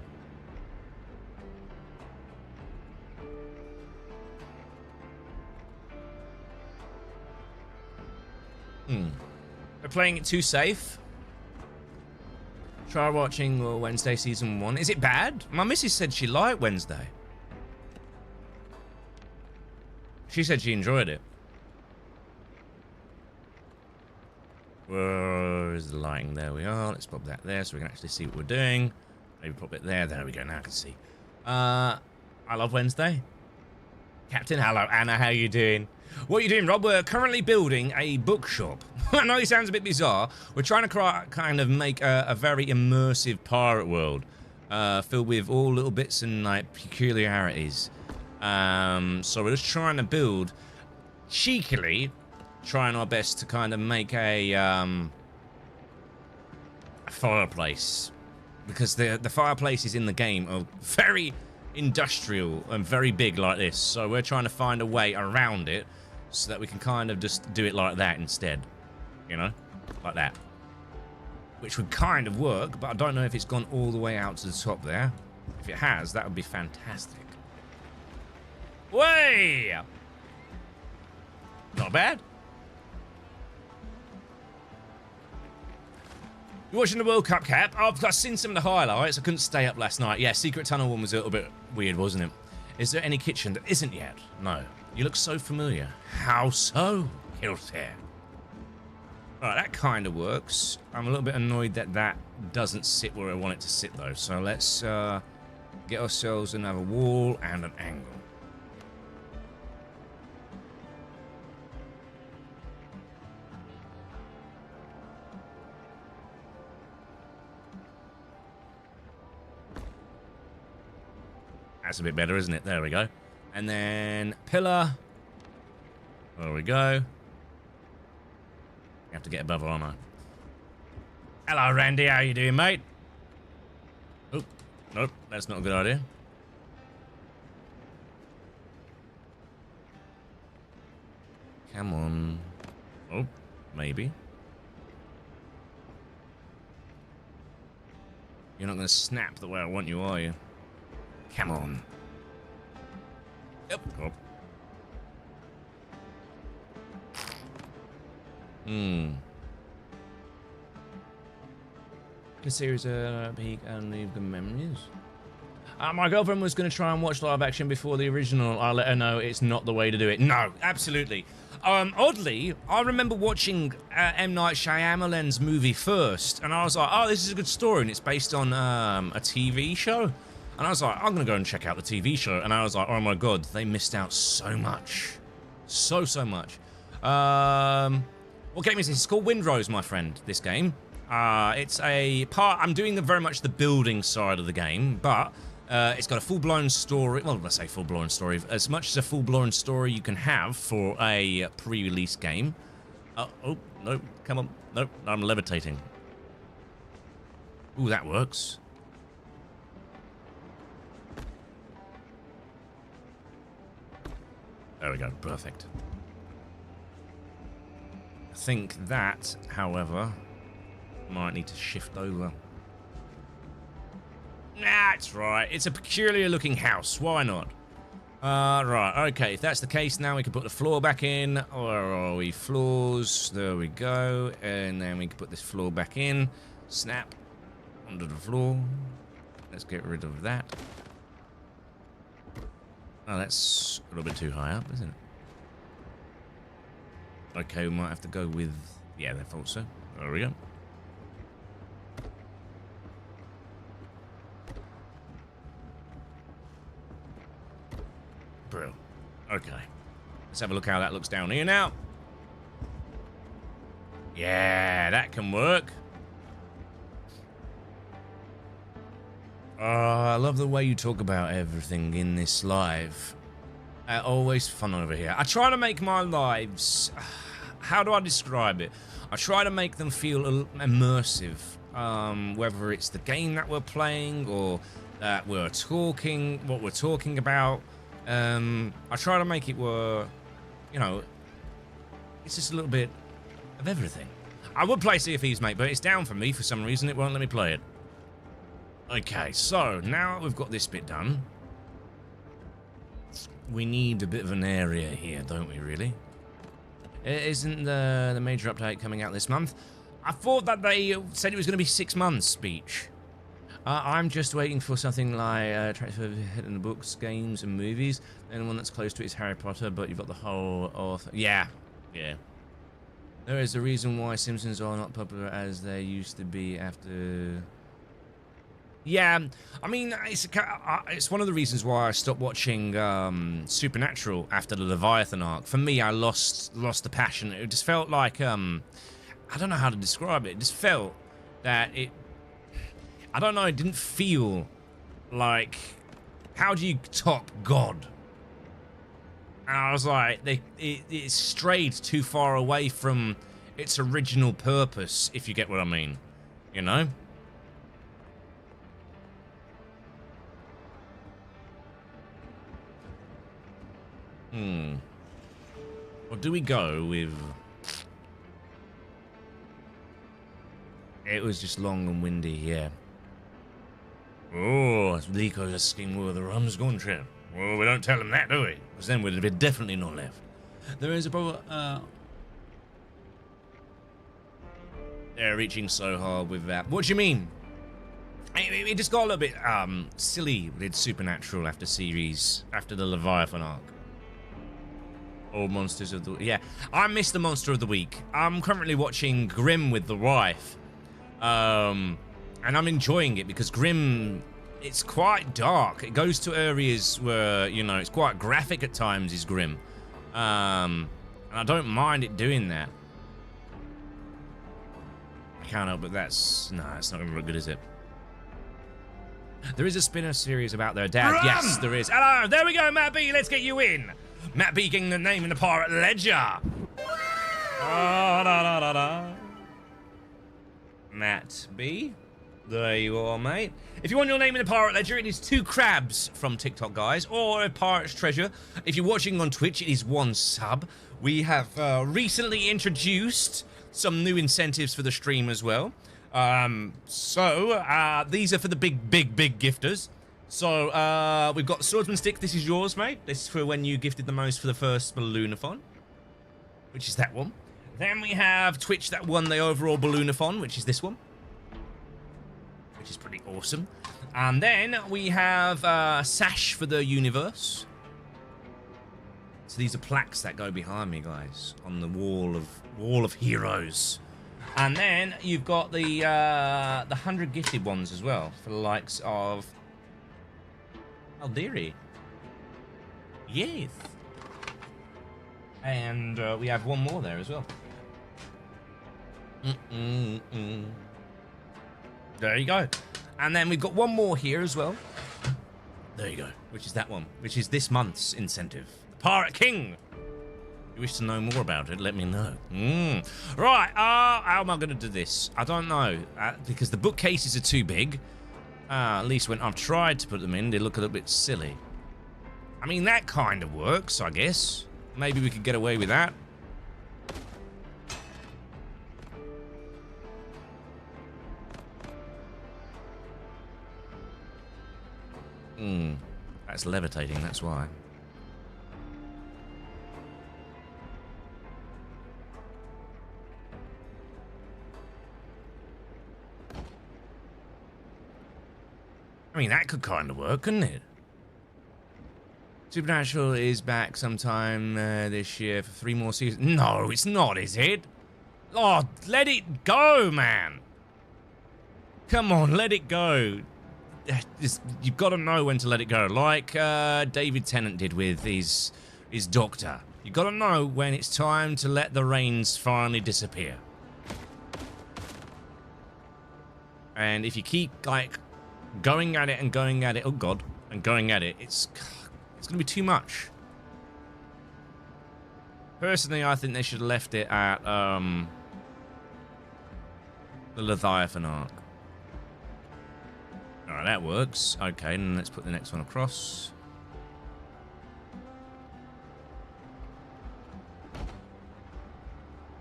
We're playing it too safe. Try watching Wednesday season 1. Is it bad? My missus said she liked Wednesday. She said she enjoyed it. Where is the lighting? There we are. Let's pop that there so we can actually see what we're doing. Maybe pop it there. There we go. Now I can see. I love Wednesday. Captain, hello, Anna. How you doing? What are you doing, Rob? We're currently building a bookshop. I know it sounds a bit bizarre. We're trying to kind of make a very immersive pirate world, filled with all little bits and like peculiarities. So we're just trying to build, cheekily, trying our best to kind of make a fireplace, because the fireplaces in the game are very industrial and very big like this. So we're trying to find a way around it so that we can kind of just do it like that instead, you know, like that, which would kind of work, but I don't know if it's gone all the way out to the top there. If it has, that would be fantastic. Way! Not bad. You watching the World Cup, Cap? I've seen some of the highlights. I couldn't stay up last night. Yeah, Secret Tunnel one was a little bit weird, wasn't it? Is there any kitchen that isn't yet? No. You look so familiar. How so, Kilter? Alright, that kind of works. I'm a little bit annoyed that that doesn't sit where I want it to sit, though. So let's get ourselves another wall and an angle. That's a bit better, isn't it? There we go. And then pillar. There we go. You have to get above her, aren't I? Hello, Randy. How you doing, mate? Oh, nope. That's not a good idea. Come on. Oh, maybe. You're not going to snap the way I want you, are you? Come on. Yep. Oh. A series of peak and leave the memories. My girlfriend was going to try and watch live action before the original. I let her know it's not the way to do it. No, absolutely. Oddly, I remember watching M. Night Shyamalan's movie first, and I was like, oh, this is a good story, and it's based on a TV show. And I was like, I'm going to go and check out the TV show. And I was like, oh my god, they missed out so much. So much. What game is this? It's called Windrose, my friend, this game. It's a part... I'm doing very much the building side of the game, but it's got a full-blown story. Well, let's say full-blown story. As much as a full-blown story you can have for a pre-release game. Oh, no, come on. Nope, I'm levitating. Ooh, that works. There we go, perfect. I think that, however, might need to shift over. That's right. It's a peculiar looking house. Why not? Right. Okay. If that's the case, now we can put the floor back in. Where are we? Floors. There we go. And then we can put this floor back in. Snap. Under the floor. Let's get rid of that. Oh, that's a little bit too high up, isn't it? Okay, we might have to go with... Yeah, I thought so. There we go. Brill. Okay. Let's have a look how that looks down here now. Yeah, that can work. I love the way you talk about everything in this live. Always fun over here. I try to make my lives... How do I describe it? I try to make them feel immersive. Whether it's the game that we're playing or that we're talking, what we're talking about. I try to make it where, you know, it's just a little bit of everything. I would play Sea of Thieves, mate, but it's down for me for some reason. It won't let me play it. Okay, so now we've got this bit done. We need a bit of an area here, don't we, really? Isn't the major update coming out this month? I thought that they said it was going to be 6 months, Beach. I'm just waiting for something like transfer hit in the books, games, and movies. And the one that's close to it is Harry Potter, but you've got the whole author. Yeah. There is a reason why Simpsons are not popular as they used to be after... Yeah, I mean, it's one of the reasons why I stopped watching Supernatural after the Leviathan arc. For me, I lost the passion. It just felt like, I don't know how to describe it. It just felt that it... I don't know, it didn't feel like... How do you top God? And I was like, it strayed too far away from its original purpose, if you get what I mean. You know? Or do we go with... It was just long and windy, yeah. Oh, Lico's asking where the rum's gone, Trip. Well, we don't tell him that, do we? Because then we'd have been definitely not left. There is a problem... They're reaching so hard with that. What do you mean? It just got a little bit silly with Supernatural after the Leviathan arc. Or Monsters of the... Yeah, I missed the Monster of the Week. I'm currently watching Grimm with the wife. And I'm enjoying it because Grimm, it's quite dark. It goes to areas where, you know, it's quite graphic at times, is Grimm. And I don't mind it doing that. I can't help but that's... Nah, it's not going to look good, is it? There is a spin-off series about their dad. Run! Yes, there is. Hello, there we go, Matt B. Let's get you in. Matt B getting the name in the pirate ledger. Matt B. There you are, mate. If you want your name in the pirate ledger, it is 2 crabs from TikTok, guys, or a pirate's treasure. If you're watching on Twitch, it is 1 sub. We have recently introduced some new incentives for the stream as well. These are for the big gifters. So, we've got Swordsman Stick. This is yours, mate. This is for when you gifted the most for the first Balloonathon, which is that one. Then we have Twitch that won the overall Balloonathon, which is this one, which is pretty awesome. And then we have Sash for the universe. So these are plaques that go behind me, guys, on the wall of heroes. And then you've got the 100 gifted ones as well for the likes of Aldiri. Yes. And we have one more there as well. There you go. And then we've got one more here as well. There you go. Which is that one. Which is this month's incentive. The Pirate King. If you wish to know more about it, let me know. Right. How am I going to do this? I don't know. Because the bookcases are too big. At least when I've tried to put them in, they look a little bit silly. I mean, that kind of works, I guess. Maybe we could get away with that. That's levitating, that's why. I mean, that could kind of work, couldn't it? Supernatural is back sometime this year for 3 more seasons. No, it's not, is it? Oh, let it go, man. Come on, let it go. You've got to know when to let it go. Like David Tennant did with his Doctor. You've got to know when it's time to let the reins finally disappear. And if you keep, like, going at it and going at it, oh god, and going at it, it's gonna be too much. Personally, I think they should have left it at the Leviathan arc. Alright, that works. Okay, and let's put the next one across.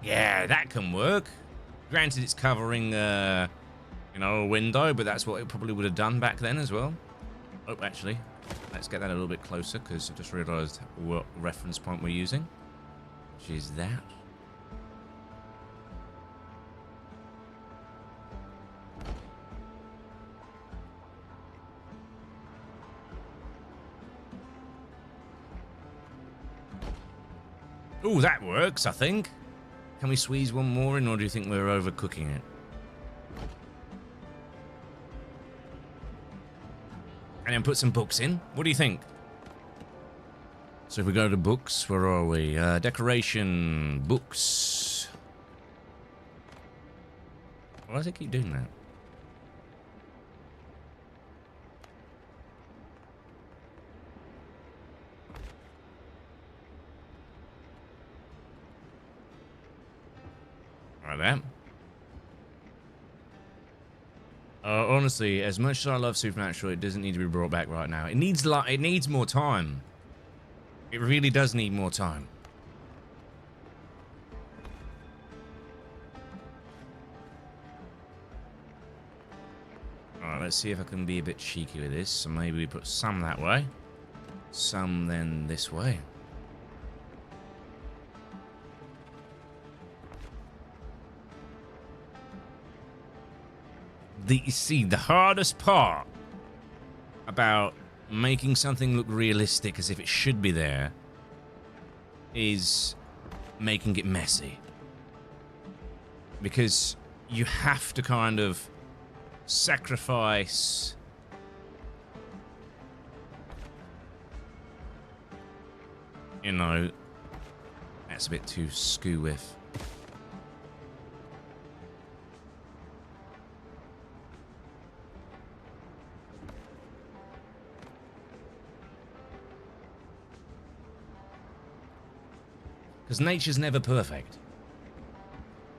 Yeah, that can work. Granted, it's covering you know, a window, but that's what it probably would have done back then as well. Oh, actually, let's get that a little bit closer, because I just realized what reference point we're using, which is that. Oh, that works, I think. Can we squeeze one more in, or do you think we're overcooking it? And then put some books in. What do you think? So if we go to books, where are we? Decoration, books. Why does it keep doing that? Like that. Honestly, as much as I love Supernatural, it doesn't need to be brought back right now. It needs more time. It really does need more time. Alright, let's see if I can be a bit cheeky with this. So maybe we put some that way, some then this way. You see, the hardest part about making something look realistic as if it should be there is making it messy. Because you have to kind of sacrifice you know, that's a bit too skoo with. Because nature's never perfect.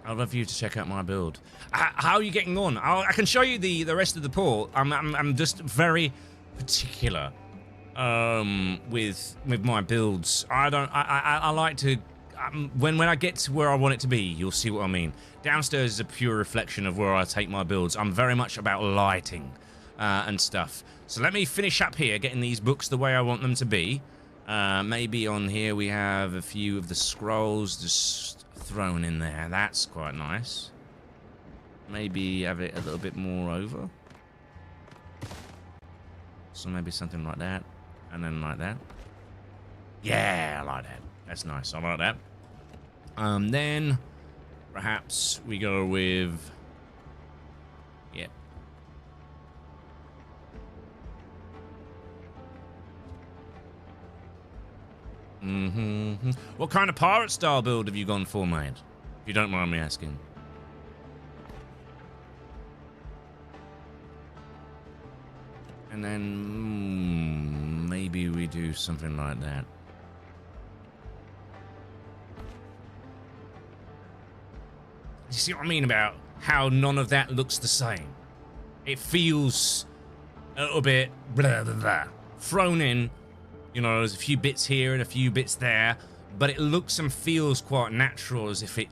I'd love you to check out my build. How are you getting on? I can show you the rest of the port. I'm just very particular with my builds. I like to when I get to where I want it to be, you'll see what I mean. Downstairs is a pure reflection of where I take my builds. I'm very much about lighting and stuff. So let me finish up here, getting these books the way I want them to be. Maybe on here we have a few of the scrolls just thrown in there. That's quite nice. Maybe have it a little bit more over. So maybe something like that. And then like that. Yeah, I like that. That's nice. I like that. Then perhaps we go with... yeah. What kind of pirate style build have you gone for, mate? If you don't mind me asking. And then maybe we do something like that. You see what I mean about how none of that looks the same? It feels a little bit blah, blah, blah, thrown in. You know, there's a few bits here and a few bits there, but it looks and feels quite natural, as if it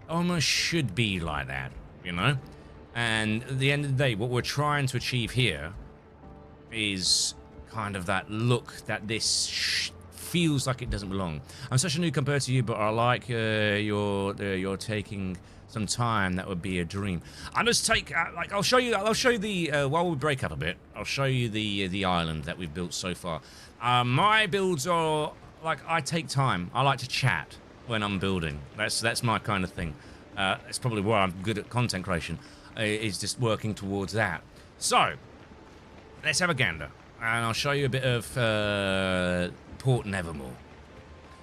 almost should be like that, you know? And at the end of the day, what we're trying to achieve here is kind of that look that this feels like it doesn't belong. I'm such a new compared to you, but I like you're taking some time. That would be a dream. I'll just take like I'll show you the while we break up a bit. I'll show you the island that we've built so far. My builds are like I take time. I like to chat when I'm building. That's my kind of thing. It's probably why I'm good at content creation. Is just working towards that. So let's have a gander, and I'll show you a bit of Port Nevermore.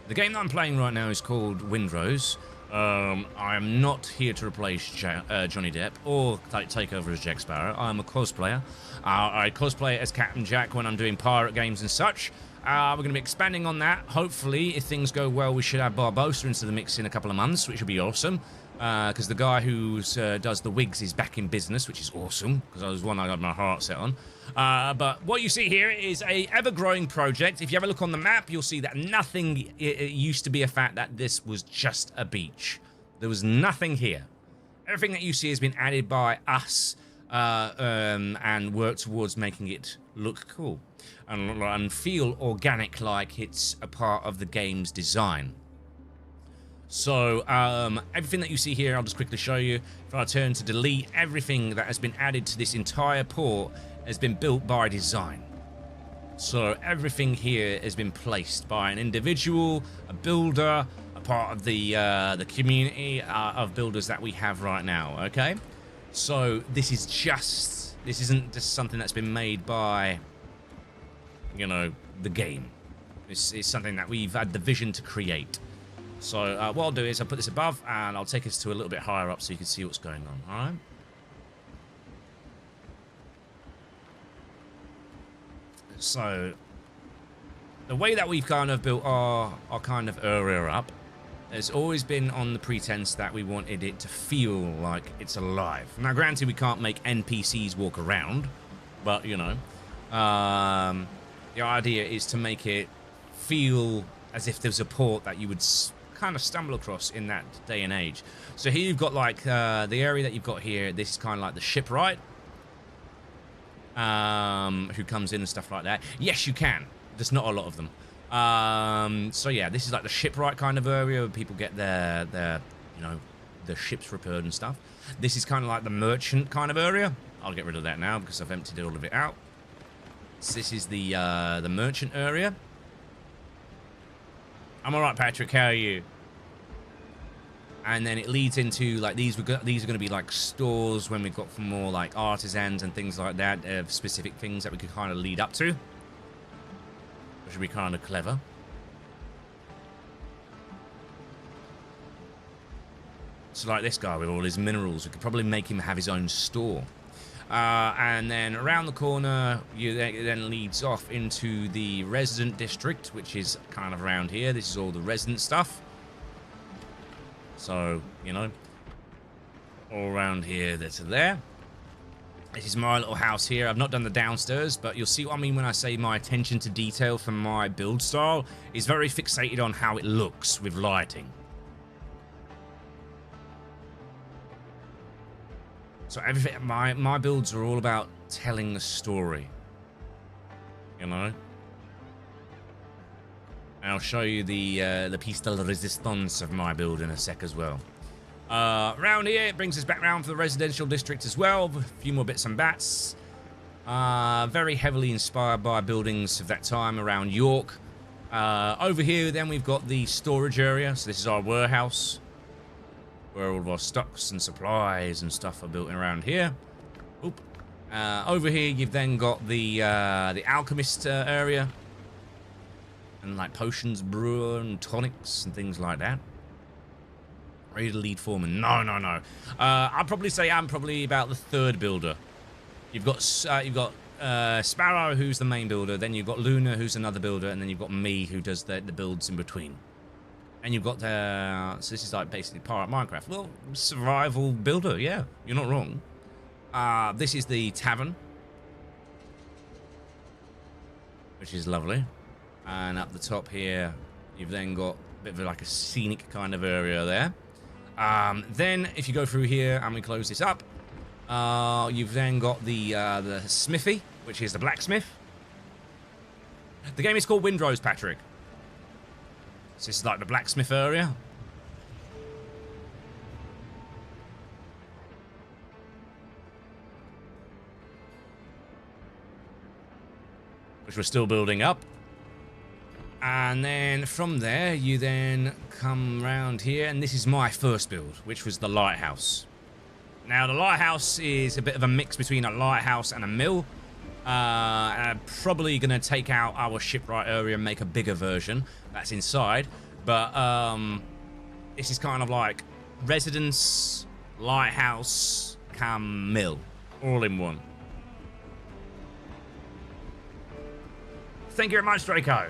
The game that I'm playing right now is called Windrose. I am not here to replace Johnny Depp or take over as Jack Sparrow. I am a cosplayer. I cosplay as Captain Jack when I'm doing pirate games and such. We're going to be expanding on that. Hopefully, if things go well, we should have Barbossa into the mix in a couple of months, which would be awesome. Because the guy who does the wigs is back in business, which is awesome, because I was one I got my heart set on. But what you see here is a ever-growing project. If you have a look on the map, you'll see that nothing... It used to be a fact that this was just a beach. There was here. Everything that you see has been added by us and worked towards making it look cool and feel organic, like it's a part of the game's design. So, everything that you see here, I'll just quickly show you. If I turn to delete, everything that has been added to this entire port has been built by design. So, everything here has been placed by an individual, a builder, a part of the community of builders that we have right now, okay? So, this isn't just something that's been made by, you know, the game. This is something that we've had the vision to create. So what I'll do is I'll put this above and I'll take us to a little bit higher up so you can see what's going on, alright? So, the way that we've kind of built our kind of area up has always been on the pretense that we wanted it to feel like it's alive. Now granted, we can't make NPCs walk around, but you know, the idea is to make it feel as if there's a port that you would kind of stumble across in that day and age. So here you've got like the area that you've got here. This is kind of like the shipwright who comes in and stuff like that. Yes, you can. There's not a lot of them. So yeah, this is like the shipwright kind of area where people get their you know, the ships repaired and stuff. This is kind of like the merchant kind of area. I'll get rid of that now because I've emptied all of it out. So this is the merchant area. I'm alright, Patrick. How are you? And then it leads into like these are going to be like stores when we've got for more like artisans and things like that, specific things that we could kind of lead up to, which would be kind of clever. So like this guy with all his minerals, we could probably make him have his own store. And then around the corner, it then leads off into the resident district, which is kind of around here. This is all the resident stuff. So, you know, all around here, that's there. This is my little house here. I've not done the downstairs, but you'll see what I mean when I say my attention to detail for my build style is very fixated on how it looks with lighting. So everything, my builds are all about telling the story, you know. And I'll show you the piece de la resistance of my build in a sec as well. Around here, it brings us back round for the residential district as well. A few more bits and bats. Very heavily inspired by buildings of that time around York. Over here, then we've got the storage area. So this is our warehouse, where all of our stocks and supplies and stuff are built in around here. Oop. Over here, you've then got the alchemist area, and like potions brewer and tonics and things like that. Ready to lead foreman? No. I'd probably say I'm probably about the third builder. You've got Sparrow, who's the main builder. Then you've got Luna, who's another builder, and then you've got me, who does the builds in between. And you've got so this is like basically part of Minecraft. Well, survival builder, yeah, you're not wrong. This is the tavern, which is lovely. And up the top here, you've then got a bit of like a scenic kind of area there. Then if you go through here and we close this up, you've then got the smithy, which is the blacksmith. The game is called Windrose, Patrick. So this is like the blacksmith area. Which we're still building up. And then from there, you then come round here, and this is my first build, which was the lighthouse. Now, the lighthouse is a bit of a mix between a lighthouse and a mill. I'm probably going to take out our shipwright area and make a bigger version that's inside. But this is kind of like residence, lighthouse, cam, mill, all in one. Thank you very much, Draco.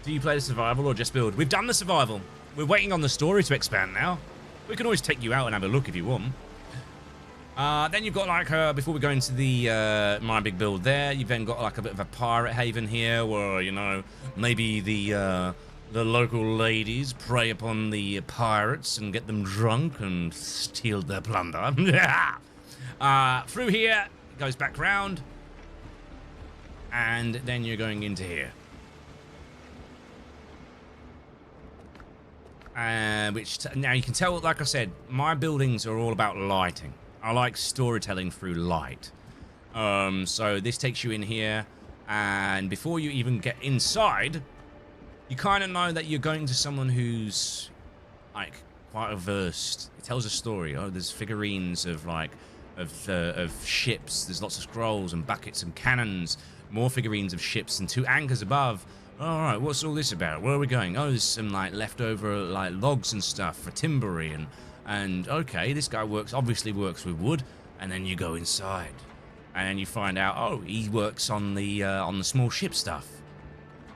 Do you play the survival or just build? We've done the survival. We're waiting on the story to expand now. We can always take you out and have a look if you want. Then you've got like, before we go into the my big build there, you've then got like a bit of a pirate haven here where, you know, maybe the local ladies prey upon the pirates and get them drunk and steal their plunder. Through here, it goes back round. And then you're going into here. Now you can tell, like I said, my buildings are all about lighting. I like storytelling through light. So this takes you in here, and before you even get inside, you kind of know that you're going to someone who's like quite versed. It tells a story. Oh, there's figurines of like of ships. There's lots of scrolls and buckets and cannons. More figurines of ships and 2 anchors above. All right, what's all this about? Where are we going? Oh, there's some like leftover like logs and stuff for timbering, and okay, this guy obviously works with wood. And then you go inside, and you find out, oh, he works on the small ship stuff.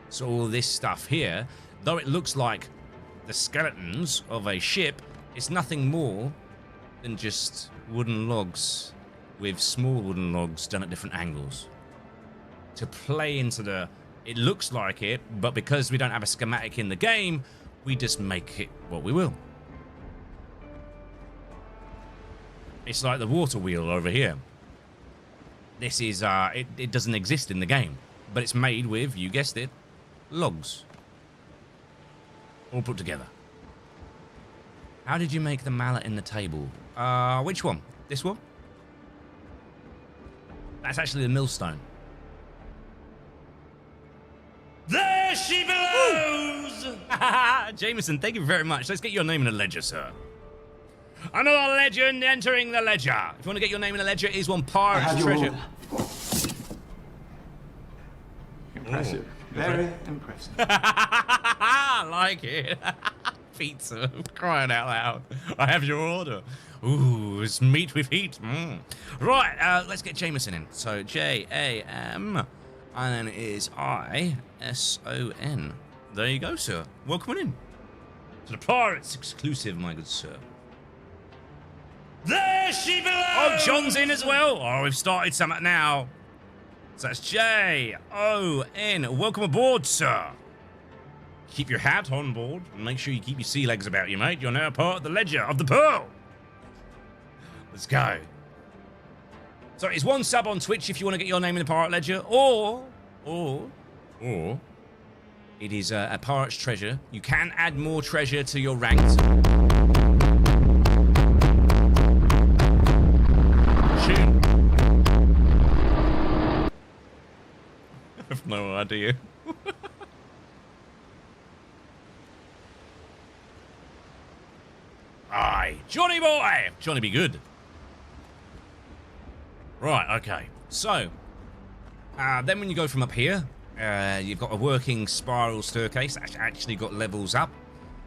So all this stuff here, though it looks like the skeletons of a ship, it's nothing more than just wooden logs with small wooden logs done at different angles to play into the. It looks like it, but because we don't have a schematic in the game, we just make it what we will. It's like the water wheel over here. This is, it doesn't exist in the game, but it's made with, you guessed it, logs. All put together. How did you make the mallet in the table? Which one? This one? That's actually the millstone. There she blows! Jameson, thank you very much. Let's get your name in the ledger, sir. Another legend entering the ledger. If you want to get your name in the ledger, it is one pirate's treasure. Impressive. Very impressive. I like it. Pizza. Crying out loud. I have your order. Ooh, it's meat with heat. Right, let's get Jameson in. So, J-A-M... and then it is I-S-O-N. There you go, sir. Welcome in to the Pirates exclusive, my good sir. There she belongs! Oh, John's in as well. Oh, we've started something now. So that's J-O-N. Welcome aboard, sir. Keep your hat on board and make sure you keep your sea legs about you, mate. You're now part of the Ledger of the Pearl. Let's go. So it's one sub on Twitch if you want to get your name in the Pirate Ledger, or it is a pirate's treasure. You can add more treasure to your ranks. Shoot. I have no idea. Aye, Johnny boy! Johnny be good. Right, okay. So, then when you go from up here, you've got a working spiral staircase that's actually got levels up.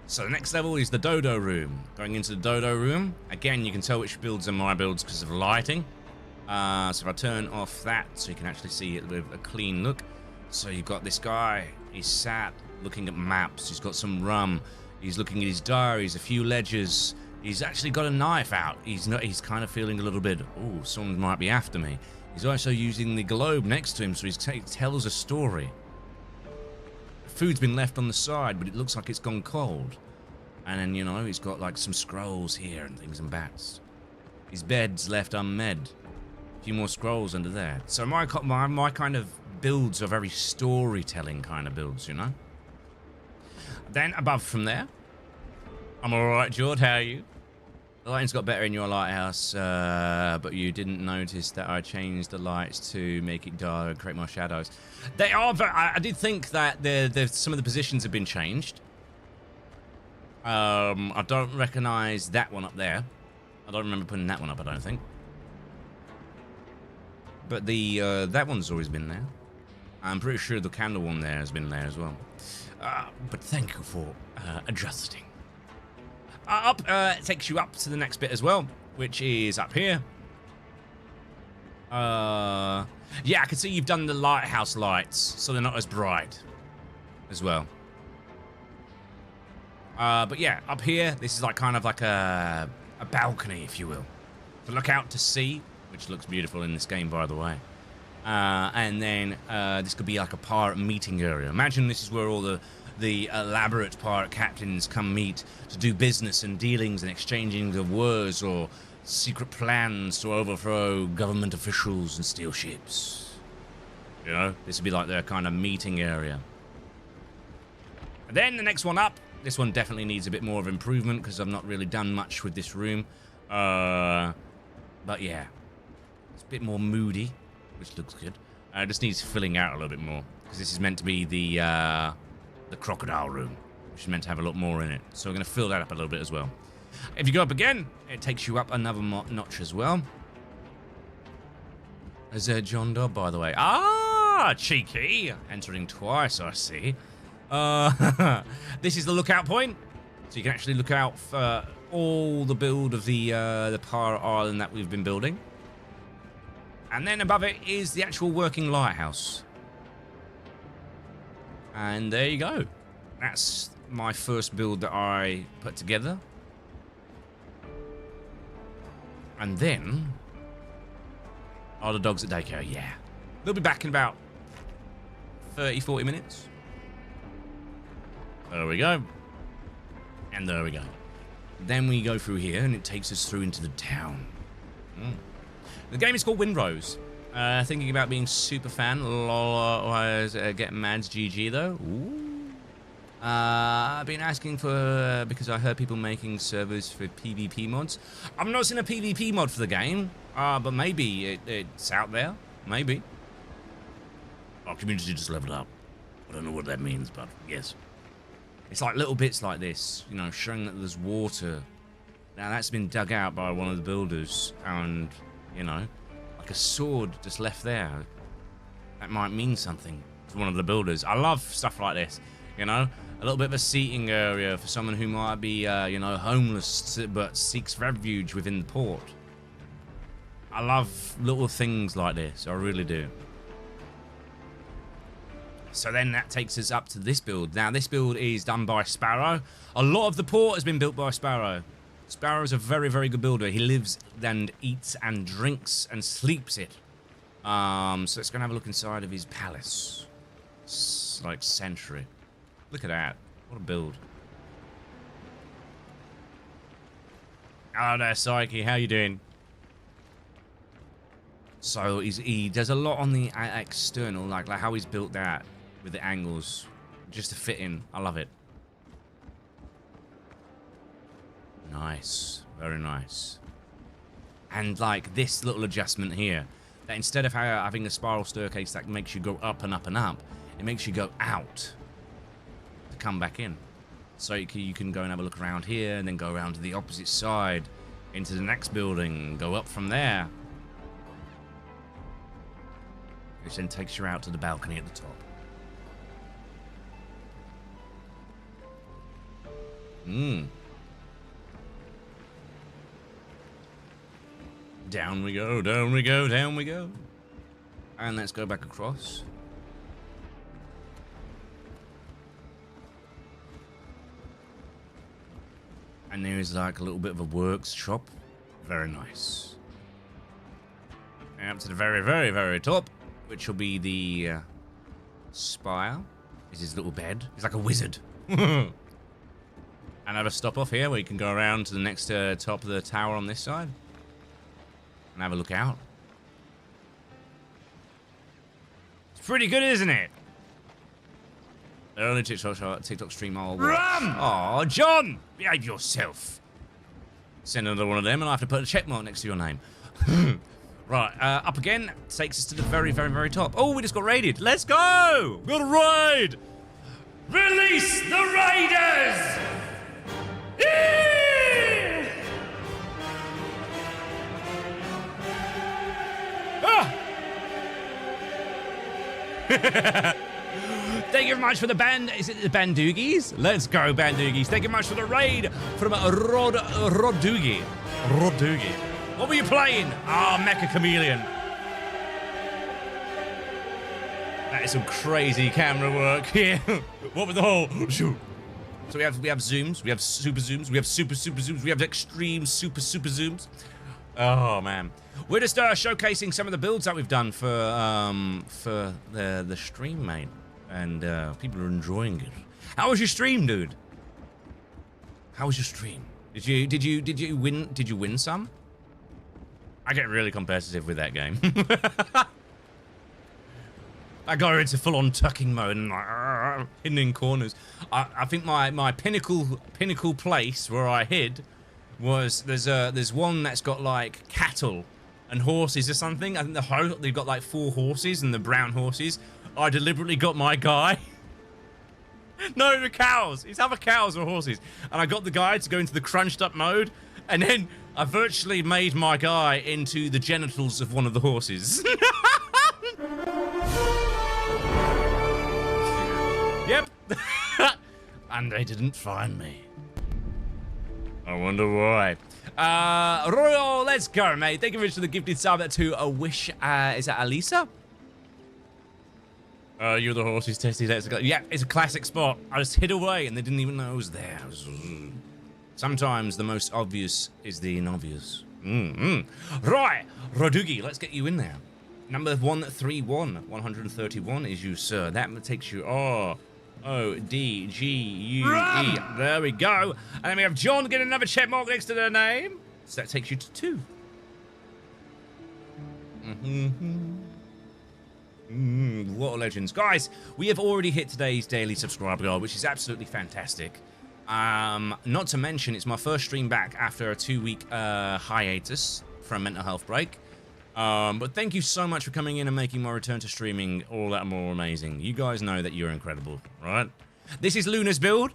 So the next level is the dodo room. Going into the dodo room, again, you can tell which builds are my builds because of lighting. So if I turn off that so you can actually see it with a clean look. So you've got this guy, he's sat looking at maps, he's got some rum, he's looking at his diaries, a few ledgers. He's actually got a knife out. He's kind of feeling a little bit, oh, someone might be after me. He's also using the globe next to him, so he tells a story. Food's been left on the side, but it looks like it's gone cold. And then, you know, he's got like some scrolls here and things and bats. His bed's left unmed. A few more scrolls under there. So my kind of builds are very storytelling kind of builds, you know? Then above from there, I'm alright, Jord, how are you? The lighting's got better in your lighthouse, but you didn't notice that I changed the lights to make it dark and create more shadows. They are very, I did think that some of the positions have been changed. I don't recognize that one up there. I don't remember putting that one up, I don't think. But the that one's always been there. I'm pretty sure the candle one there has been there as well. But thank you for adjusting. It takes you up to the next bit as well, which is up here. Yeah, I can see you've done the lighthouse lights, so they're not as bright as well. But yeah, up here, this is like kind of like a balcony, if you will, to look out to sea, which looks beautiful in this game, by the way. And then this could be like a pirate meeting area. Imagine this is where all the elaborate pirate captains come meet to do business and dealings and exchanging of words or secret plans to overthrow government officials and steal ships. You know, this would be like their kind of meeting area. And then the next one up, this one definitely needs a bit more of improvement because I've not really done much with this room. But yeah, it's a bit more moody, which looks good. It just needs filling out a little bit more because this is meant to be the crocodile room, which is meant to have a lot more in it. So we're going to fill that up a little bit as well. If you go up again, it takes you up another notch as well. Is there John Dobb, by the way? Ah, cheeky. Entering twice, I see. This is the lookout point. So you can actually look out for all the build of the pirate island that we've been building. And then above it is the actual working lighthouse. And there you go. That's my first build that I put together. And then... are the dogs at daycare? Yeah. They'll be back in about 30-40 minutes. There we go. And there we go. Then we go through here and it takes us through into the town. The game is called Windrose. Thinking about being super fan. Getting Mads GG though. Ooh. I've been asking for because I heard people making servers for PvP mods. I've not seen a PvP mod for the game, but maybe it's out there. Maybe. Our community just leveled up. I don't know what that means, but yes. It's like little bits like this, you know, showing that there's water. Now that's been dug out by one of the builders, and you know, like a sword just left there. That might mean something to one of the builders. I love stuff like this, you know, a little bit of a seating area for someone who might be, you know, homeless but seeks refuge within the port. I love little things like this, I really do. So then that takes us up to this build. Now this build is done by Sparrow. A lot of the port has been built by Sparrow. Sparrow is a very, very good builder. He lives and eats and drinks and sleeps it. So let's go and have a look inside of his palace. It's like Century. Look at that. What a build. Hello there, Psyche. How you doing? So he does a lot on the external, like how he's built that with the angles, just to fit in. I love it. Nice, very nice. And like this little adjustment here, that instead of having a spiral staircase that makes you go up and up and up, it makes you go out to come back in. So you can go and have a look around here, and then go around to the opposite side into the next building, go up from there. Which then takes you out to the balcony at the top. Down we go, down we go, down we go. And let's go back across. And there's like a little bit of a workshop. Very nice. And up to the very, very, very top, which will be the spire. Is his little bed. He's like a wizard. And have a stop off here where you can go around to the next top of the tower on this side. And have a look out. It's Pretty good, isn't it? Only TikTok stream all watch. Aw, John! Behave yourself. Send another one of them and I have to put a check mark next to your name. Right, up again. Takes us to the very, very, very top. Oh, we just got raided. Let's go! Got a raid! Release the raiders! Thank you very much for the band. Is it the Bandoogies? Let's go, Bandoogies. Thank you very much for the raid from Rodoogie. Rodoogie. What were you playing? Ah, Mecha Chameleon. That is some crazy camera work here. What was the whole shoot? So we have zooms, we have super zooms, we have super zooms, we have extreme super zooms. Oh man, we're just showcasing some of the builds that we've done for the stream, mate, and people are enjoying it. How was your stream, dude? How was your stream? Did you win some? I get really competitive with that game. I go into full-on tucking mode and like, hidden in corners. I think my pinnacle place where I hid was there's one that's got like cattle and horses or something. I think they've got like 4 horses and the brown horses. I deliberately got my guy. No, the cows. It's either cows or horses. And I got the guy to go into the crunched up mode, and then I virtually made my guy into the genitals of one of the horses. Yep. And they didn't find me. I wonder why. Royal, let's go, mate. Thank you very much for the gifted sub to a wish. Is that Alisa? You're the horses, Tessie. Let's go. Yeah, it's a classic spot. I just hid away and they didn't even know I was there. Sometimes the most obvious is the inobvious. Right, Rodoogie, let's get you in there. Number 131, 131 is you, sir. That takes you. O-D-G-U-E. There we go. And then we have John getting another check mark next to their name. So that takes you to 2. What a legends. Guys, we have already hit today's daily subscriber goal, which is absolutely fantastic. Not to mention, it's my first stream back after a 2-week hiatus from mental health break. But thank you so much for coming in and making my return to streaming all that more amazing. You guys know that you're incredible, right? This is Luna's build.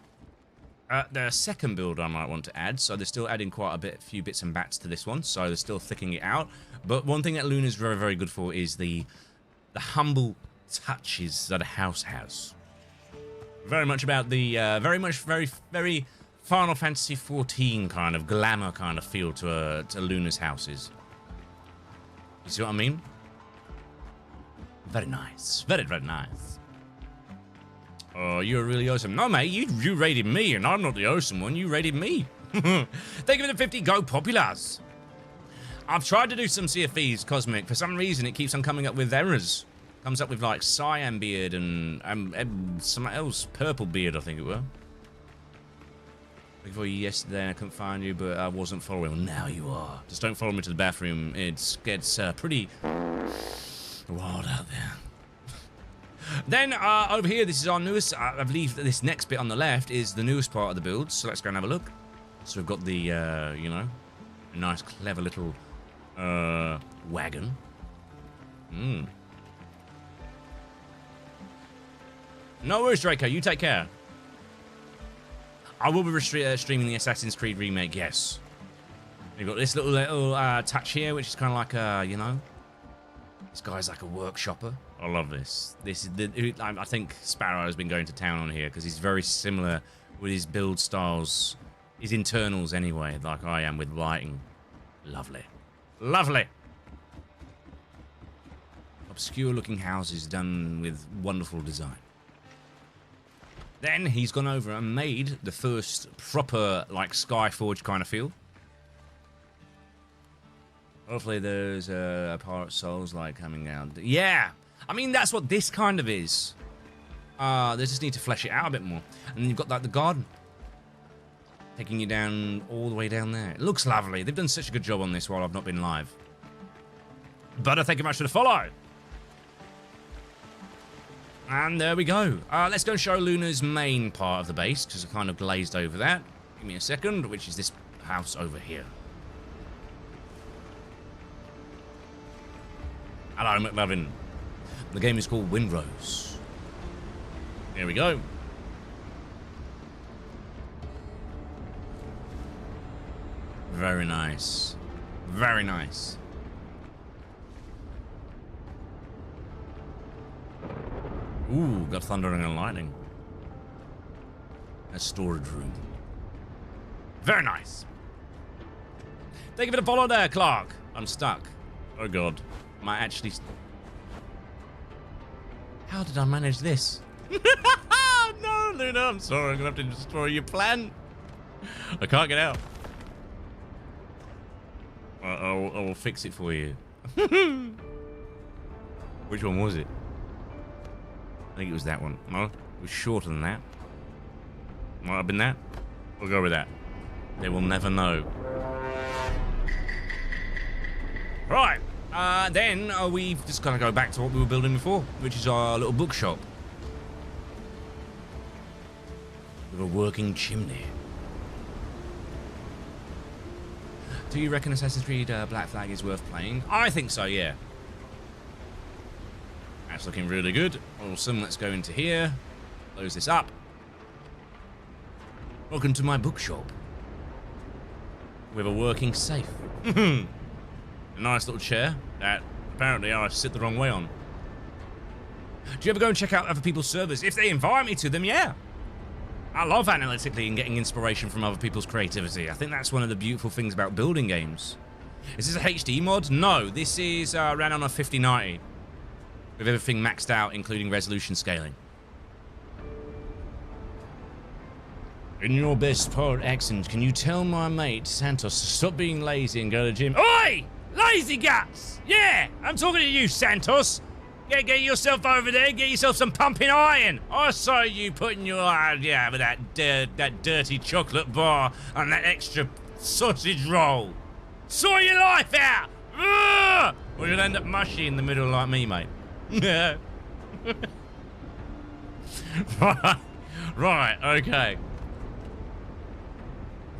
The second build I might want to add, so they're still adding quite a few bits and bats to this one, so they're still thickening it out. But one thing that Luna's very, very good for is the humble touches that a house has. Very much about the, very Final Fantasy XIV kind of glamour kind of feel to Luna's houses. You see what I mean? Very nice. Very, very nice. Oh, you're really awesome. No, mate, you rated me, and I'm not the awesome one. You rated me. Thank you for the 50 Go Populars. I've tried to do some CFEs, Cosmic. For some reason, it keeps on coming up with errors. Comes up with, like, cyan beard and something else. Purple beard, I think it were. Looking for you yesterday and I couldn't find you, but I wasn't following. Well, now you are. Just don't follow me to the bathroom. It gets pretty wild out there. Then over here, this is our newest. I believe that this next bit on the left is the newest part of the build. So let's go and have a look. So we've got the, you know, a nice, clever little wagon. No worries, Draco. You take care. I will be streaming the Assassin's Creed remake, yes. We've got this little touch here, which is kind of like a, you know, this guy's like a workshopper. I love this. This is I think Sparrow has been going to town on here because he's very similar with his build styles, his internals anyway, like I am with lighting. Lovely. Lovely. Obscure-looking houses done with wonderful design. Then he's gone over and made the first proper, like, Skyforge kind of feel. Hopefully there's a Pirate Souls, like, coming out. Yeah! I mean, that's what this kind of is. They just need to flesh it out a bit more. And then you've got, like, the garden. Taking you down, all the way down there. It looks lovely. They've done such a good job on this while I've not been live. Butter, thank you much for the follow. And there we go. Let's go show Luna's main part of the base, because I kind of glazed over that. Give me a second, which is this house over here. Hello, McLovin. The game is called Windrose. Here we go. Very nice. Very nice. Ooh, got thunder and lightning. A storage room. Very nice. Thank you for the follow there, Clark. I'm stuck. Oh god. Am I actually... How did I manage this? No, Luna, I'm sorry. I'm gonna have to destroy your plan. I can't get out. I will fix it for you. Which one was it? I think it was that one. No, it was shorter than that. Might have been that. We'll go with that. They will never know. Right. Then we've just got to go back to what we were building before, which is our little bookshop. With a working chimney. Do you reckon Assassin's Creed Black Flag is worth playing? I think so, yeah. That's looking really good. Awesome, let's go into here. Close this up. Welcome to my bookshop. With a working safe. A nice little chair that apparently I sit the wrong way on. Do you ever go and check out other people's servers? If they invite me to them, yeah. I love analytically and getting inspiration from other people's creativity. I think that's one of the beautiful things about building games. Is this a HD mod? No, this is ran on a 5090. With everything maxed out, including resolution scaling. In your best part accent, can you tell my mate Santos to stop being lazy and go to the gym? Oi! Lazy guts! Yeah! I'm talking to you, Santos! Yeah, get yourself over there, get yourself some pumping iron! I saw you putting your yeah, with that dirty chocolate bar and that extra sausage roll. Saw your life out! Ugh! Or you'll end up mushy in the middle like me, mate. Yeah. Right, okay.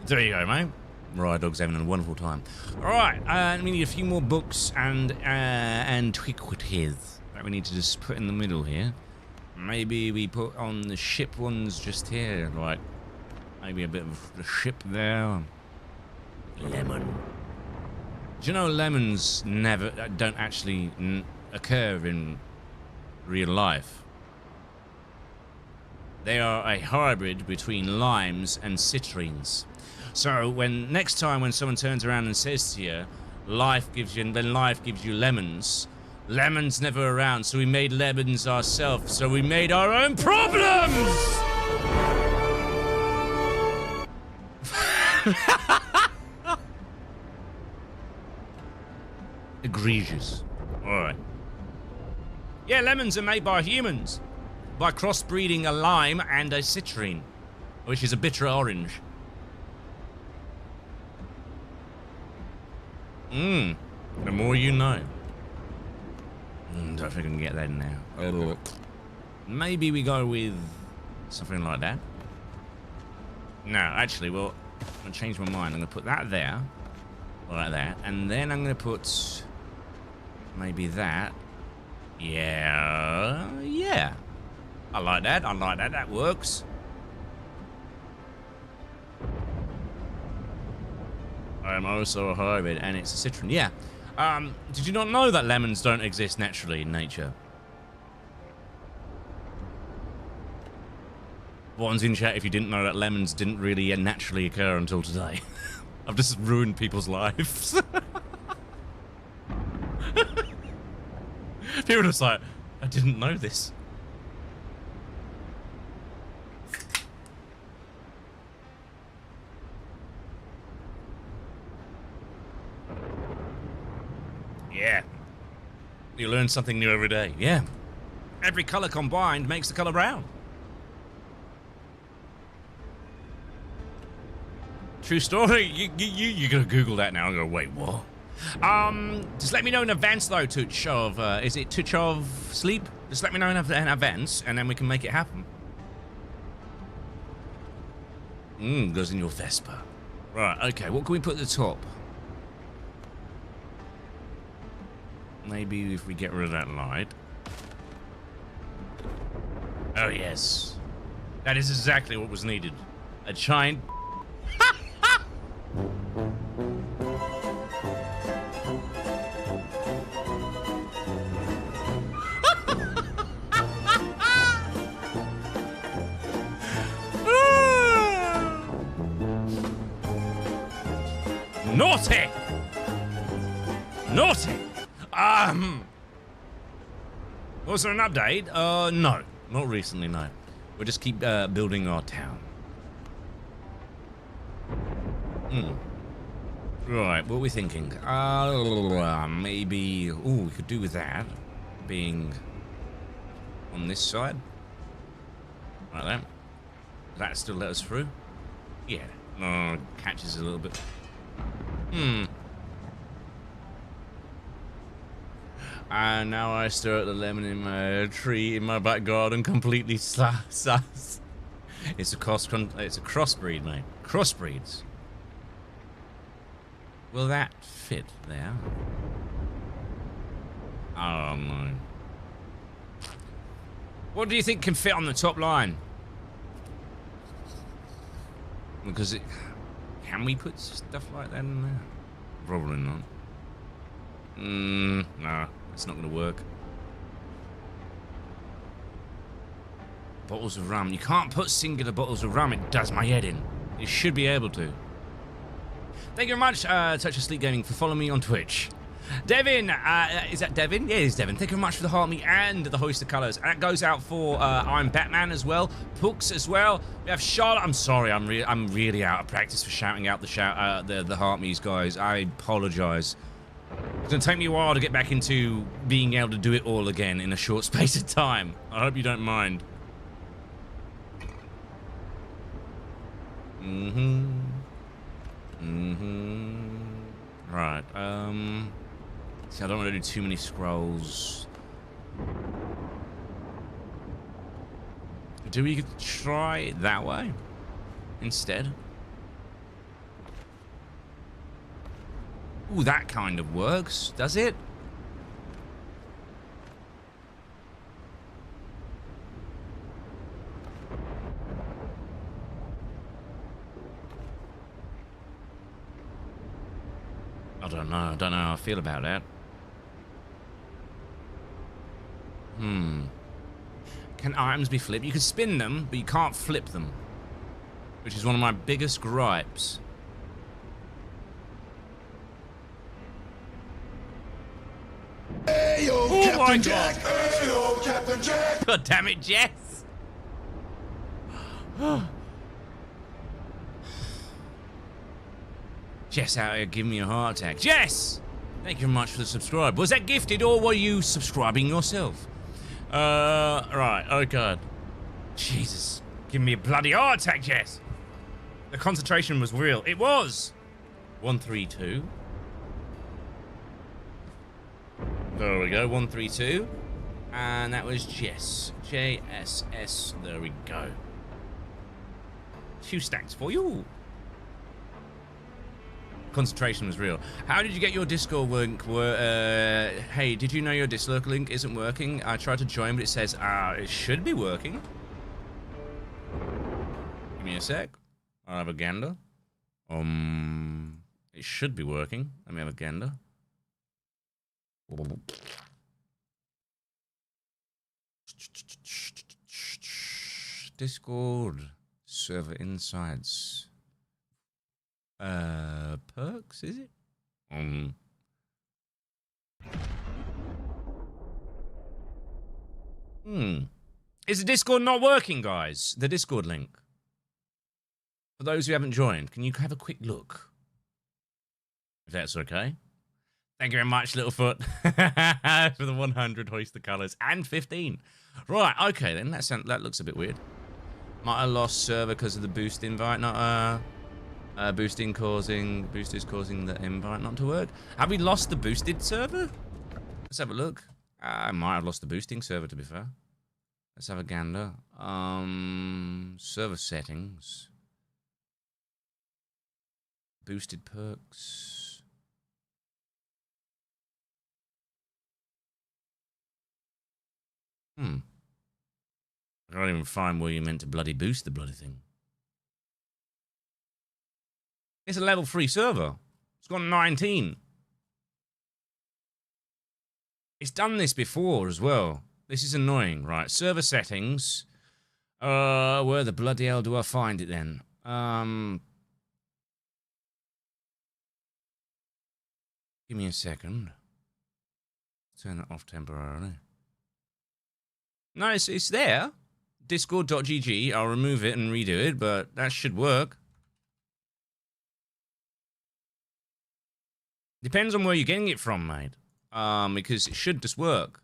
There you go, mate. Right, dog's having a wonderful time. Alright, we need a few more books and antiquities that we need to just put in the middle here. Maybe we put on the ship ones just here, like maybe a bit of the ship there. Lemon. Do you know lemons don't actually occur in real life? They are a hybrid between limes and citrines. So next time when someone turns around and says to you, life gives you lemons, lemons never around, so we made lemons ourselves, so we made our own problems! Egregious. Alright. Yeah, lemons are made by humans by crossbreeding a lime and a citrine, which is a bitter orange. The more you know. Don't think I can get that now. Maybe we go with something like that. No, actually, well, I'm going to change my mind. I'm going to put that there, like that, and then I'm going to put maybe that. Yeah. I like that. That works. I am also a hybrid, and it's a citron. Yeah. Did you not know that lemons don't exist naturally in nature? One's in chat if you didn't know that lemons didn't really naturally occur until today. I've just ruined people's lives. People are just like, I didn't know this. Yeah. You learn something new every day. Yeah. Every color combined makes the color brown. True story. You're gonna Google that now and go, wait, what? Just let me know in advance though, Tuch of, is it Tuch of Sleep? Just let me know in advance and then we can make it happen. Goes in your Vespa. Right, okay, what can we put at the top? Maybe if we get rid of that light. Oh yes. That is exactly what was needed. A giant... Naughty! Naughty! Was there an update? No. Not recently, no. We'll just keep building our town. Right, what are we thinking? Maybe... Ooh, we could do with that. Being... on this side. Like that. Does that still let us through? Yeah. No, catches a little bit. And now I stare at the lemon in my tree in my back garden, completely sus. It's a crossbreed, mate. Crossbreeds. Will that fit there? Oh no. What do you think can fit on the top line? Because it... Can we put stuff like that in there? Probably not. No, it's not going to work. Bottles of rum. You can't put singular bottles of rum. It does my head in. You should be able to. Thank you very much, Touch of Sleep Gaming, for following me on Twitch. Devin, is that Devin? Yeah, it's Devin. Thank you very much for the heart me and the hoist of colours. And that goes out for I'm Batman as well, Pooks as well. We have Charlotte. I'm sorry, I'm really out of practice for shouting out the heart me's, guys. I apologise. It's gonna take me a while to get back into being able to do it all again in a short space of time. I hope you don't mind. Right. See, I don't want to do too many scrolls. Do we try it that way instead? Ooh, that kind of works, does it? I don't know how I feel about that. Can items be flipped? You can spin them, but you can't flip them. Which is one of my biggest gripes. Ayo, oh Captain my Jack! Ayo, Captain Jack! God damn it, Jess! Jess out here giving me a heart attack. Jess! Thank you very much for the subscribe. Was that gifted or were you subscribing yourself? Right, oh god. Jesus. Give me a bloody heart attack, Jess! The concentration was real. It was! 132. There we go, 132. And that was Jess. JSS. There we go. 2 stacks for you. Concentration was real. How did you get your Discord link? Hey, did you know your Discord link isn't working? I tried to join, but it says, it should be working. Give me a sec. I'll have a gander. It should be working. Let me have a gander. Discord server insights. Perks, is it? Is the Discord not working, guys? The Discord link. For those who haven't joined, can you have a quick look? If that's okay. Thank you very much, Littlefoot, for the 100 hoist the colours and 15. Right, okay then. That looks a bit weird. Might have lost server because of the boost invite. Not Boosters causing the invite not to work. Have we lost the boosted server? Let's have a look. I might have lost the boosting server, to be fair. Let's have a gander. Server settings. Boosted perks. I can't even find where you meant to bloody boost the bloody thing. It's a level 3 server. It's got 19. It's done this before as well. This is annoying, right? Server settings. Where the bloody hell do I find it then? Give me a second. Turn that off temporarily. No, it's there. Discord.gg. I'll remove it and redo it, but that should work. Depends on where you're getting it from, mate. Because it should just work.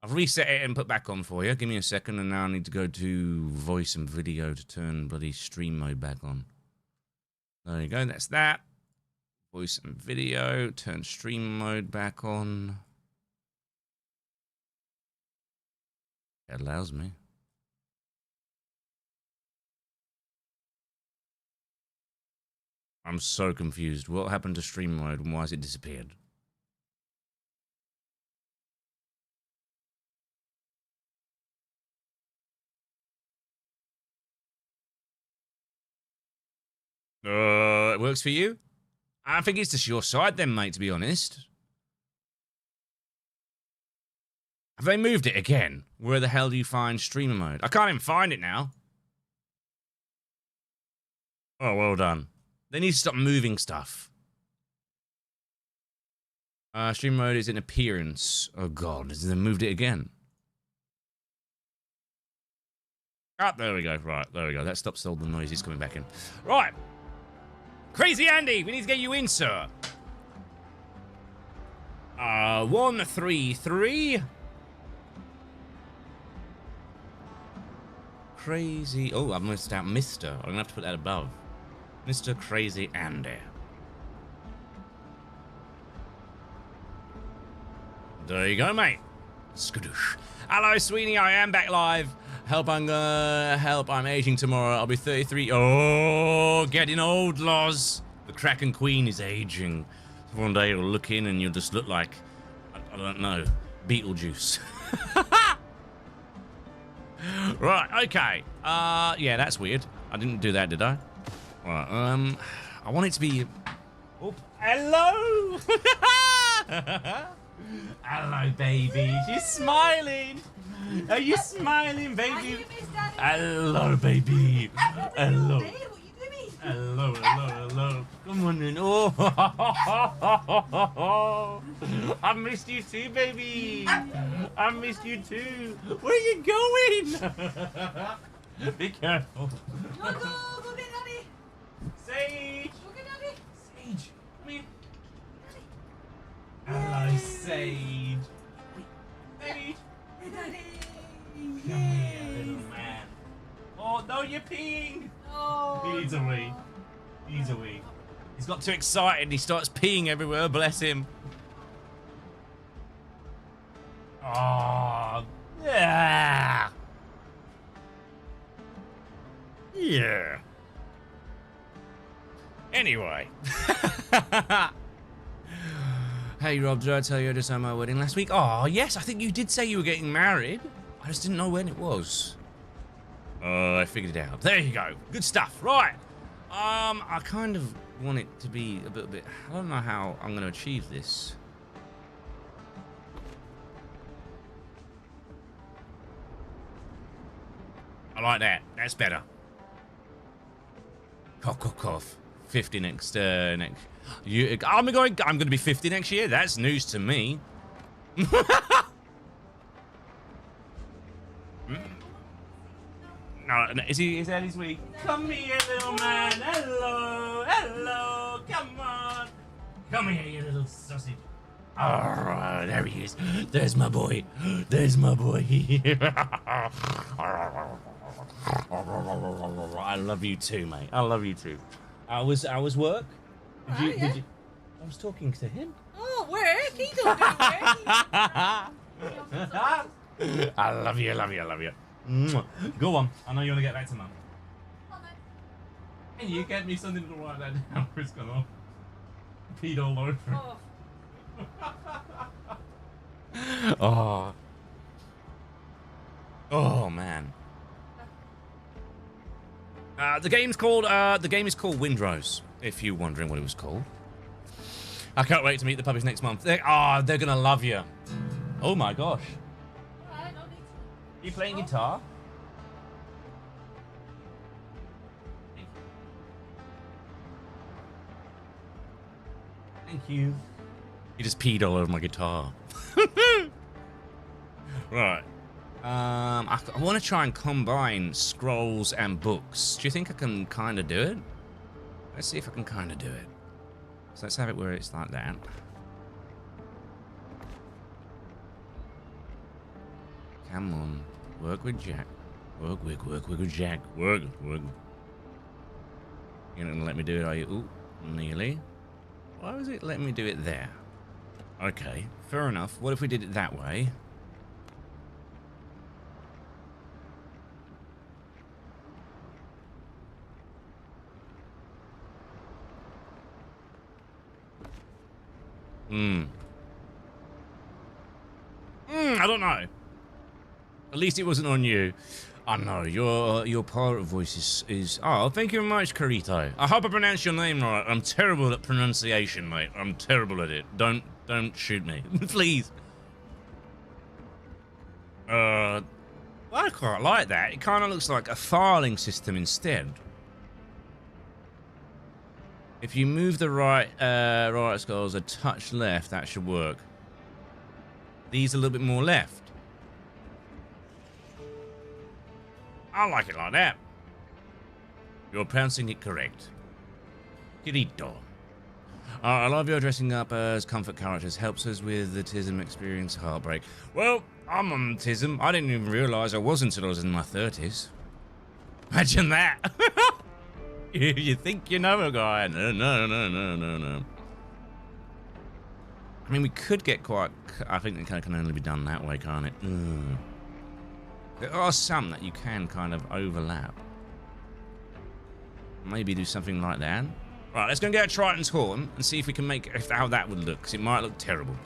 I've reset it and put back on for you. Give me a second, and now I need to go to voice and video to turn bloody stream mode back on. There you go, that's that. Voice and video, turn stream mode back on. It allows me. I'm so confused. What happened to stream mode and why has it disappeared? It works for you? I think it's just your side then, mate, to be honest. Have they moved it again? Where the hell do you find streamer mode? I can't even find it now. Oh, well done. They need to stop moving stuff. Stream mode is in appearance. Oh god, they moved it again. Ah, there we go. Right, there we go. That stops all the noises coming back in. Right. Crazy Andy, we need to get you in, sir. 133. Crazy. Oh, I've missed out Mr. I'm gonna have to put that above. Mr. Crazy Andy. There you go, mate. Skadoosh. Hello, Sweeney. I am back live. Help, I'm aging tomorrow. I'll be 33. Oh, getting old, Loz. The Kraken Queen is aging. One day you'll look in and you'll just look like, I don't know, Beetlejuice. Right, okay. Yeah, that's weird. I didn't do that, did I? Right, I want it to be... Oh, hello! Hello, baby. She's smiling. Are you smiling, baby? Hello, baby. Hello. Hello, hello, hello. Come on in. Oh, I missed you too, baby. I missed you too. Where are you going? Be careful. Go get Daddy. Sage. Go get Daddy. Sage, come here. Hello, Sage. Sage. Hey, Daddy. Come here, little man. Oh, no, you're peeing. Oh, He's a wee. He's a wee. He's got too excited. He starts peeing everywhere. Bless him. Oh, yeah. Yeah. Anyway. Hey, Rob, did I tell you I just had my wedding last week? Oh, yes, I think you did say you were getting married. I just didn't know when it was. I figured it out. There you go. Good stuff. Right. I kind of want it to be a bit... I don't know how I'm going to achieve this. I like that. That's better. Cough. 50 next. I'm going to be 50 next year. That's news to me. No, is that his week? Come here, little man. Hello. Come on. Come here, you little sausage. Alright, there he is. There's my boy. I love you too, mate. I love you too. I was work. Did Yeah. you, I was talking to him. Oh, work. He don't do work. I love you, love you, love you. Mwah. Go on. I know you want to get back to mum. Can you get me something to write that down? It's gone off. Peed all over. Oh. Oh man. The game is called Windrose. If you're wondering what it was called. I can't wait to meet the puppies next month. They're gonna love you. Oh my gosh. You playing guitar? Thank you. You just peed all over my guitar. Right. I want to try and combine scrolls and books. Do you think I can kind of do it? Let's see if I can kind of do it. So let's have it where it's like that. Come on. Work with Jack. Work with Jack. Work. You're not gonna let me do it, are you? Ooh, nearly. Why was it letting me do it there? Okay, fair enough. What if we did it that way? I don't know. At least it wasn't on you. I know your pirate voice is. Oh, thank you very much, Carito. I hope I pronounced your name right. I'm terrible at pronunciation, mate. I'm terrible at it. Don't shoot me, please. I quite like that. It kind of looks like a filing system instead. If you move the right scrolls a touch left, that should work. These a little bit more left. I like it like that. You're pronouncing it correct. Kirito. I love your dressing up as comfort characters. Helps us with the TISM experience heartbreak. Well, I'm on TISM. I didn't even realise I was until I was in my 30s. Imagine that. You think you know a guy. No. I mean, we could get quite... I think it can only be done that way, can't it? There are some that you can kind of overlap. Maybe do something like that. Right, let's go and get a Triton's horn and see if we can make how that would look, because it might look terrible.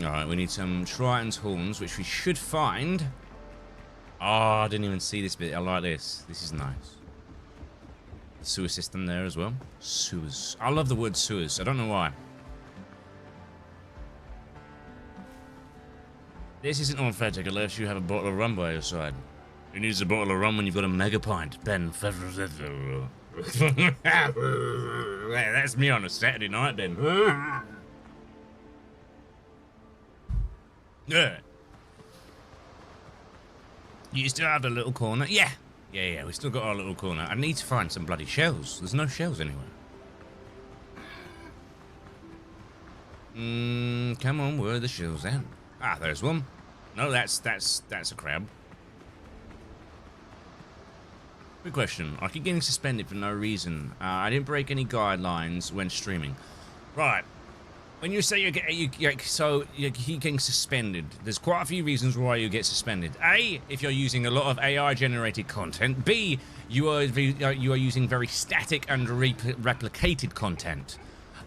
Alright, we need some Triton's horns, which we should find. Oh, I didn't even see this bit. I like this. This is nice. Sewer system there as well. Sewers. I love the word sewers. I don't know why. This isn't authentic unless you have a bottle of rum by your side. Who needs a bottle of rum when you've got a mega pint? Ben. That's me on a Saturday night, Ben. Yeah. You still have the little corner? Yeah. Yeah, we still got our little corner. I need to find some bloody shells. There's no shells anywhere. Come on, where are the shells at? Ah, there's one. No, that's a crab. Quick question. I keep getting suspended for no reason. I didn't break any guidelines when streaming. Right. When you say you keep getting suspended, there's quite a few reasons why you get suspended. A, if you're using a lot of AI-generated content. B, you are using very static and replicated content.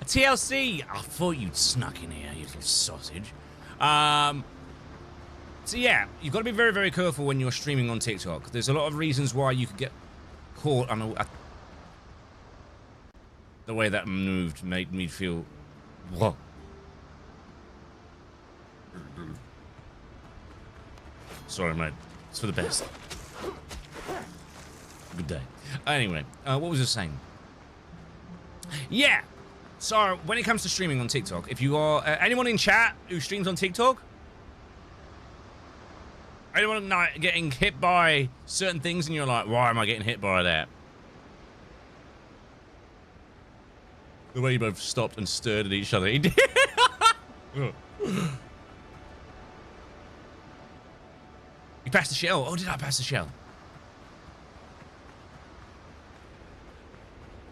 A TLC, I thought you'd snuck in here, you little sausage. So yeah, you've got to be very, very careful when you're streaming on TikTok. There's a lot of reasons why you could get caught on the way that moved made me feel... Whoa. Sorry, mate. It's for the best. Good day. Anyway, what was I saying? Yeah. So, when it comes to streaming on TikTok, if you are... anyone in chat who streams on TikTok? Anyone not getting hit by certain things and you're like, why am I getting hit by that? The way you both stopped and stared at each other. You passed the shell. Oh, did I pass the shell?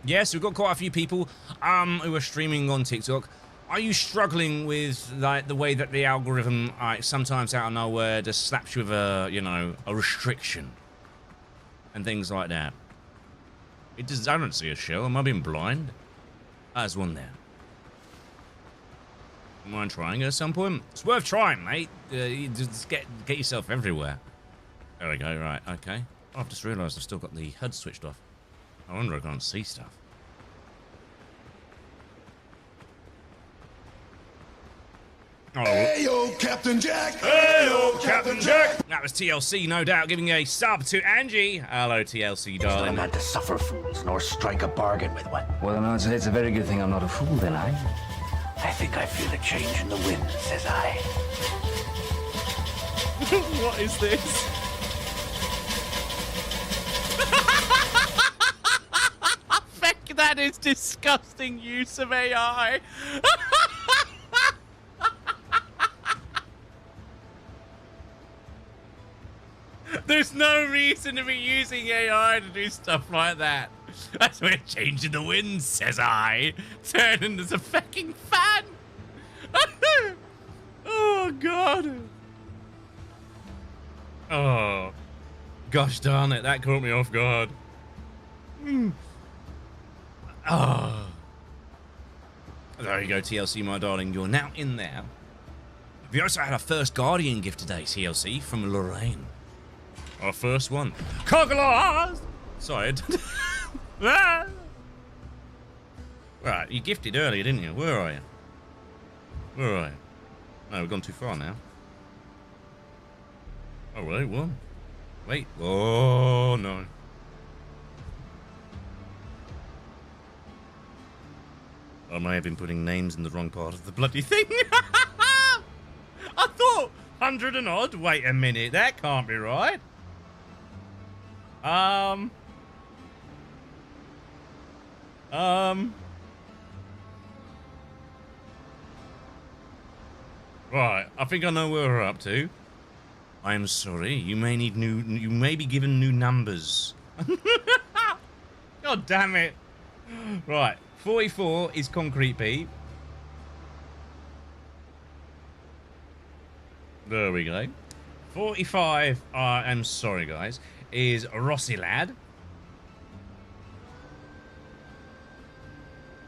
Yes, we've got quite a few people who are streaming on TikTok. Are you struggling with like the way that the algorithm sometimes out of nowhere just slaps you with a, you know, a restriction and things like that? It just, I don't see a shell. Am I being blind? There's one there. Mind trying it at some point? It's worth trying, mate. You just get yourself everywhere. There we go. Right. Okay. I've just realised I've still got the HUD switched off. I wonder I can't see stuff. Oh. Hey yo, Captain Jack! Hey yo, Captain Jack! That was TLC, no doubt, giving a sub to Angie. Hello, TLC, darling. It's not a man to suffer fools, nor strike a bargain with one. Well, then I'd say it's a very good thing I'm not a fool, then, I think I feel a change in the wind, says I. What is this? Feck, that is disgusting use of AI. There's no reason to be using AI to do stuff like that. That's where changing the wind, says I. Turning as a fucking fan. Oh, God. Oh. Gosh darn it, that caught me off guard. Oh. There you go, TLC, my darling. You're now in there. We also had our first Guardian gift today, TLC, from Lorraine. Our first one. Cockles! Sorry. Right, you gifted earlier, didn't you? Where are you? Where are you? No, we've gone too far now. Oh, wait, what? Wait. Oh, no. I may have been putting names in the wrong part of the bloody thing. I thought 100 and odd. Wait a minute. That can't be right. Right, I think I know where we're up to. I am sorry, you may be given new numbers. God damn it. Right, 44 is Concrete Pete. There we go. 45, I'm sorry guys, is Rossi Lad.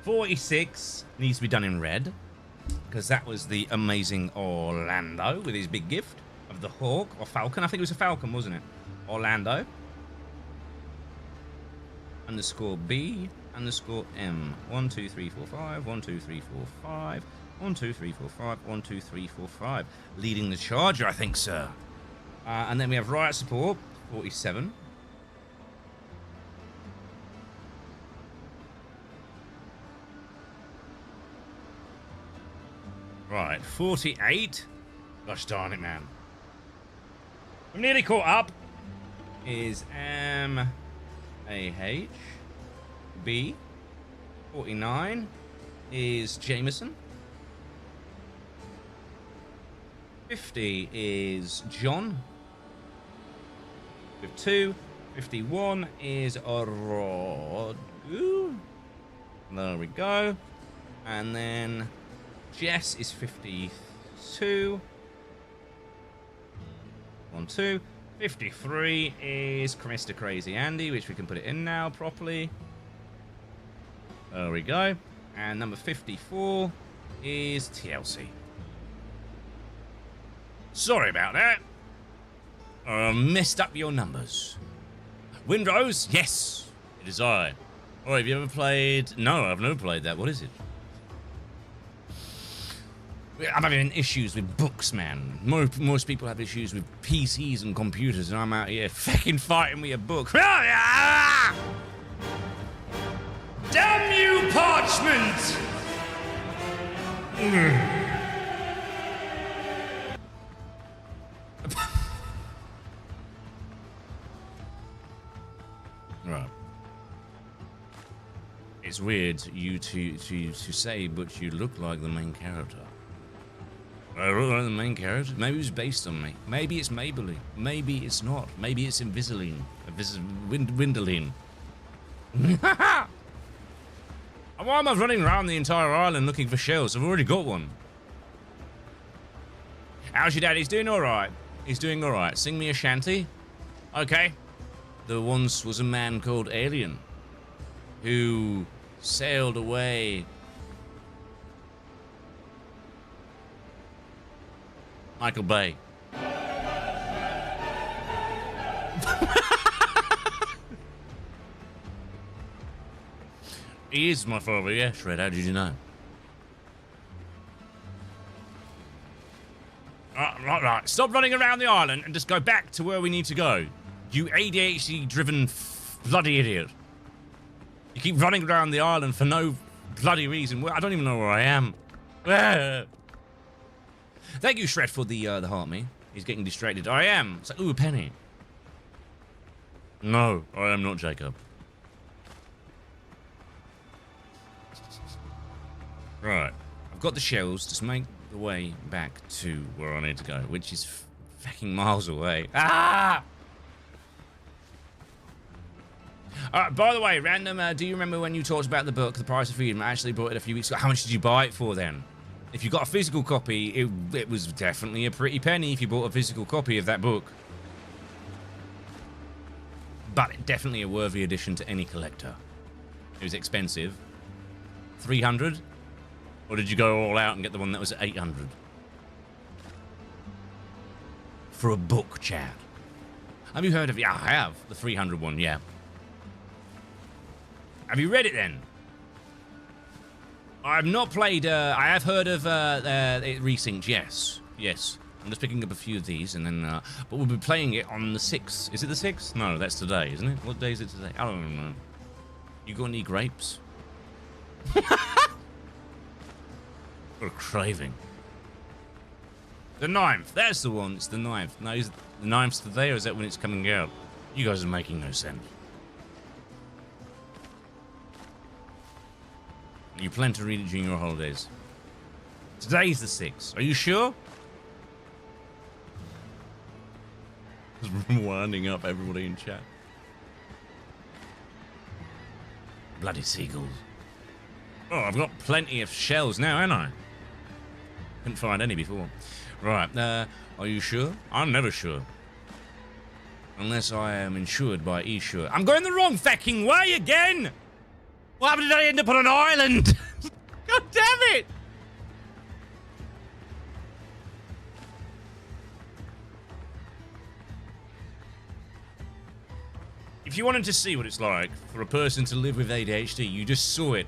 46 needs to be done in red, because that was the amazing Orlando with his big gift of the hawk or falcon. I think it was a falcon, wasn't it? Orlando. Underscore B underscore M. 1 2 3 4 5 1 2 3 4 5 1 2 3 4 5 1 2 3 4 5. Leading the charger, I think, sir. And then we have Riot Support 47. Right, 48. Gosh darn it, man. I'm nearly caught up. Is M-A-H. B. 49 is Jameson. 50 is John. 52. 51 is Rod. There we go. And then Jess is 52. 1, 2. 53 is Mr. Crazy Andy, which we can put it in now properly. There we go. And number 54 is TLC. Sorry about that. I messed up your numbers. Windrose? Yes, it is I. Oh, have you ever played? No, I've never played that. What is it? I'm having issues with books, man. Most people have issues with PCs and computers, and I'm out here fucking fighting with a book. Damn you, Parchment! Right. It's weird you to say, but you look like the main character. I look like the main character. Maybe it was based on me. Maybe it's Maybelline. Maybe it's not. Maybe it's Invisalign. Windeline. Why am I running around the entire island looking for shells? I've already got one. How's your dad? He's doing alright. He's doing alright. Sing me a shanty. Okay. There once was a man called Alien who sailed away. Michael Bay. He is my father, yeah, Shred. How did you know? Right. Stop running around the island and just go back to where we need to go. You ADHD-driven bloody idiot. You keep running around the island for no bloody reason. I don't even know where I am. Thank you, Shred, for the heart me. He's getting distracted. I am. It's like, ooh, a penny. No, I am not Jacob. Right. I've got the shells. Just make the way back to where I need to go, which is fucking miles away. Ah! By the way, random, do you remember when you talked about the book, The Price of Freedom? I actually bought it a few weeks ago. How much did you buy it for then? If you got a physical copy, it was definitely a pretty penny if you bought a physical copy of that book. But definitely a worthy addition to any collector. It was expensive. 300? Or did you go all out and get the one that was 800? For a book, Chad. Have you heard of it? Yeah, I have. The 300 one, yeah. Have you read it then? I've not played, I have heard of Resynced, yes. Yes. I'm just picking up a few of these and then, but we'll be playing it on the 6th. Is it the 6th? No, that's today, isn't it? What day is it today? I don't know. You got any grapes? What a craving. The 9th, that's the one, it's the 9th. No, is the 9th today or is that when it's coming out? You guys are making no sense. You plan to read it during your holidays. Today's the 6th. Are you sure? Just winding up everybody in chat. Bloody seagulls. Oh, I've got plenty of shells now, haven't I? Couldn't find any before. Right, are you sure? I'm never sure. Unless I am insured by eSure. I'm going the wrong fucking way again! Why did I end up on an island? God damn it! If you wanted to see what it's like for a person to live with ADHD, you just saw it.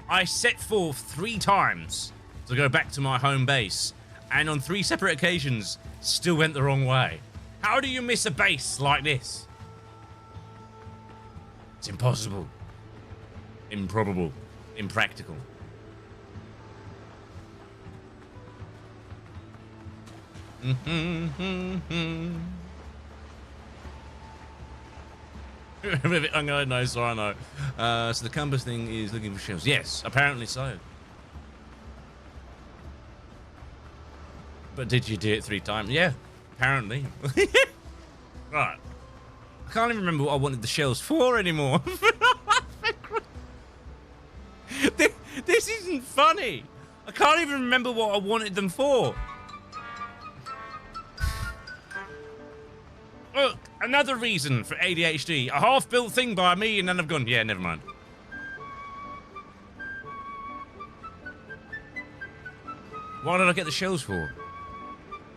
I set forth 3 times to go back to my home base, and on 3 separate occasions, still went the wrong way. How do you miss a base like this? It's impossible. Improbable. Impractical. I know, so I know. So the compass thing is looking for shells. Yes, apparently so. But did you do it 3 times? Yeah, apparently. Right. I can't even remember what I wanted the shells for anymore. This isn't funny. I can't even remember what I wanted them for. Look, another reason for ADHD. A half-built thing by me, and then I've gone, yeah, never mind. Why did I get the shells for?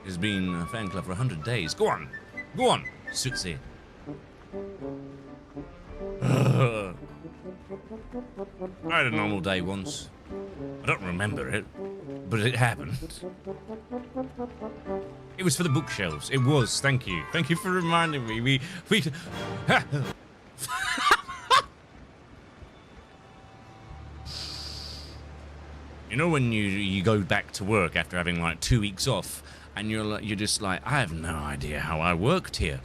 It's been a fan club for 100 days. Go on. Go on, Sootsie. I had a normal day once. I don't remember it, but it happened. It was for the bookshelves. It was. Thank you. Thank you for reminding me. We You know when you go back to work after having like 2 weeks off, and you're just like, I have no idea how I worked here.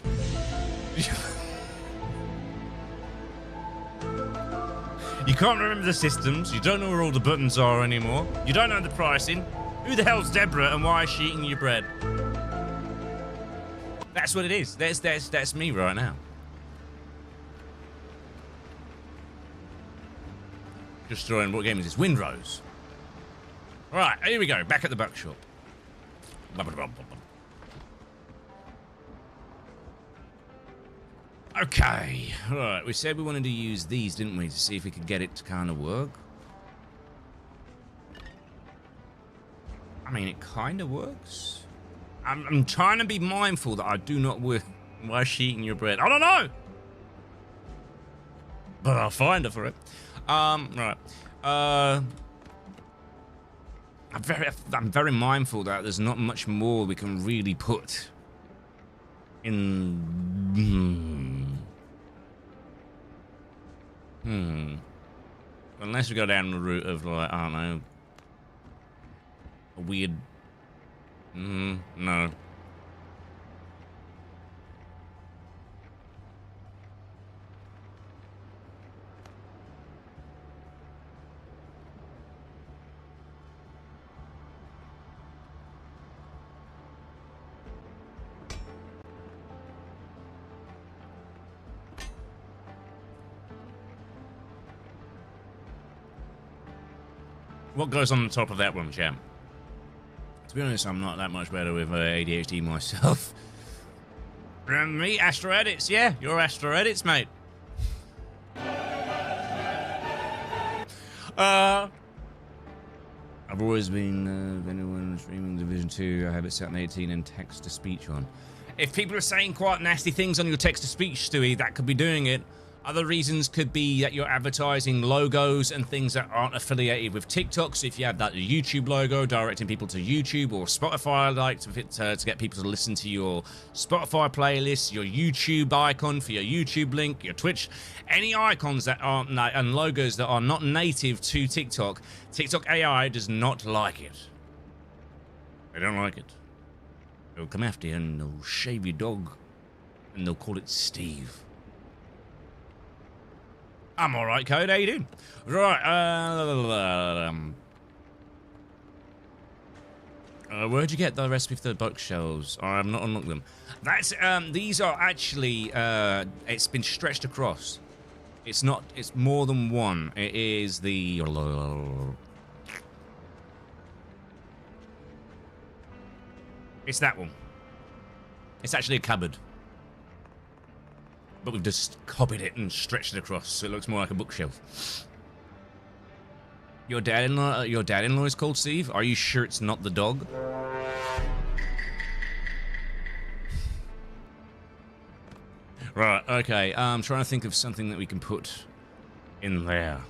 You can't remember the systems. You don't know where all the buttons are anymore. You don't know the pricing. Who the hell's Deborah and why is she eating your bread? That's what it is. That's me right now. Just throwing, what game is this? Windrose. Right, here we go. Back at the bookshop. Okay. Right, we said we wanted to use these, didn't we? To see if we could get it to kind of work. I mean, it kind of works. I'm trying to be mindful that I do not work. Why is she eating your bread? I don't know. But I'll find her for it. Right. I'm very mindful that there's not much more we can really put in. Unless we go down the route of, like, I don't know, a weird. No. What goes on the top of that one, champ? To be honest, I'm not that much better with ADHD myself. Me, Astro Edits, yeah, you're Astro Edits, mate. I've always been, anyone streaming Division 2, I have it set on 18 and text-to-speech on. If people are saying quite nasty things on your text-to-speech, Stewie, that could be doing it. Other reasons could be that you're advertising logos and things that aren't affiliated with TikTok. So if you have that YouTube logo directing people to YouTube or Spotify, like to get people to listen to your Spotify playlist, your YouTube icon for your YouTube link, your Twitch, any icons that aren't and logos that are not native to TikTok, TikTok AI does not like it. They don't like it. They'll come after you and they'll shave your dog and they'll call it Steve. I'm all right, Code. How you doing? Right. Where'd you get the recipe for the bookshelves? I have not unlocked them. That's these are actually it's been stretched across. It's not. It's more than one. It is the. It's that one. It's actually a cupboard. But we've just copied it and stretched it across, so it looks more like a bookshelf. Your dad-in-law is called Steve? Are you sure it's not the dog? Right, okay. I'm trying to think of something that we can put in there.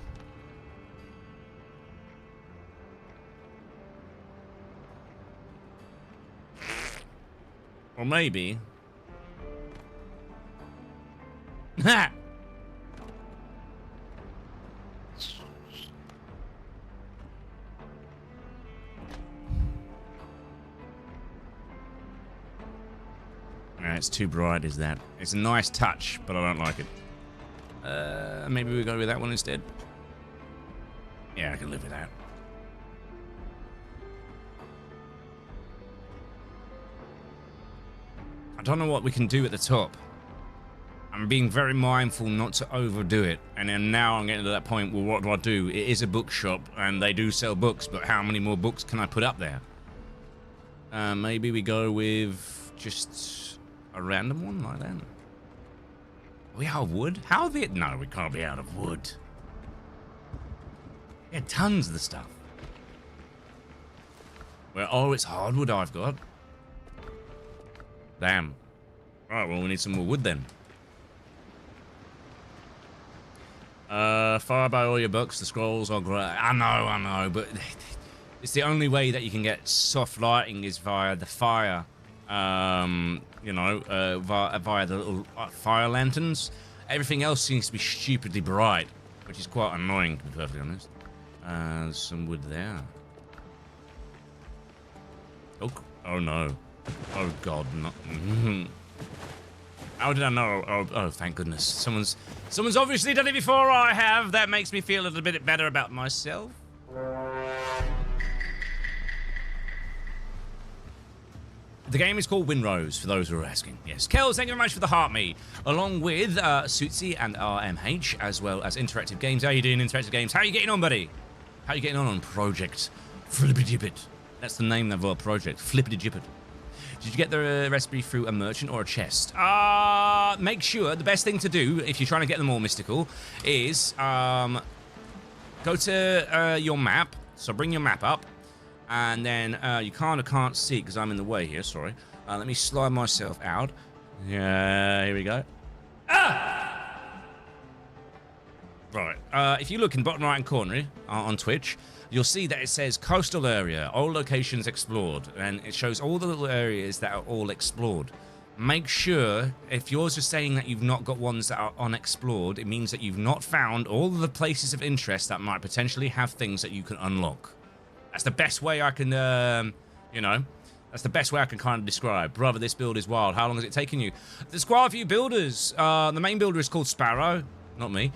Or maybe... Ha! It's too bright, is that? It's a nice touch, but I don't like it. Maybe we go with that one instead. Yeah, I can live with that. I don't know what we can do at the top. I'm being very mindful not to overdo it, and then now I'm getting to that point, well, what do I do? It is a bookshop, and they do sell books, but how many more books can I put up there? Maybe we go with just a random one like that. Are we out of wood? How are it? No, we can't be out of wood. Yeah, tons of the stuff. Well, oh, it's hardwood I've got. Damn. Alright, well, we need some more wood then. Fire by all your books, the scrolls are great. I know, but it's the only way that you can get soft lighting is via the fire. Via the little fire lanterns. Everything else seems to be stupidly bright, which is quite annoying, to be perfectly honest. There's some wood there. Oh no. Oh god, no. How did I know? Oh, thank goodness. Someone's obviously done it before I have. That makes me feel a little bit better about myself. The game is called Winrose, for those who are asking. Yes. Kells, thank you very much for the heart meat. Along with Suitsy and RMH, as well as Interactive Games. How you doing, Interactive Games? How are you getting on, buddy? How are you getting on Project Flippity-Jibbit? That's the name of our project, Flippity-Jibbit. Did you get the recipe through a merchant or a chest? Make sure, the best thing to do, if you're trying to get them all mystical, is go to your map. So bring your map up. And then you kind of can't see because I'm in the way here, sorry. Let me slide myself out. Yeah, here we go. Right, if you look in the bottom right-hand corner on Twitch, you'll see that it says coastal area, all locations explored, and it shows all the little areas that are all explored. Make sure, if yours is saying that you've not got ones that are unexplored, it means that you've not found all of the places of interest that might potentially have things that you can unlock. That's the best way I can, that's the best way I can kind of describe. Brother, this build is wild. How long has it taken you? There's quite a few builders. The main builder is called Sparrow, not me.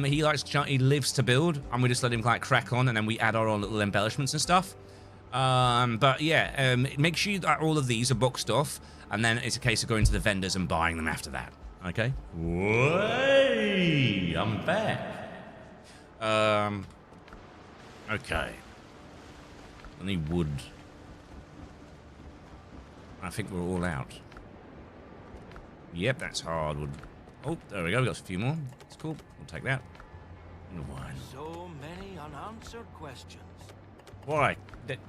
He lives to build, and we just let him like crack on, and then we add our own little embellishments and stuff. But yeah, make sure that all of these are boxed off, and then it's a case of going to the vendors and buying them after that. Okay? Way, I'm back. Okay. I need wood. I think we're all out. Yep, that's hardwood. Oh, there we go. We got a few more. It's cool. We'll take that. And wine. So many unanswered questions. Why?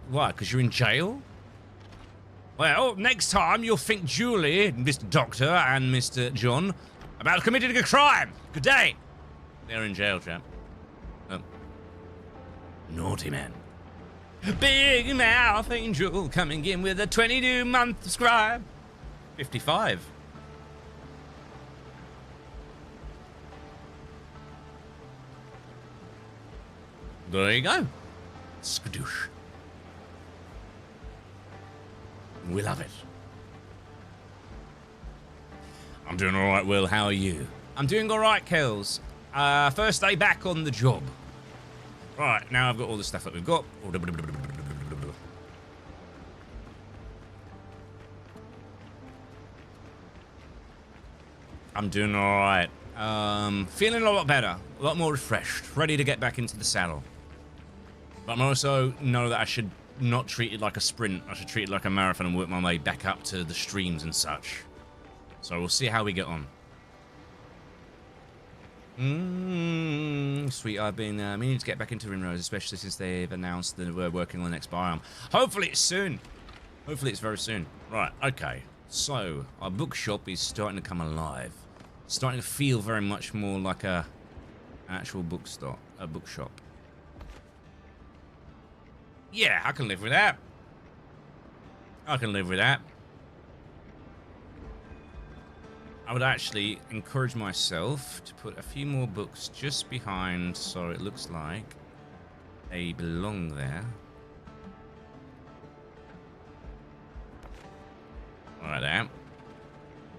Why? Because you're in jail? Well, next time you'll think Julie, Mr. Doctor, and Mr. John about committing a crime. Good day. They're in jail, chap. Naughty man. Big mouth angel coming in with a 22-month subscribe. 55. There you go. Skadoosh. We love it. I'm doing all right, Will. How are you? I'm doing all right, Kells. First day back on the job. Right, now I've got all the stuff that we've got. I'm doing all right. Feeling a lot better, a lot more refreshed, ready to get back into the saddle. But I also know that I should not treat it like a sprint. I should treat it like a marathon and work my way back up to the streams and such. So we'll see how we get on. Sweet, I've been meaning to get back into Rinrose, especially since they've announced that we're working on the next biome. Hopefully it's soon. Hopefully it's very soon. Right, okay. So, our bookshop is starting to come alive. Starting to feel very much more like an actual bookshop. Yeah, I can live with that. I can live with that. I would actually encourage myself to put a few more books just behind, so it looks like they belong there. Like that.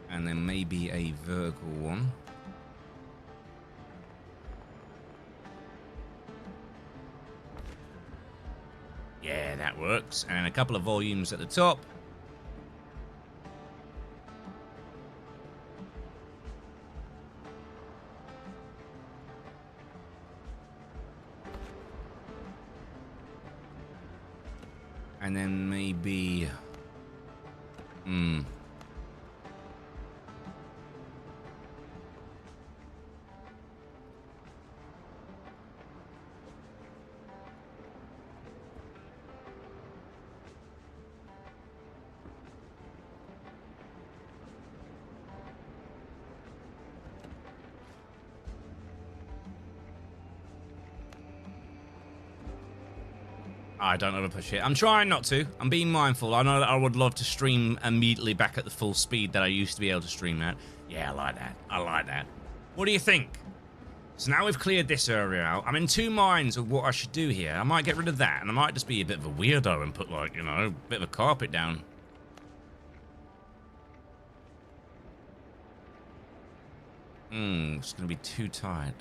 And then maybe a vertical one. Yeah, that works. And a couple of volumes at the top. And then maybe... I don't overpush it. I'm trying not to. I'm being mindful. I know that I would love to stream immediately back at the full speed that I used to be able to stream at. Yeah, I like that. I like that. What do you think? So now we've cleared this area out. I'm in two minds of what I should do here. I might get rid of that, and I might just be a bit of a weirdo and put, like, you know, a bit of a carpet down. It's going to be too tight.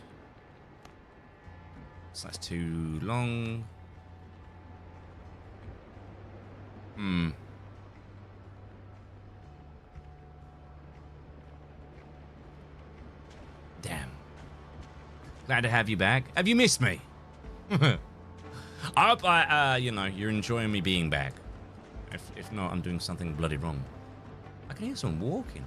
So that's too long. Glad to have you back. Have you missed me? I hope you're enjoying me being back. If not, I'm doing something bloody wrong. I can hear someone walking.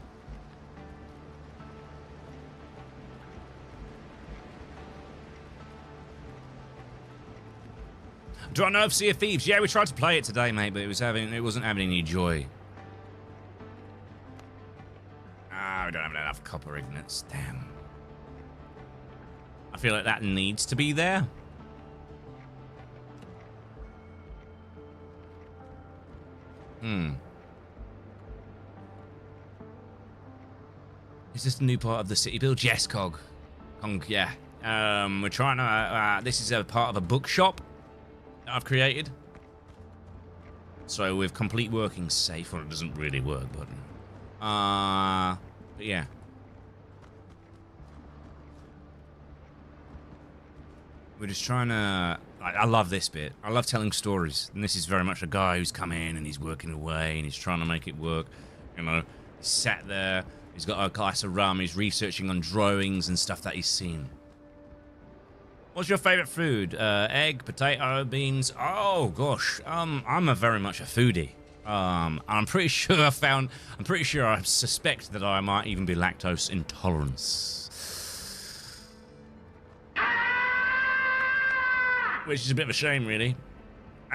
Do I know of Sea of Thieves? Yeah, we tried to play it today, mate, but it wasn't having any joy. We don't have enough copper ignites. Damn. I feel like that needs to be there. Is this the new part of the city build? Yes, Cog. Yeah. We're trying to... this is a part of a bookshop that I've created. So with complete working safe, well, it doesn't really work, but yeah. We're just trying to... I love this bit. I love telling stories. And this is very much a guy who's come in and he's working away and he's trying to make it work. You know, he's sat there. He's got a glass of rum. He's researching on drawings and stuff that he's seen. What's your favorite food? Egg, potato, beans? Oh, gosh. I'm very much a foodie. I'm pretty sure I suspect that I might even be lactose intolerant. Which is a bit of a shame, really.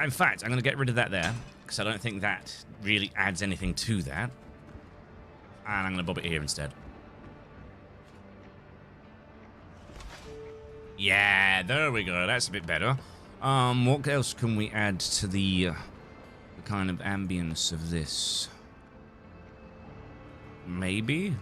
In fact, I'm going to get rid of that there, because I don't think that really adds anything to that. And I'm going to bob it here instead. Yeah, there we go. That's a bit better. What else can we add to the kind of ambience of this? Maybe?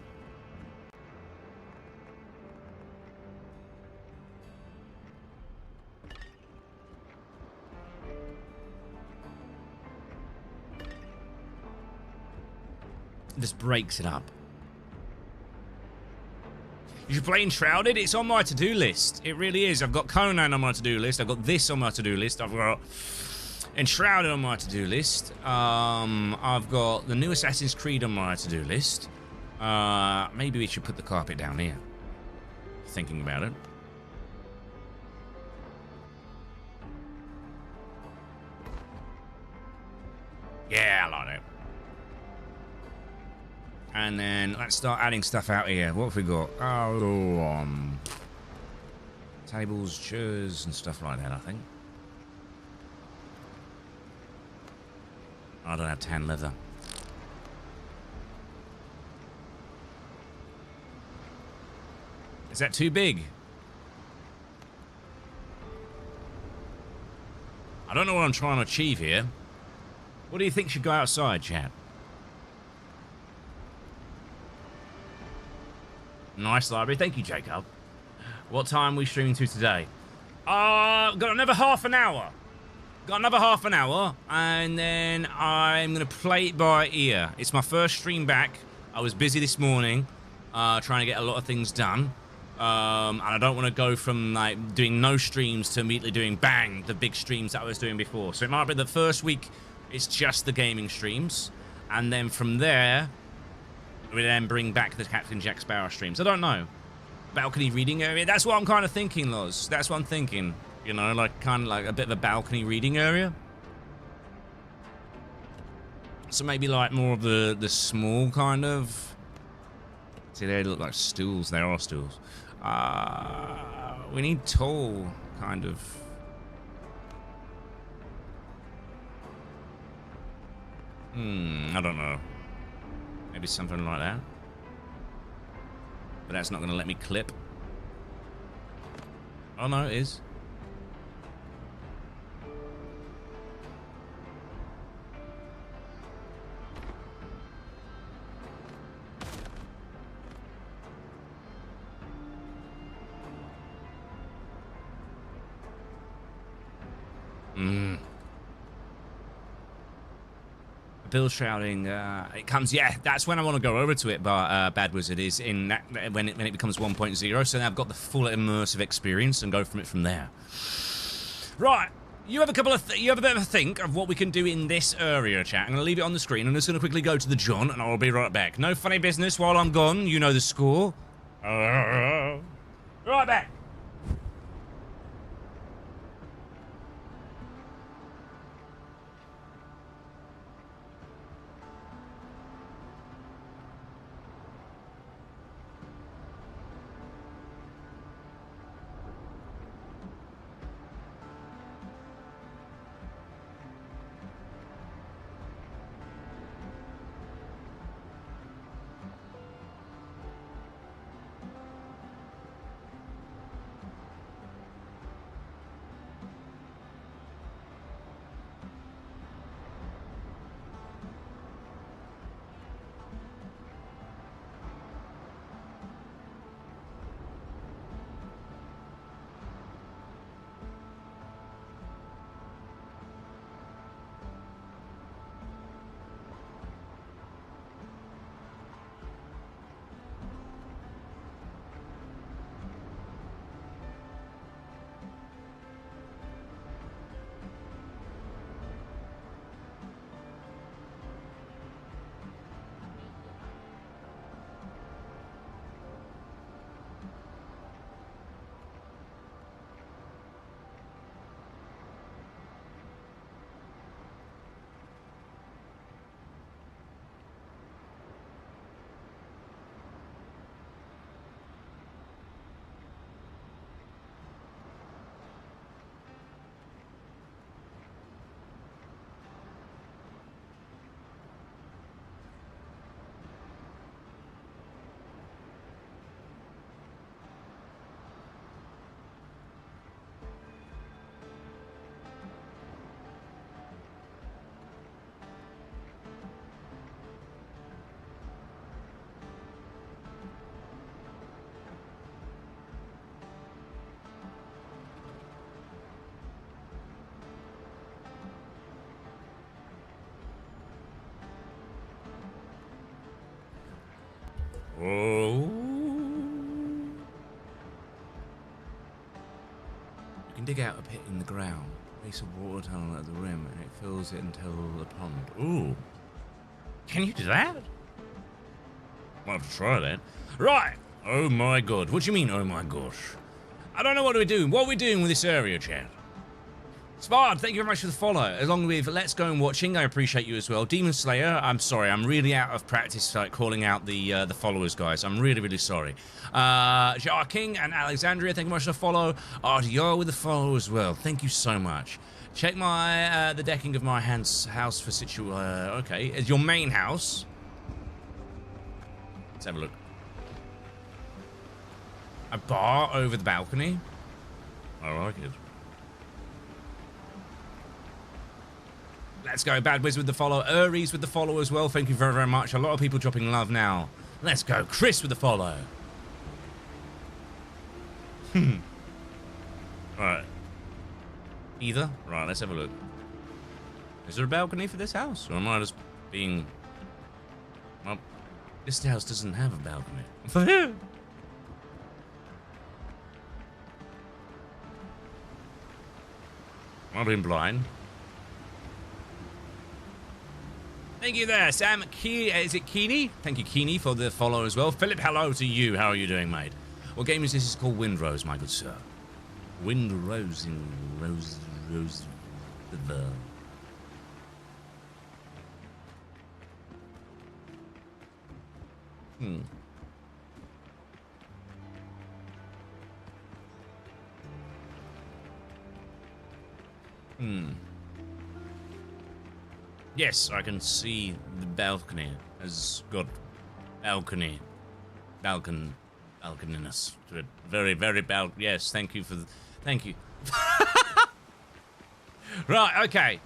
Just breaks it up. You should play Enshrouded. It's on my to-do list. It really is. I've got Conan on my to-do list. I've got this on my to-do list. I've got Enshrouded on my to-do list. I've got the new Assassin's Creed on my to-do list. Maybe we should put the carpet down here. Thinking about it. Yeah, I like it. And then let's start adding stuff out here. What have we got? Oh, tables, chairs, and stuff like that, I think. I don't have tan leather. Is that too big? I don't know what I'm trying to achieve here. What do you think should go outside, chat? Nice library. Thank you, Jacob. What time are we streaming to today? Got another half an hour. And then I'm going to play it by ear. It's my first stream back. I was busy this morning trying to get a lot of things done. And I don't want to go from like doing no streams to immediately doing bang, the big streams that I was doing before. So it might be the first week it's just the gaming streams. And then from there... we then bring back the Captain Jack Sparrow streams. I don't know. Balcony reading area? That's what I'm kind of thinking, Loz. That's what I'm thinking. You know, like kind of like a bit of a balcony reading area. So maybe like more of the small kind of... see, they look like stools. They are stools. We need tall kind of... I don't know. Maybe something like that. But that's not going to let me clip. Oh no, it is. Bill shouting, it comes, yeah, that's when I want to go over to it, but Bad Wizard is in that, when it becomes 1.0, so now I've got the full immersive experience and go from it from there. Right, you have a couple of, you have a bit of a think of what we can do in this area, chat. I'm going to leave it on the screen. I'm just going to quickly go to the John, and I'll be right back. No funny business while I'm gone. You know the score. Right back. Oh. You can dig out a pit in the ground, place a water tunnel at the rim, and it fills it until the pond. Ooh. Can you do that? Might have to try that. Right. Oh my god. What do you mean, oh my gosh? I don't know what we're doing. What are we doing with this area, chat? Spard, thank you very much for the follow. Along with Let's Go and Watching, I appreciate you as well. Demon Slayer, I'm sorry, I'm really out of practice like calling out the followers, guys. I'm really, really sorry. Jar King and Alexandria, thank you very much for the follow. RDR with the follow as well. Thank you so much. Check my the decking of my house for okay, is your main house. Let's have a look. A bar over the balcony. I like it. Let's go. Bad Wiz with the follow. Uri's with the follow as well. Thank you very, very much. A lot of people dropping love now. Let's go. Chris with the follow. Right. Either? Right, let's have a look. Is there a balcony for this house? Or am I just being... Well, this house doesn't have a balcony. Am I being blind? Thank you there, Sam. Is it Keeney? Thank you, Keeney, for the follow as well. Philip, hello to you. How are you doing, mate? What game is this? It's called Windrose, my good sir. Windrose in Rose. The Yes, I can see the balcony has got balconiness to it. Very, very yes, thank you for the, thank you. Right, okay.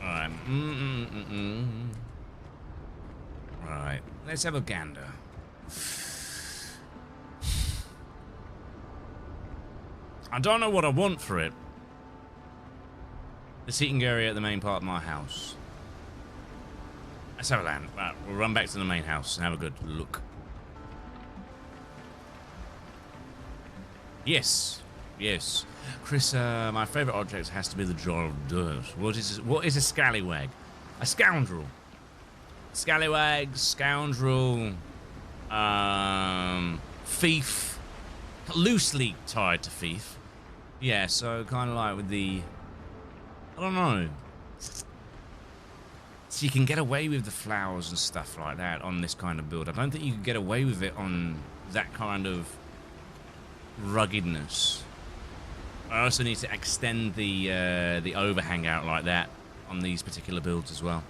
Alright. Right, let's have a gander. I don't know what I want for it. The seating area at the main part of my house. Let's have a land. Right, we'll run back to the main house and have a good look. Yes. Yes. Chris, my favourite object has to be the jar of dirt. What is a scallywag? A scoundrel. Scallywag, scoundrel, thief. Loosely tied to thief. Yeah, so kind of like with the... I don't know. So you can get away with the flowers and stuff like that on this kind of build. I don't think you can get away with it on that kind of ruggedness. I also need to extend the overhang out like that on these particular builds as well.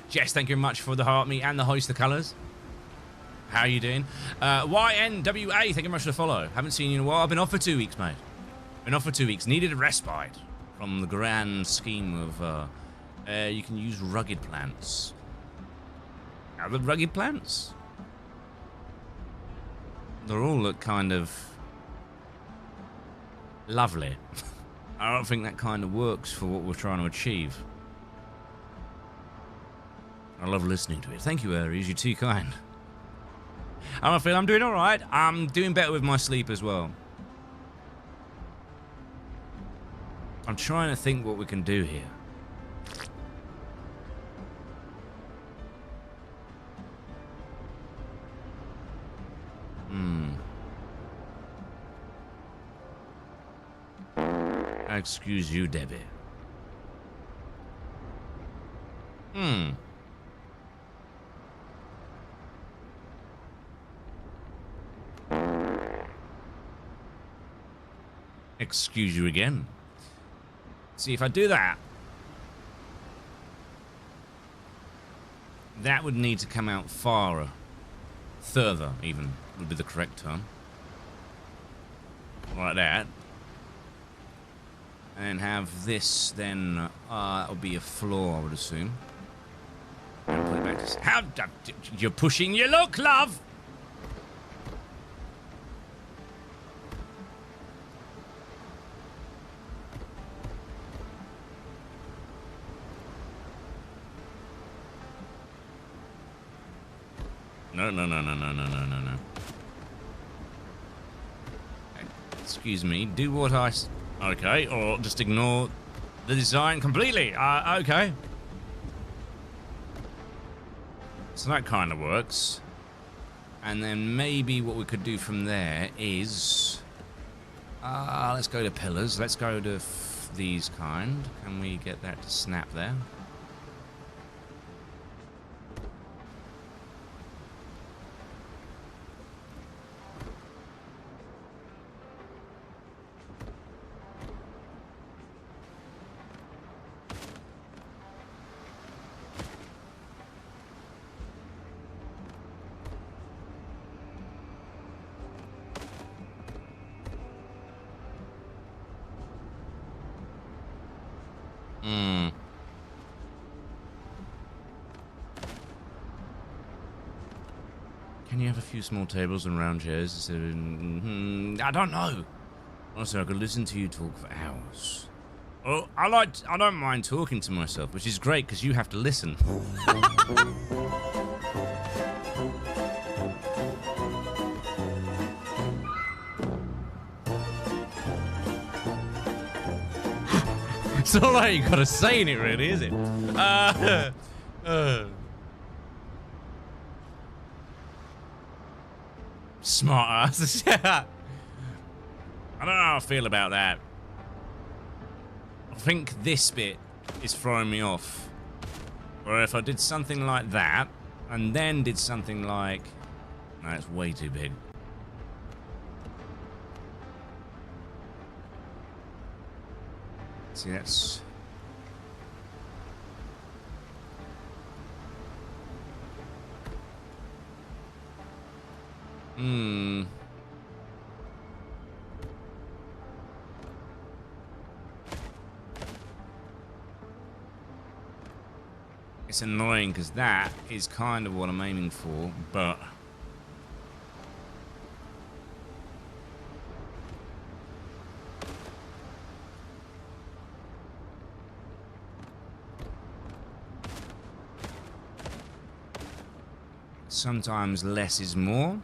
Jess, thank you very much for the heart me and the hoist the colours. How are you doing? YNWA, thank you very much for the follow. Haven't seen you in a while. I've been off for 2 weeks, mate. Been off for 2 weeks. Needed a respite from the grand scheme of you can use rugged plants. Are the rugged plants? They all look kind of lovely. I don't think that kind of works for what we're trying to achieve. I love listening to it. Thank you, Aries. You're too kind. I feel I'm doing all right. I'm doing better with my sleep as well. I'm trying to think what we can do here. Excuse you, Debbie. Excuse you again. See, if I do that, that would need to come out further even, would be the correct term. Like that. And have this then, that'll be a floor, I would assume. And put it back to... How... You're pushing your luck, love! No. Excuse me, do what I... Okay, or just ignore the design completely. Okay. So that kind of works. And then maybe what we could do from there is... let's go to pillars. Let's go to these kind. Can we get that to snap there? Can you have a few small tables and round chairs? I don't know. Also, I could listen to you talk for hours. Oh, I don't mind talking to myself, which is great because you have to listen. It's not like you gotta say it, really, is it? Smart ass. I don't know how I feel about that. I think this bit is throwing me off. Or if I did something like that, and then did something like... No, it's way too big. See, that's... It's annoying because that is kind of what I'm aiming for, but... Sometimes less is more.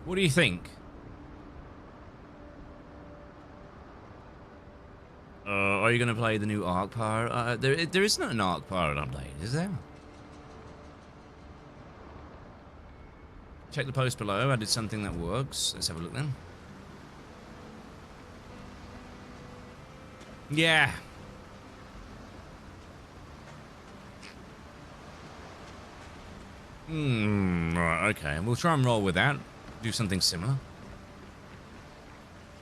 What do you think? Are you going to play the new Arc Power? There isn't an Arc Power update, is there? Check the post below. I did something that works. Let's have a look then. Yeah. Right, okay. We'll try and roll with that. Do something similar.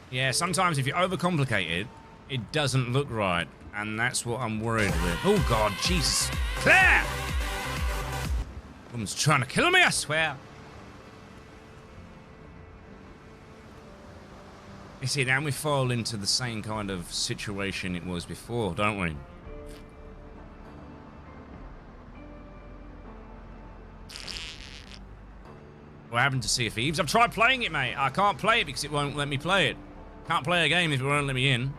Yeah, sometimes if you overcomplicate it, it doesn't look right. And that's what I'm worried with. Oh, God, Jesus. Claire! Woman's trying to kill me, I swear. You see, now we fall into the same kind of situation it was before, don't we? What happened to Sea of Thieves? I've tried playing it, mate. I can't play it because it won't let me play it. Can't play a game if it won't let me in.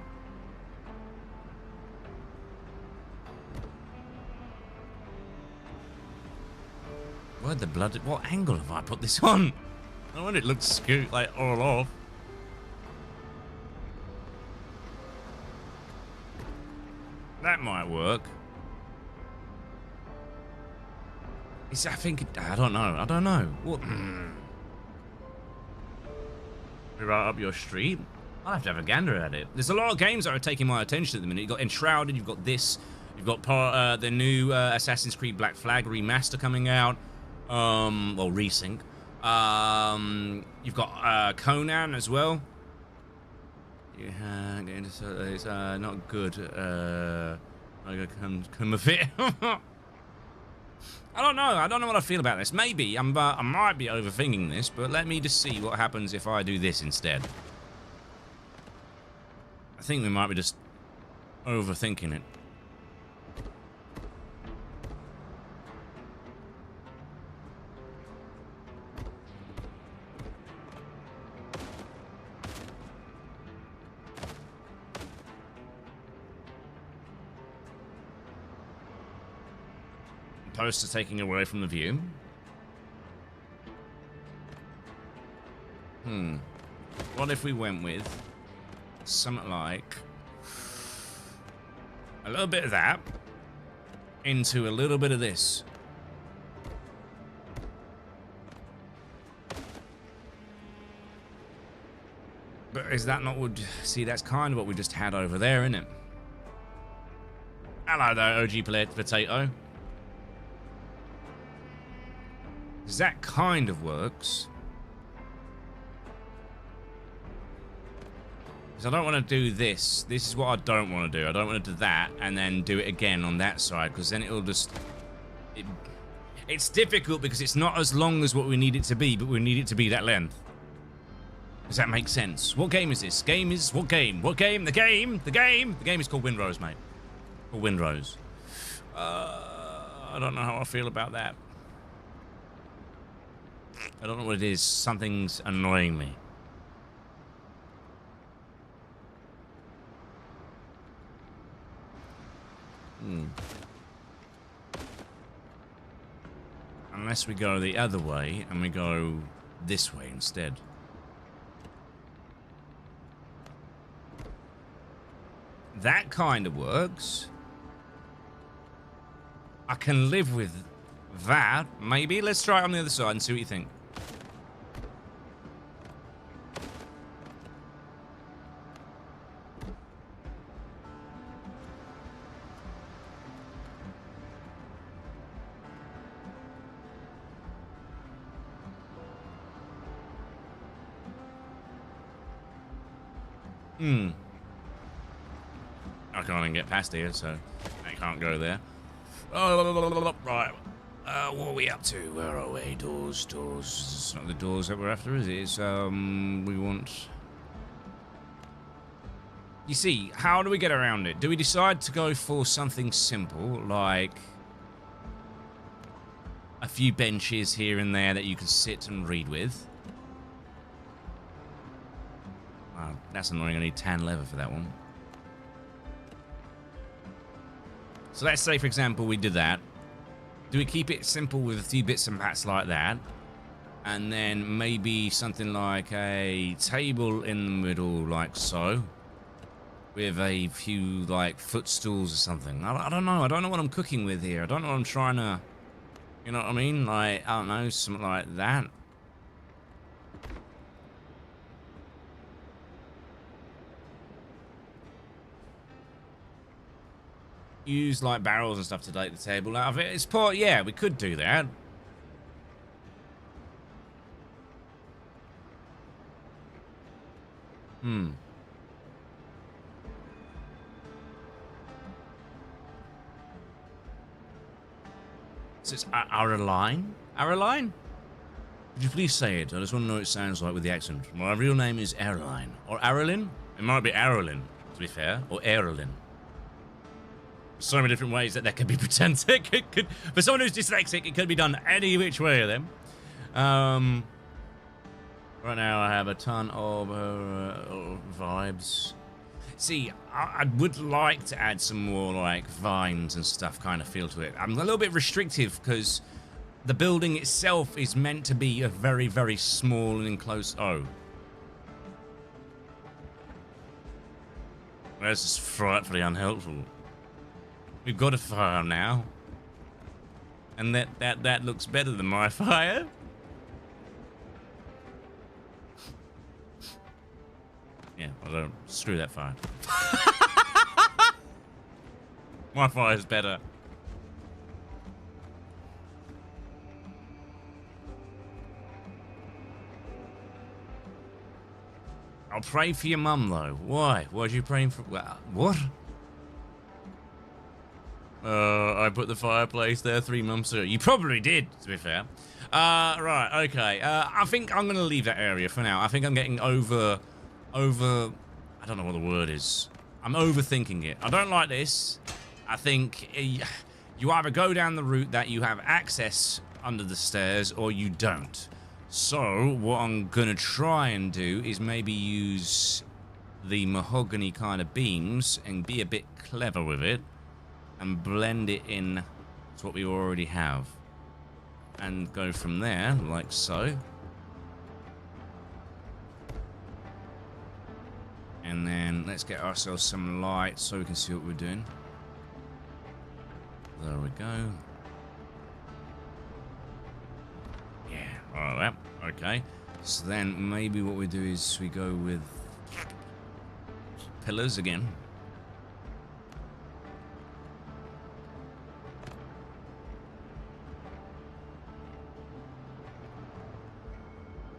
Where the blood? What angle have I put this on? I want it looks scoot like all off. That might work. I think I don't know. What? Right up your street. I'll have to have a gander at it. There's a lot of games that are taking my attention at the minute. You've got Enshrouded, you've got this, you've got the new Assassin's Creed Black Flag remaster coming out. Well, resync. You've got Conan as well. Yeah, it's not good. I gotta come of it. I don't know what I feel about this. Maybe I might be overthinking this, but let me just see what happens if I do this instead. I think we might be just overthinking it. opposed to taking away from the view. What if we went with something like a little bit of that into a little bit of this? But is that not what... See, that's kind of what we just had over there, isn't it? Hello there, OG Potato. Because that kind of works. Because I don't want to do this. This is what I don't want to do. I don't want to do that and then do it again on that side, because then it'll just... It's difficult because it's not as long as what we need it to be, but we need it to be that length. Does that make sense? What game is this? Game is... What game? What game? The game! The game! The game is called Windrose, mate. Called Windrose. I don't know how I feel about that. I don't know what it is. Something's annoying me. Unless we go the other way and we go this way instead. That kind of works. I can live with that, maybe. Let's try it on the other side and see what you think. I can't even get past here, so I can't go there. Oh, right. What are we up to? Where are we? Doors. It's not the doors that we're after, is it? It's, we want... You see, how do we get around it? Do we decide to go for something simple, like a few benches here and there that you can sit and read with? Oh, that's annoying. I need tan leather for that one. So let's say, for example, we did that. Do we keep it simple with a few bits and bats like that? And then maybe something like a table in the middle, like so. With a few, like, footstools or something. I don't know. I don't know what I'm cooking with here. I don't know what I'm trying to... You know what I mean? Like, I don't know, something like that. Use like barrels and stuff to take the table out of it. It's part, yeah, we could do that. So it's Araline? Araline? Could you please say it? I just want to know what it sounds like with the accent. My real name is Araline. Or Aralyn? It might be Aralyn, to be fair. Or Aralyn. So many different ways that could be pretended. It could, for someone who's dyslexic, it could be done any which way of them. Right now I have a ton of vibes. See, I would like to add some more like vines and stuff kind of feel to it. I'm a little bit restrictive because the building itself is meant to be a very, very small and enclosed... Oh. That's just frightfully unhelpful. We've got a fire now. And that looks better than my fire. Yeah, I don't screw that fire. My fire's better. I'll pray for your mum though. Why? Why'd you pray for... What? I put the fireplace there 3 months ago. You probably did, to be fair. Right, okay. I think I'm going to leave that area for now. I think I'm getting over... I don't know what the word is. I'm overthinking it. I don't like this. I think you either go down the route that you have access under the stairs or you don't. So, what I'm going to try and do is maybe use the mahogany kind of beams and be a bit clever with it. And blend it in to what we already have. And go from there, like so. And then let's get ourselves some light so we can see what we're doing. There we go. Yeah, alright, okay. So then maybe what we do is we go with pillars again.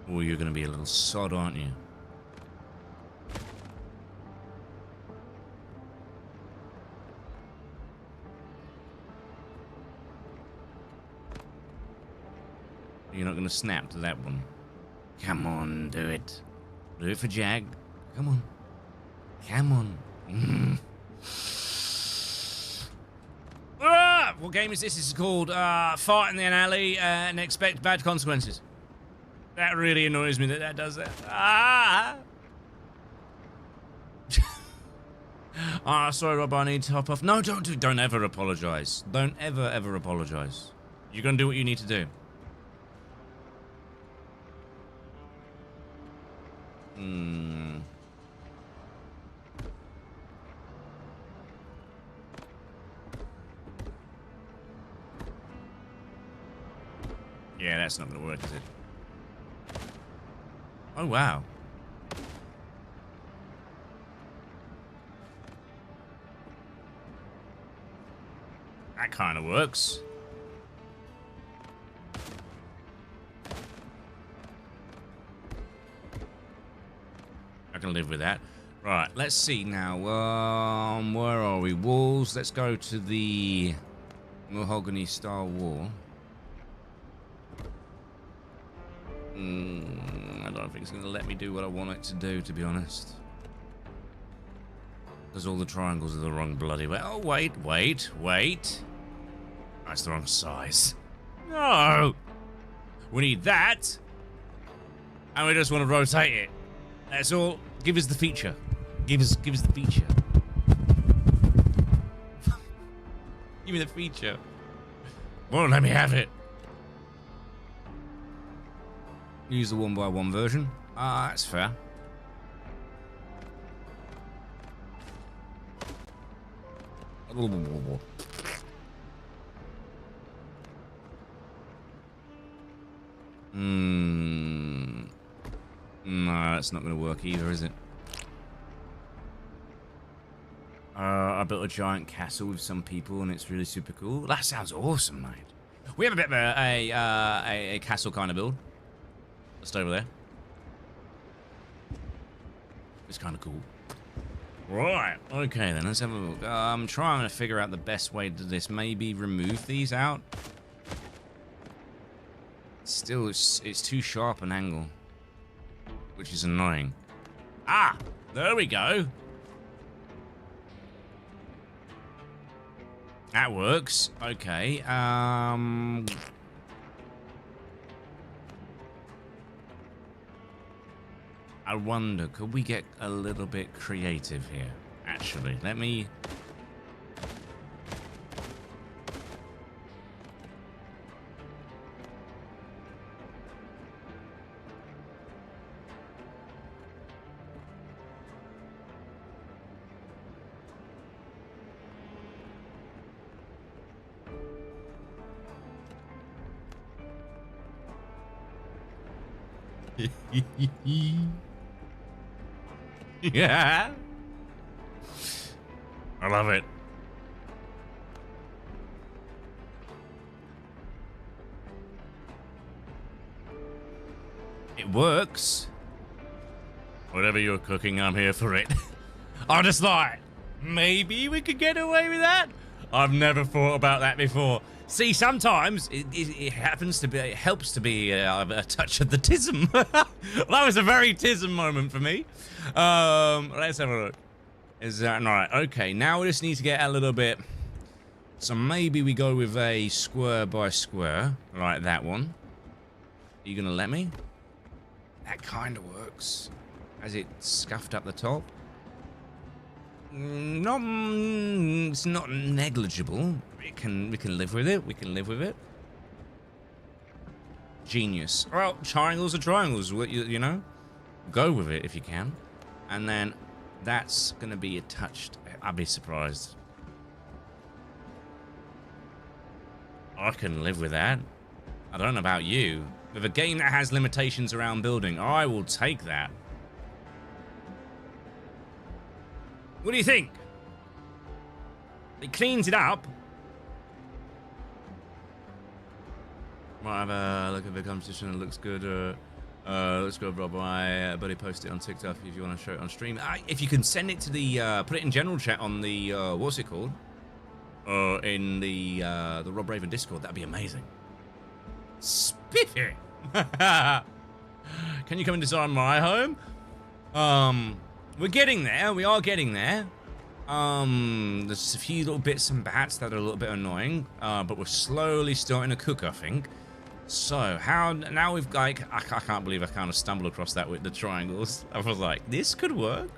Oh, you're going to be a little sod, aren't you? You're not going to snap to that one. Come on, do it. Do it for Jag. Come on. Come on. Ah! What game is this? This is called Fight in the Alley and Expect Bad Consequences. That really annoys me that does that. Ah! Ah, sorry, Rob, I need to hop off. No, don't ever apologize. Don't ever apologize. You're gonna do what you need to do. Yeah, that's not gonna work, is it? Oh, wow. That kind of works. I can live with that. Right, let's see now. Where are we? Walls. Let's go to the mahogany style wall. I don't think it's going to let me do what I want it to do, to be honest. Because all the triangles are the wrong bloody way. Oh, wait. That's the wrong size. No! We need that. And we just want to rotate it. That's all. Give us the feature. Give us the feature. Give me the feature. Won't let me have it. Use the 1x1 version. Ah, that's fair. No, that's not going to work either, is it? I built a giant castle with some people, and it's really super cool. That sounds awesome, mate. We have a bit of a castle kind of build. Just over there. It's kind of cool. Right. Okay, then let's have a look. I'm trying to figure out the best way to do this. Maybe remove these out. Still, it's too sharp an angle, which is annoying. Ah, there we go. That works. Okay. I wonder, could we get a little bit creative here? Actually, let me... Yeah. I love it. It works. Whatever you're cooking, I'm here for it. I just thought, maybe we could get away with that. I've never thought about that before. See, sometimes it happens to be, it helps to be a touch of the tism. That was a very tism moment for me. Let's have a look. Is that right? Okay, now we just need to get a little bit. So maybe we go with a square by square, like that one. Are you gonna let me? That kind of works. Has it scuffed up the top? Not, it's not negligible. We can live with it. We can live with it. Genius. Well, triangles are triangles. You know, go with it if you can. And then that's gonna be a touched. I'd be surprised. I can live with that. I don't know about you. With a game that has limitations around building, I will take that. What do you think? It cleans it up. Might have a look at the competition. It looks good. Let's go, Rob. My buddy posted it on TikTok if you want to show it on stream. If you can send it to the, put it in general chat on the, what's it called? In the Rob Raven Discord, that'd be amazing. Spiffy. Can you come and design my home? We're getting there. We are getting there. There's a few little bits and bats that are a little bit annoying, but we're slowly starting to cook, I think. So how now we've like I can't believe I kind of stumbled across that with the triangles. I was like, this could work.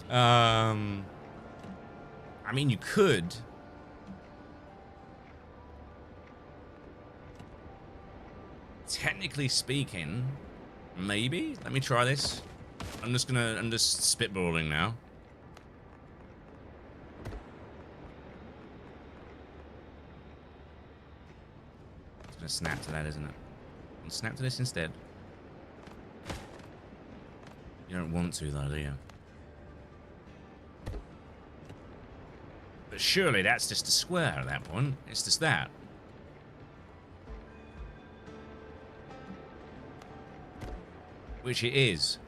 I mean, you could. Technically speaking, maybe. Let me try this. I'm just spitballing now. It's gonna snap to that, isn't it? I'll snap to this instead. You don't want to though, do you? But surely that's just a square at that point. It's just that. Which it is.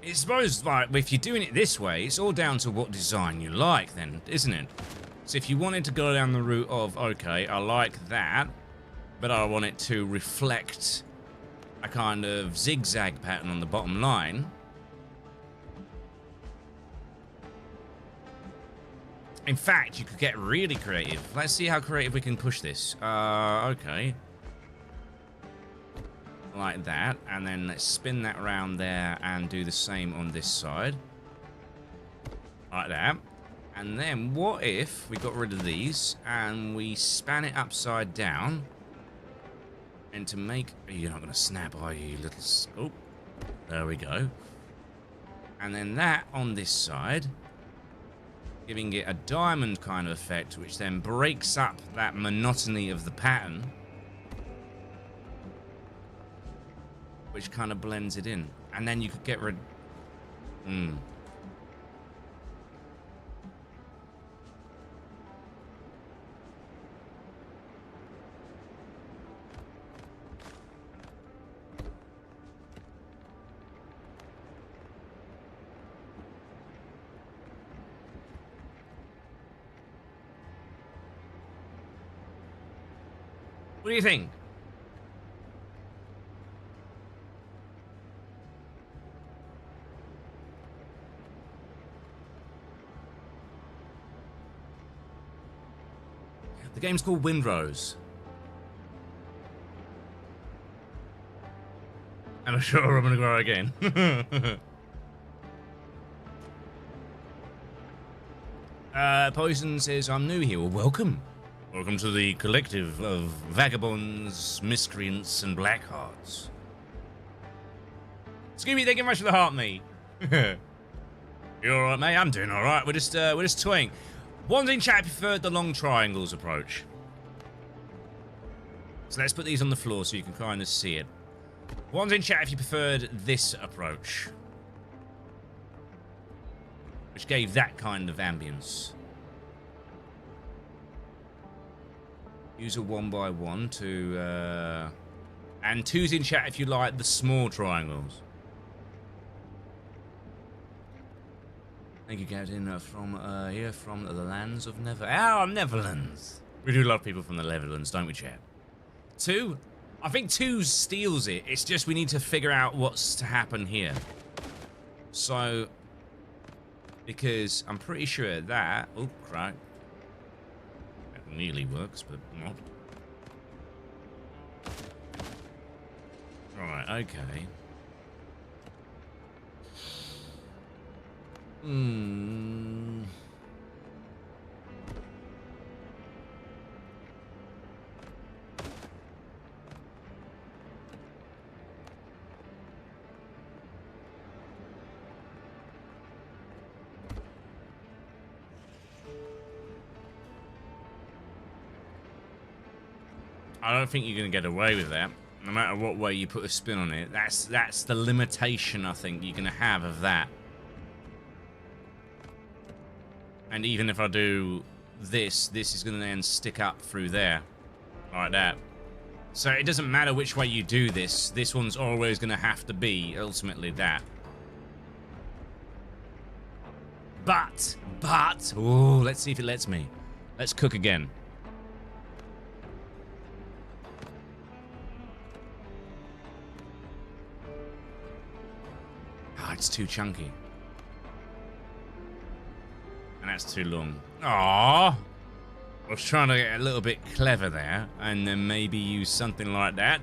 It's suppose like if you're doing it this way, it's all down to what design you like then, isn't it? So if you wanted to go down the route of, okay, I like that, but I want it to reflect a kind of zigzag pattern on the bottom line. In fact, you could get really creative. Let's see how creative we can push this. Okay. Like that. And then let's spin that around there and do the same on this side. Like that. And then what if we got rid of these and we span it upside down? And to make... You're not going to snap, are you, you little... Oh. There we go. And then that on this side... Giving it a diamond kind of effect, which then breaks up that monotony of the pattern. Which kind of blends it in. And then you could get rid... What do you think? The game's called Windrose. And I'm sure I'm gonna grow again. Poison says, I'm new here. Well, welcome. Welcome to the collective of vagabonds, miscreants, and blackhearts. Scooby, thank you very much for the heart, mate. You alright, mate? I'm doing alright. We're just toying. One's in chat preferred the long triangles approach. So let's put these on the floor so you can kind of see it. One's in chat if you preferred this approach. Which gave that kind of ambience. Use a 1x1 to, and two's in chat if you like the small triangles. Thank you, Captain, from here, from the lands of Netherlands. We do love people from the Netherlands, don't we, chat? Two, I think two steals it. It's just we need to figure out what's to happen here. So, because I'm pretty sure that, oh, crap. Nearly works, but not. Right, okay. I don't think you're going to get away with that. No matter what way you put a spin on it. That's the limitation I think you're going to have of that. And even if I do this, this is going to then stick up through there. Like that. So it doesn't matter which way you do this. This one's always going to have to be ultimately that. But, oh, let's see if it lets me. Let's cook again. Ah, it's too chunky. And that's too long. Aww. I was trying to get a little bit clever there, and then maybe use something like that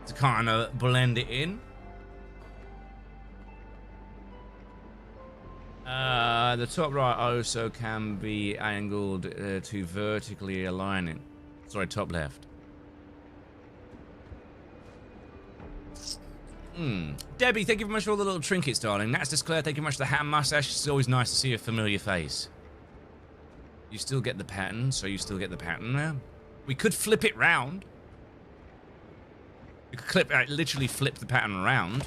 to kind of blend it in. The top right also can be angled to vertically align it. Sorry, top left. Debbie, thank you very much for all the little trinkets, darling. That's Claire, thank you very much for the hat and mustache. It's always nice to see a familiar face. You still get the pattern, so you still get the pattern there. We could flip it round. We could literally flip the pattern around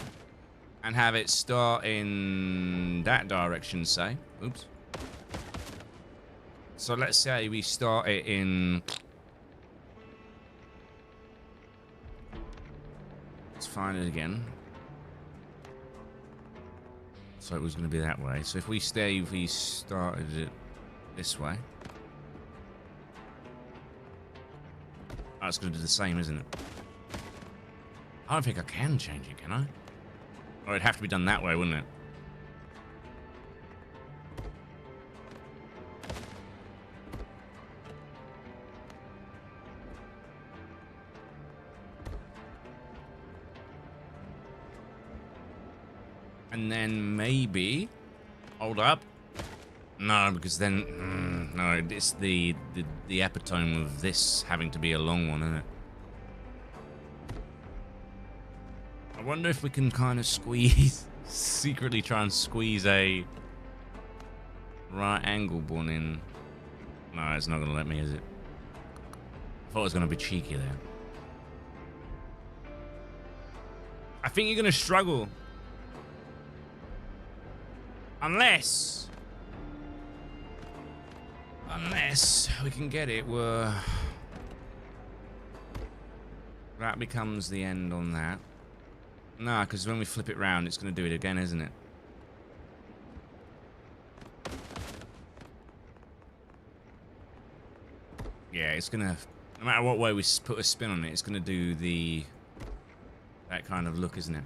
and have it start in that direction, say. Oops. So let's say we start it in... Let's find it again. So it was going to be that way. So if we started it this way. Oh, it's going to do the same, isn't it? I don't think I can change it, can I? Or it'd have to be done that way, wouldn't it? And then maybe... Hold up. No, because then... no, it's the epitome of this having to be a long one, isn't it? I wonder if we can kind of squeeze... secretly try and squeeze a... right angle one in. No, it's not going to let me, is it? I thought it was going to be cheeky there. I think you're going to struggle. Unless we can get it where that becomes the end on that. No, because when we flip it round, it's going to do it again, isn't it? Yeah, it's going to... No matter what way we put a spin on it, it's going to do that kind of look, isn't it?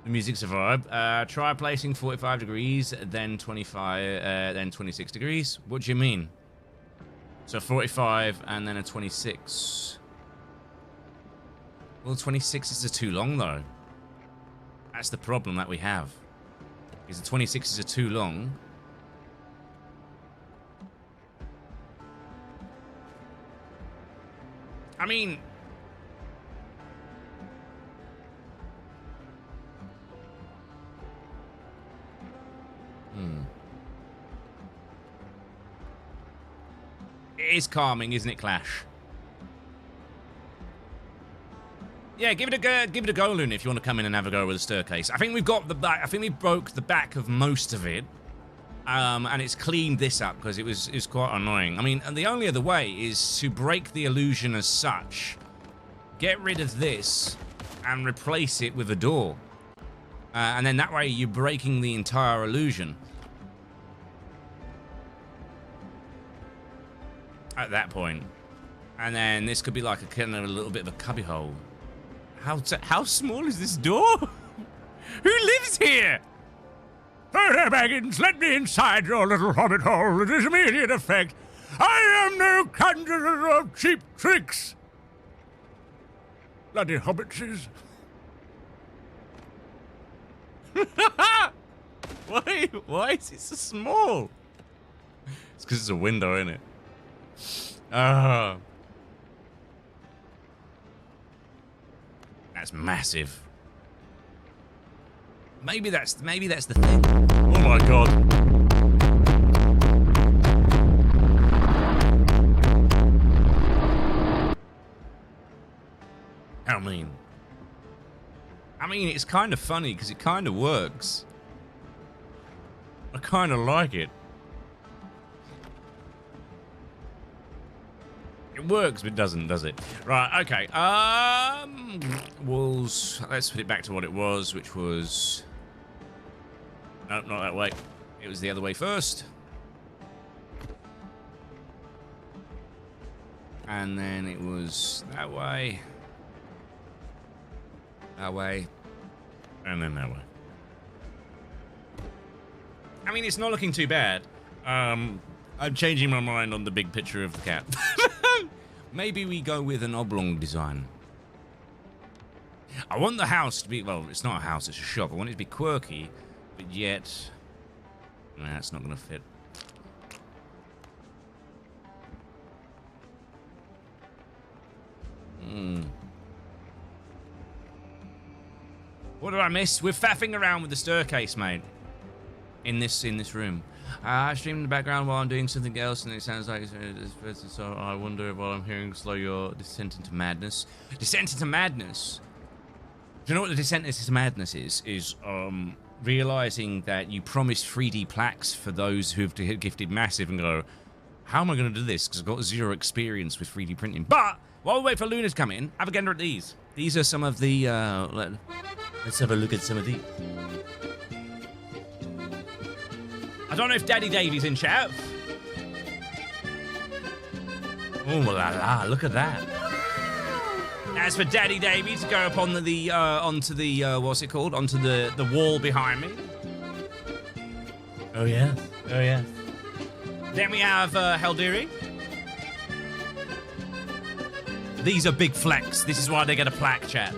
The music's a vibe. Try placing 45 degrees, then 25, then 26 degrees. What do you mean? So 45 and then a 26. Well, 26 is too long, though. That's the problem that we have. Is the 26 is too long. I mean... It is calming, isn't it, Clash? Yeah, give it a go, Loon, if you want to come in and have a go with the staircase. I think we've got the back. I think we broke the back of most of it, and it's cleaned this up because it was quite annoying. I mean, and the only other way is to break the illusion as such, get rid of this, and replace it with a door, and then that way you're breaking the entire illusion. At that point. And then this could be like a kind of a little bit of a cubby hole. How small is this door? Who lives here? Further, Baggins, let me inside your little hobbit hole. It is immediate effect. I am no conjurer of cheap tricks. Bloody hobbitses. Why is it so small? It's because it's a window, isn't it? That's massive. Maybe that's the thing. Oh my god. I mean, it's kind of funny because it kind of works. I kind of like it. It works, but doesn't, does it? Right, okay. Let's put it back to what it was, which was... Nope, not that way. It was the other way first. And then it was that way. That way. And then that way. I mean, it's not looking too bad. I'm changing my mind on the big picture of the cat. Maybe we go with an oblong design. I want the house to be, well, it's not a house, it's a shop. I want it to be quirky, but yet... Nah, it's not going to fit. What did I miss? We're faffing around with the staircase, mate. In this room. I stream in the background while I'm doing something else, and it sounds like it's so I wonder if while I'm hearing slow your descent into madness. Descent into madness. Do you know what the descent into madness is? Is realizing that you promised 3D plaques for those who've gifted massive and go, how am I going to do this? Because I've got zero experience with 3D printing. But while we wait for Luna to come in, have a gander at these. These are some of the. Let's have a look at some of these. I don't know if Daddy Davey's in chat. Oh la la! Look at that. As for Daddy Davey to go up on onto the what's it called? Onto the wall behind me. Oh yeah. Oh yeah. Then we have Heldiri. These are big flex. This is why they get a plaque, chat.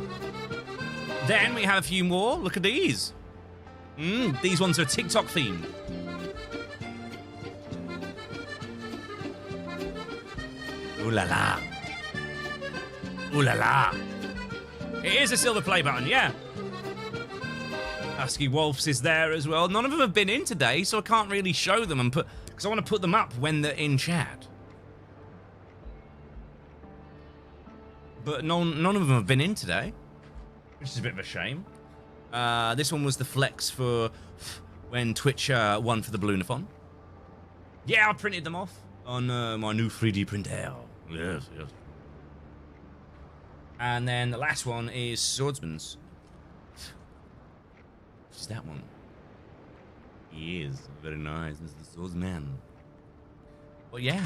Then we have a few more. Look at these. These ones are TikTok themed. Ooh la la. Ooh la la. It is a silver play button, yeah. Husky Wolves is there as well. None of them have been in today, so I can't really show them and put, because I want to put them up when they're in chat. But none of them have been in today, which is a bit of a shame. This one was the flex for when Twitch won for the Balloonathon. Yeah, I printed them off on my new 3D printer. Yes, yes. And then the last one is Swordsman's. Which is that one? He is very nice. This is the Swordsman. Well, yeah.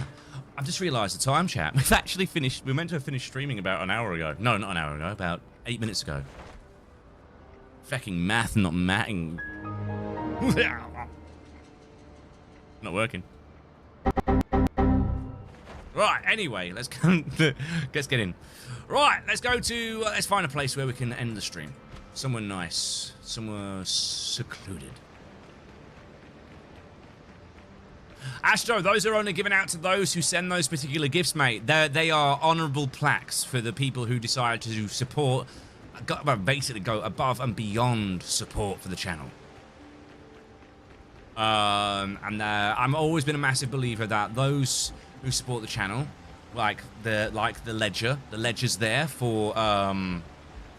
I've just realised the time, chat. We've actually finished. We were meant to have finished streaming about an hour ago. No, not an hour ago. About 8 minutes ago. Fucking math not matting. Not working. Right, anyway, let's go. Let's get in. Right, let's go to. Let's find a place where we can end the stream. Somewhere nice. Somewhere secluded. Astro, those are only given out to those who send those particular gifts, mate. They are honourable plaques for the people who decide to support, basically go above and beyond support for the channel. And I've always been a massive believer that those who support the channel, like the ledger's there for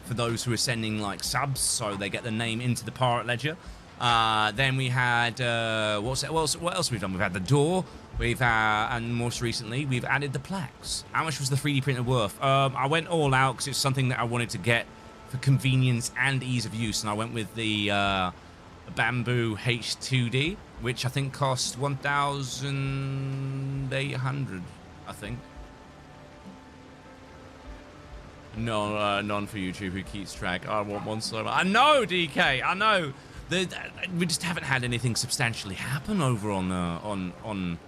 those who are sending like subs, so they get the name into the pirate ledger. Then we had what else we've done? We've had the door. And most recently we've added the plaques. How much was the 3D printer worth? I went all out because it's something that I wanted to get for convenience and ease of use, and I went with the Bamboo H2D, which I think cost 1,800. I think. No, none for YouTube who keeps track. I want one so much. I know, DK. I know. We just haven't had anything substantially happen over on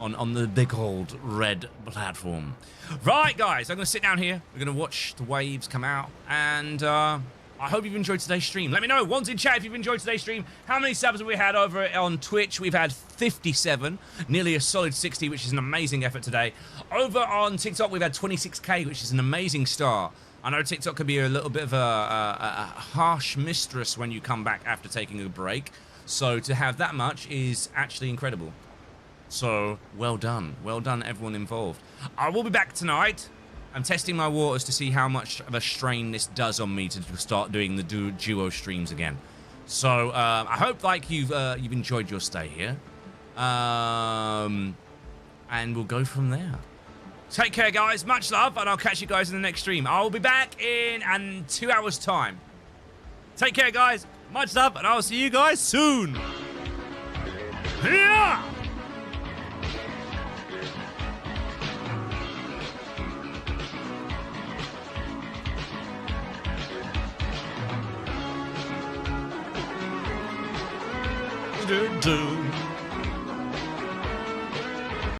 on the big old red platform. Right, guys, I'm going to sit down here. We're going to watch the waves come out, and I hope you've enjoyed today's stream. Let me know, once in chat, if you've enjoyed today's stream. How many subs have we had over on Twitch? We've had 57, nearly a solid 60, which is an amazing effort today. Over on TikTok, we've had 26k, which is an amazing start. I know TikTok can be a little bit of a harsh mistress when you come back after taking a break. So to have that much is actually incredible. So, well done. Well done, everyone involved. I will be back tonight. I'm testing my waters to see how much of a strain this does on me to start doing the duo streams again. So, I hope, like, you've enjoyed your stay here. And we'll go from there. Take care, guys. Much love, and I'll catch you guys in the next stream. I'll be back in 2 hours' time. Take care, guys. Much love, and I'll see you guys soon. Yeah! Do